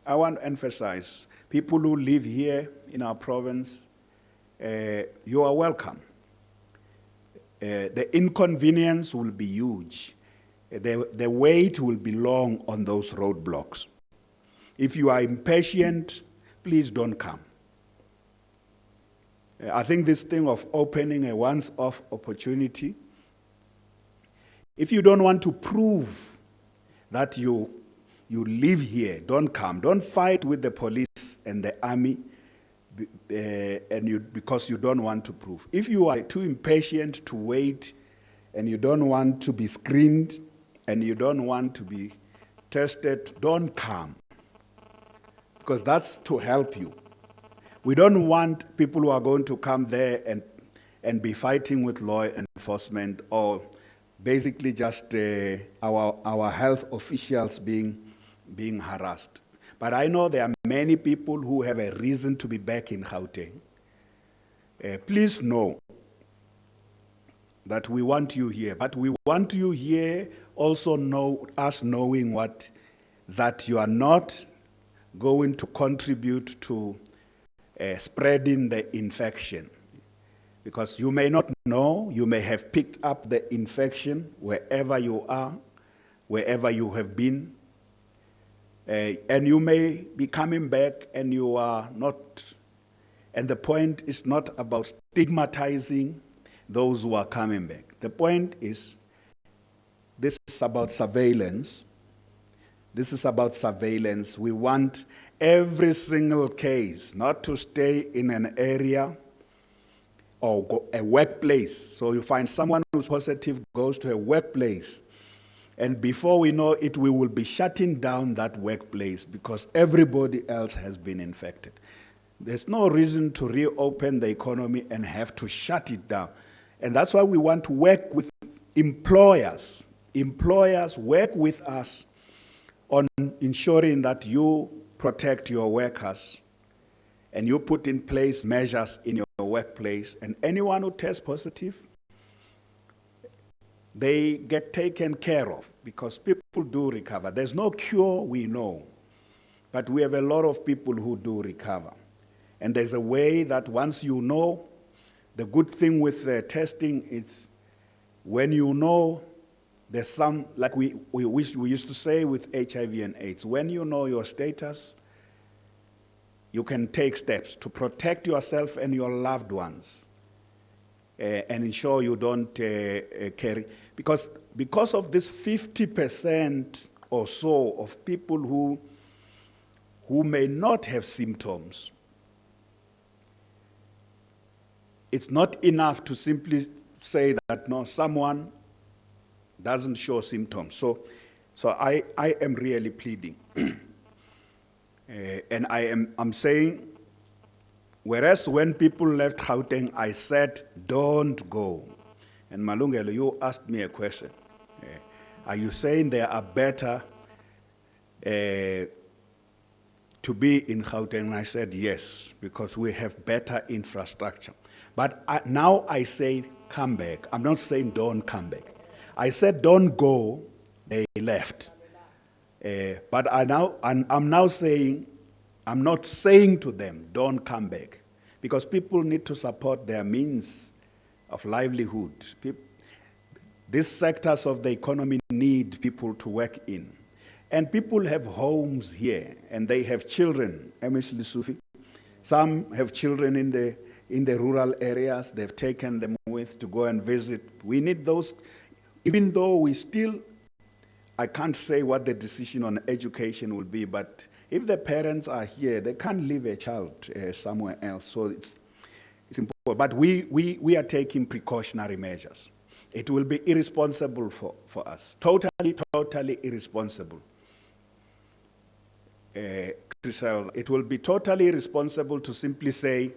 I want to emphasize, people who live here in our province, you are welcome. The inconvenience will be huge. The wait will be long on those roadblocks. If you are impatient, please don't come. I think this thing of opening a once-off opportunity, if you don't want to prove that you live here, don't come. Don't fight with the police and the army because you don't want to prove. If you are too impatient to wait and you don't want to be screened and you don't want to be tested, don't come, because that's to help you. We don't want people who are going to come there and be fighting with law enforcement, or basically just our health officials being harassed. But I know there are many people who have a reason to be back in Gauteng. Please know that we want you here, but we want you here also knowing that you are not going to contribute to spreading the infection. Because you may not know, you may have picked up the infection wherever you are, wherever you have been, and you may be coming back and you are not. And the point is not about stigmatizing those who are coming back. The point is, this is about surveillance. This is about surveillance. We want every single case not to stay in an area or a workplace. So you find someone who's positive goes to a workplace, and before we know it, we will be shutting down that workplace because everybody else has been infected. There's no reason to reopen the economy and have to shut it down. And that's why we want to work with employers. Employers, work with us on ensuring that you protect your workers and you put in place measures in your workplace, and anyone who tests positive, they get taken care of, because people do recover. There's no cure, we know, but we have a lot of people who do recover. And there's a way that once you know, the good thing with testing is when you know there's some, like we used to say with HIV and AIDS, when you know your status, you can take steps to protect yourself and your loved ones and ensure you don't carry. Because of this 50% or so of people who may not have symptoms, it's not enough to simply say that, no, someone doesn't show symptoms. So I am really pleading. And I'm saying, whereas when people left Gauteng, I said, don't go. And Malungelo, you asked me a question. Are you saying there are better to be in Gauteng? And I said, yes, because we have better infrastructure. But now I say, come back. I'm not saying don't come back. I said, don't go. They left. But I'm now saying, I'm not saying to them, don't come back. Because people need to support their means of livelihood. These sectors of the economy need people to work in. And people have homes here, and they have children. Some have children in the rural areas. They've taken them with to go and visit. We need those, even though we still, I can't say what the decision on education will be, but if the parents are here, they can't leave a child somewhere else. So it's important. But we are taking precautionary measures. It will be irresponsible for us. Totally irresponsible. It will be totally irresponsible to simply say,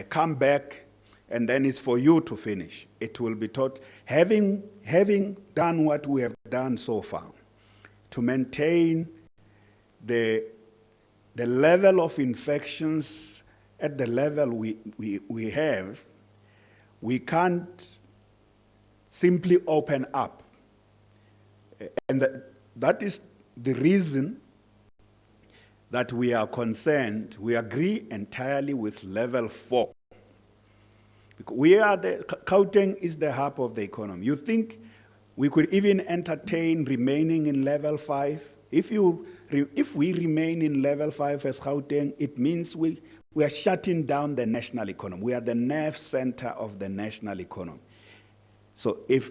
come back, and then it's for you to finish. It will be having done what we have done so far, to maintain the level of infections at the level we have, we can't simply open up. And that is the reason that we are concerned. We agree entirely with level 4. Because Gauteng is the hub of the economy. You think we could even entertain remaining in level 5? If we remain in level 5 as Gauteng, it means we are shutting down the national economy. We are the nerve center of the national economy. So if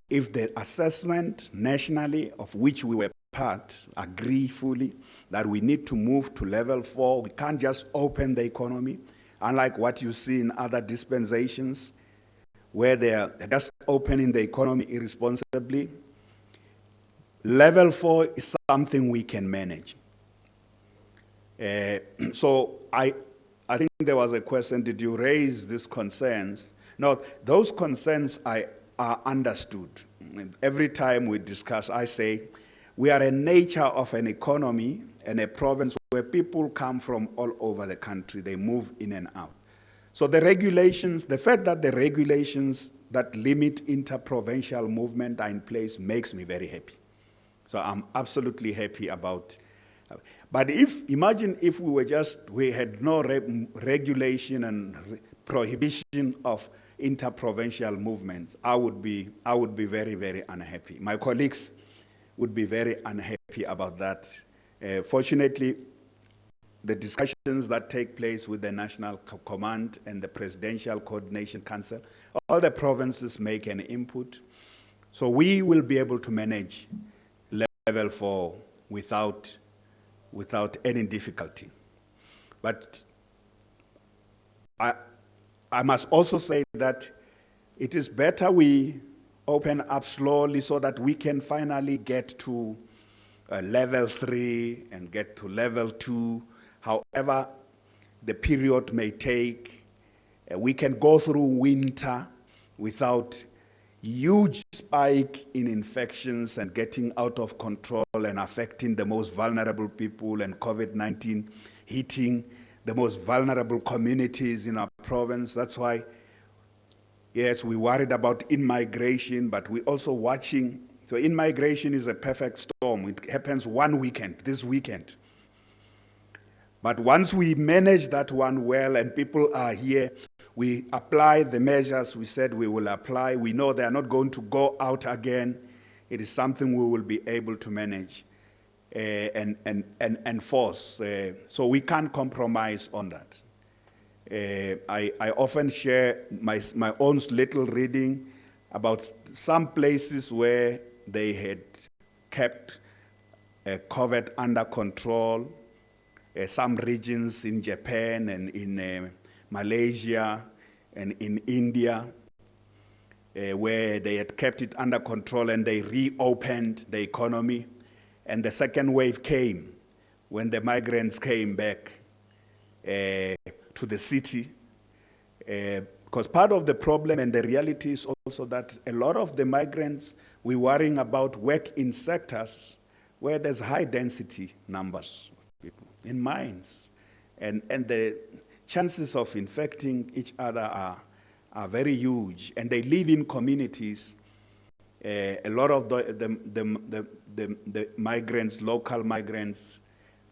the assessment nationally, of which we were part, agree fully that we need to move to level 4, we can't just open the economy, unlike what you see in other dispensations, where they are just opening the economy irresponsibly. Level 4 is something we can manage. So I think there was a question, did you raise these concerns? No, those concerns are understood. Every time we discuss, I say, we are a nature of an economy and a province where people come from all over the country. They move in and out. So the regulations, the fact that the regulations that limit inter-provincial movement are in place makes me very happy. So I'm absolutely happy about. But imagine if we had no regulation and prohibition of inter-provincial movements, I would be very, very unhappy. My colleagues would be very unhappy about that. Fortunately, the discussions that take place with the National Command and the Presidential Coordination Council, all the provinces make an input. So we will be able to manage level 4 without any difficulty. But I must also say that it is better we open up slowly so that we can finally get to level 3 and get to level 2, however the period may take. We can go through winter without huge spike in infections and getting out of control and affecting the most vulnerable people, and COVID-19 hitting the most vulnerable communities in our province. That's why, yes, we worried about in-migration, but we're also watching. So in-migration is a perfect storm. It happens one weekend, this weekend. But once we manage that one well and people are here, we apply the measures we said we will apply. We know they are not going to go out again. It is something we will be able to manage and enforce. So we can't compromise on that. I often share my own little reading about some places where they had kept COVID under control, some regions in Japan and in Malaysia and in India. where they had kept it under control and they reopened the economy. And the second wave came when the migrants came back to the city. Because part of the problem and the reality is also that a lot of the migrants, we're worrying about work in sectors where there's high density numbers of people, in mines. And the chances of infecting each other are very huge. And they live in communities. A lot of the migrants, local migrants,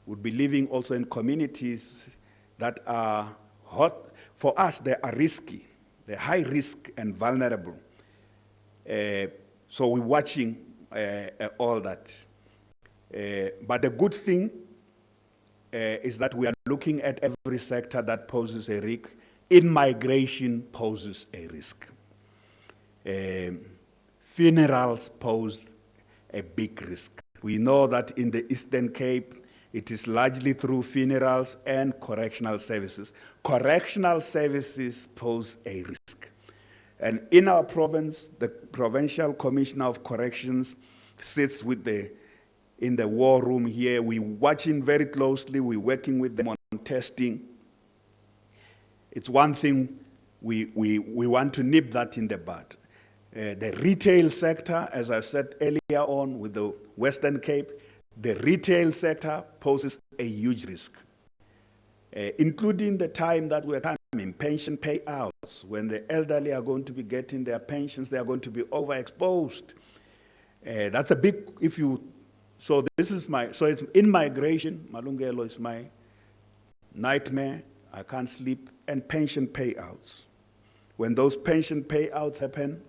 would be living also in communities that are hot. For us, they are risky. They're high risk and vulnerable. So we're watching all that. But the good thing is that we are looking at every sector that poses a risk. In migration poses a risk. Funerals pose a big risk. We know that in the Eastern Cape, it is largely through funerals and correctional services. Correctional services pose a risk. And in our province, the Provincial Commissioner of Corrections sits in the war room here. We're watching very closely. We're working with them on testing. It's one thing we want to nip that in the bud. The retail sector, as I've said earlier on with the Western Cape, the retail sector poses a huge risk, including the time that we're coming, pension payouts. When the elderly are going to be getting their pensions, they are going to be overexposed. That's a big, so it's in migration, Malungelo is my nightmare, I can't sleep, and pension payouts. When those pension payouts happen,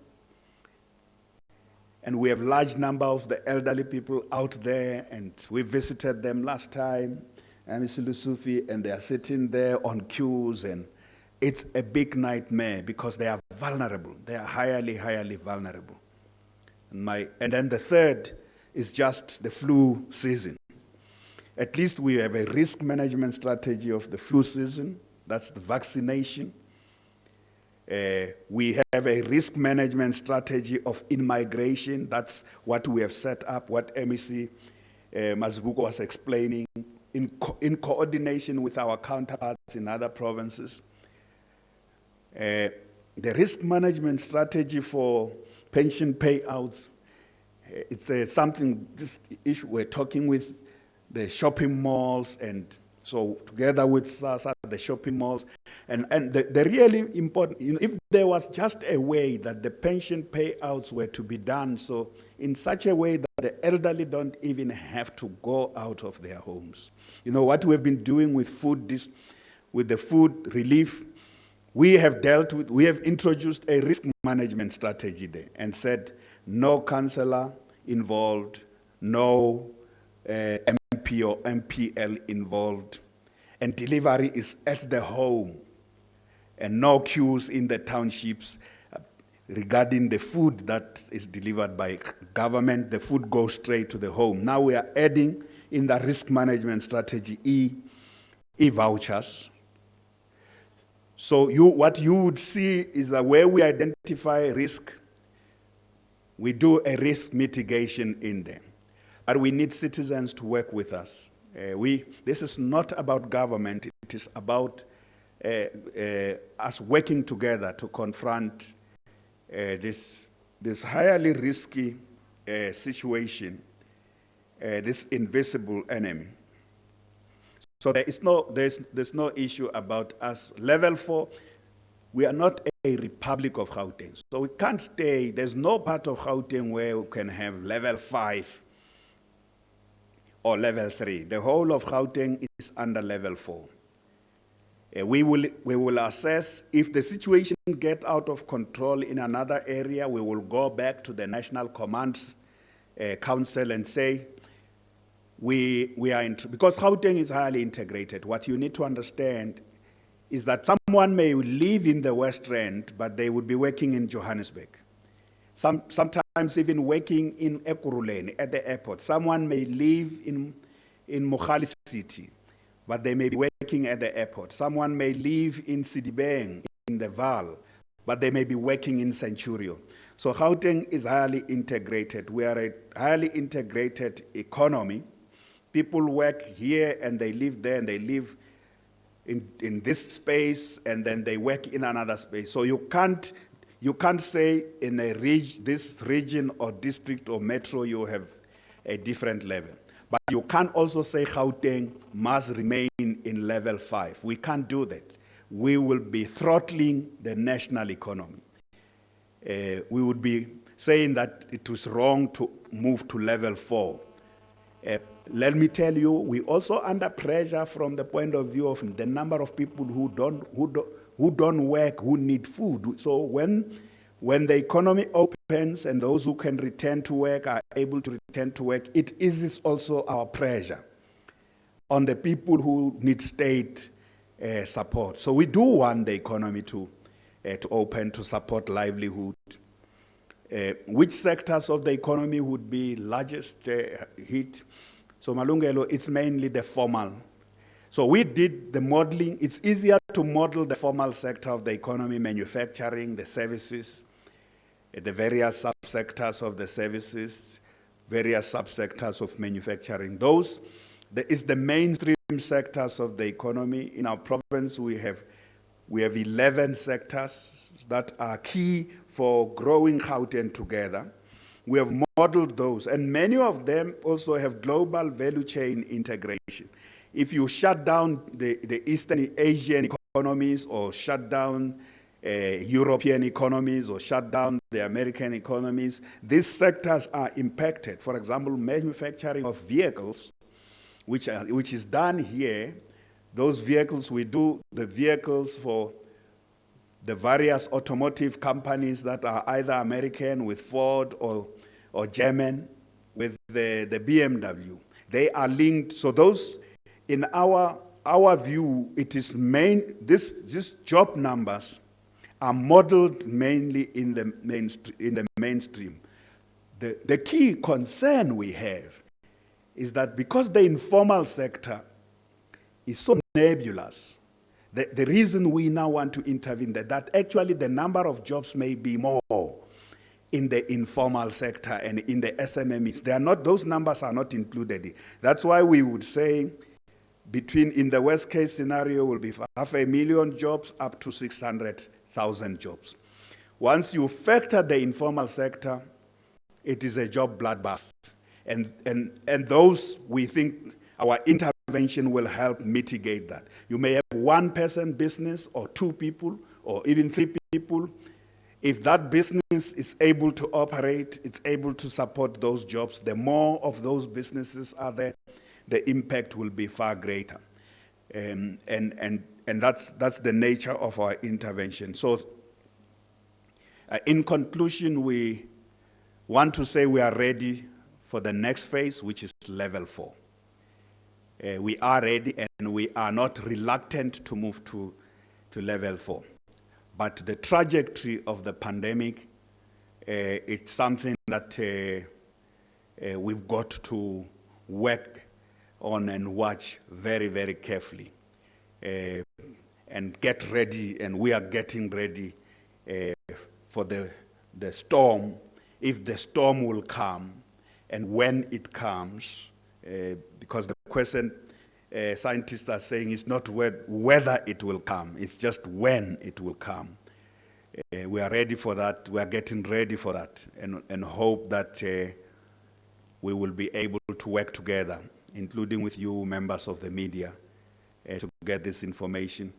and we have large number of the elderly people out there, and we visited them last time, and they are sitting there on queues, and it's a big nightmare because they are vulnerable. They are highly, highly vulnerable. And then the third is just the flu season. At least we have a risk management strategy of the flu season. That's the vaccination. We have a risk management strategy of in-migration. That's what we have set up, what MEC Mazbuko was explaining, in coordination with our counterparts in other provinces. The risk management strategy for pension payouts, it's something, this issue we're talking with the shopping malls, and so together with SASA, the shopping malls, and the really important, if there was just a way that the pension payouts were to be done, so in such a way that the elderly don't even have to go out of their homes. You know, what we've been doing with with the food relief, we have introduced a risk management strategy there and said no councillor involved, no MP or MPL involved, and delivery is at the home, and no queues in the townships regarding the food that is delivered by government. The food goes straight to the home. Now we are adding in the risk management strategy e-vouchers. So what you would see is that where we identify risk, we do a risk mitigation in there. But we need citizens to work with us. This is not about government, it is about us working together to confront this highly risky situation, this invisible enemy. So there's no issue about us. Level 4, we are not a Republic of Gauteng. So we can't stay, there's no part of Gauteng where we can have level 5 or level 3. The whole of Gauteng is under level 4. We will assess if the situation gets out of control in another area. We will go back to the National Command Council and say we are because Gauteng is highly integrated. What you need to understand is that someone may live in the West Rand, but they would be working in Johannesburg. Sometimes even working in Ekurhuleni at the airport. Someone may live in Mogale City, but they may be working at the airport. Someone may live in Sidibeng, in the Val, but they may be working in Centurion. So Gauteng is highly integrated. We are a highly integrated economy. People work here and they live there, and they live in this space, and then they work in another space. So you can't say in this region or district or metro you have a different level. But you can't also say Gauteng must remain in level 5. We can't do that. We will be throttling the national economy. We would be saying that it was wrong to move to level 4. Let me tell you, we also under pressure from the point of view of the number of people who don't work, who need food. So when the economy opens and those who can return to work are able to return to work, it eases also our pressure on the people who need state support. So we do want the economy to open, to support livelihood. Which sectors of the economy would be largest hit? So Malungelo, it's mainly the formal. So we did the modeling. It's easier to model the formal sector of the economy, manufacturing, the services, the various subsectors of the services, various subsectors of manufacturing. Those is the mainstream sectors of the economy. In our province, we have 11 sectors that are key for growing Gauteng together. We have modeled those, and many of them also have global value chain integration. If you shut down the Eastern Asian economies, or shut down European economies, or shut down the American economies, these sectors are impacted. For example, manufacturing of vehicles, which is done here. Those vehicles, we do the vehicles for the various automotive companies that are either American with Ford or German with the BMW. They are linked. So those, in our view, it is this job numbers are modeled mainly in the mainstream. The key concern we have is that because the informal sector is so nebulous, the reason we now want to intervene, that actually the number of jobs may be more in the informal sector and in the SMMEs. Those numbers are not included. That's why we would say in the worst case scenario will be 500,000 jobs up to 600,000 jobs. Once you factor the informal sector, it is a job bloodbath. And those, we think our intervention will help mitigate that. You may have one person business, or two people, or even three people. If that business is able to operate, it's able to support those jobs, the more of those businesses are there, the impact will be far greater. And that's the nature of our intervention. So in conclusion, we want to say we are ready for the next phase, which is level 4. We are ready, and we are not reluctant to move to level 4. But the trajectory of the pandemic, it's something that we've got to work on and watch very, very carefully, and get ready, and we are getting ready for the storm, if the storm will come, and when it comes, because the question scientists are saying is not whether it will come, it's just when it will come. We are ready for that. We are getting ready for that, and hope that we will be able to work together, including with you, members of the media, to get this information.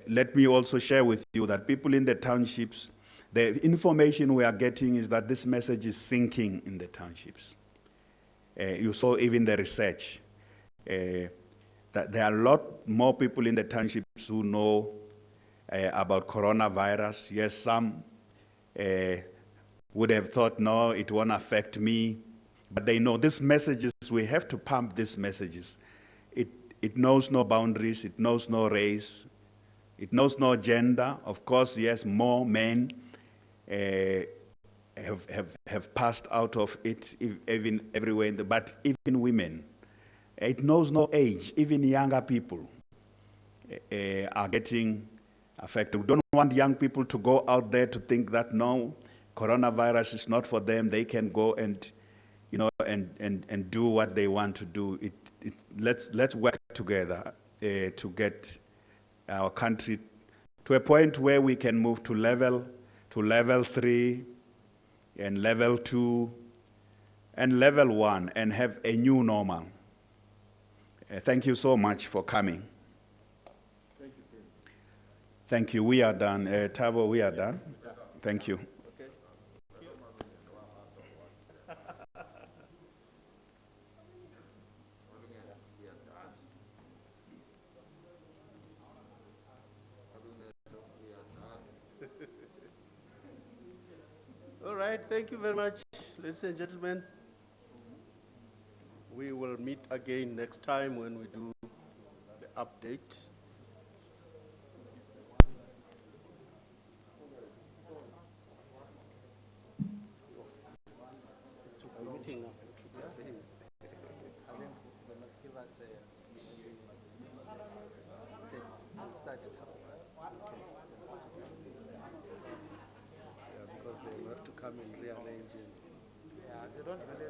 Let me also share with you that people in the townships, the information we are getting is that this message is sinking in the townships. You saw even the research, that there are a lot more people in the townships who know about coronavirus. Yes, some would have thought, no, it won't affect me. But they know these messages, we have to pump these messages. It knows no boundaries, it knows no race, it knows no gender. Of course, yes, more men have passed out of it, even everywhere, but even women. It knows no age. Even younger people are getting affected. We don't want young people to go out there to think that no, coronavirus is not for them. They can go and, you know, and do what they want to do. Let's work together to get our country to a point where we can move to level 3 and level 2 and level 1 and have a new normal. Thank you so much for coming. Thank you. We are done. Thabo, we are done. Thank you. All right, thank you very much, ladies and gentlemen. We will meet again next time when we do the update. Because they will have to come and rearrange. Yeah, they don't really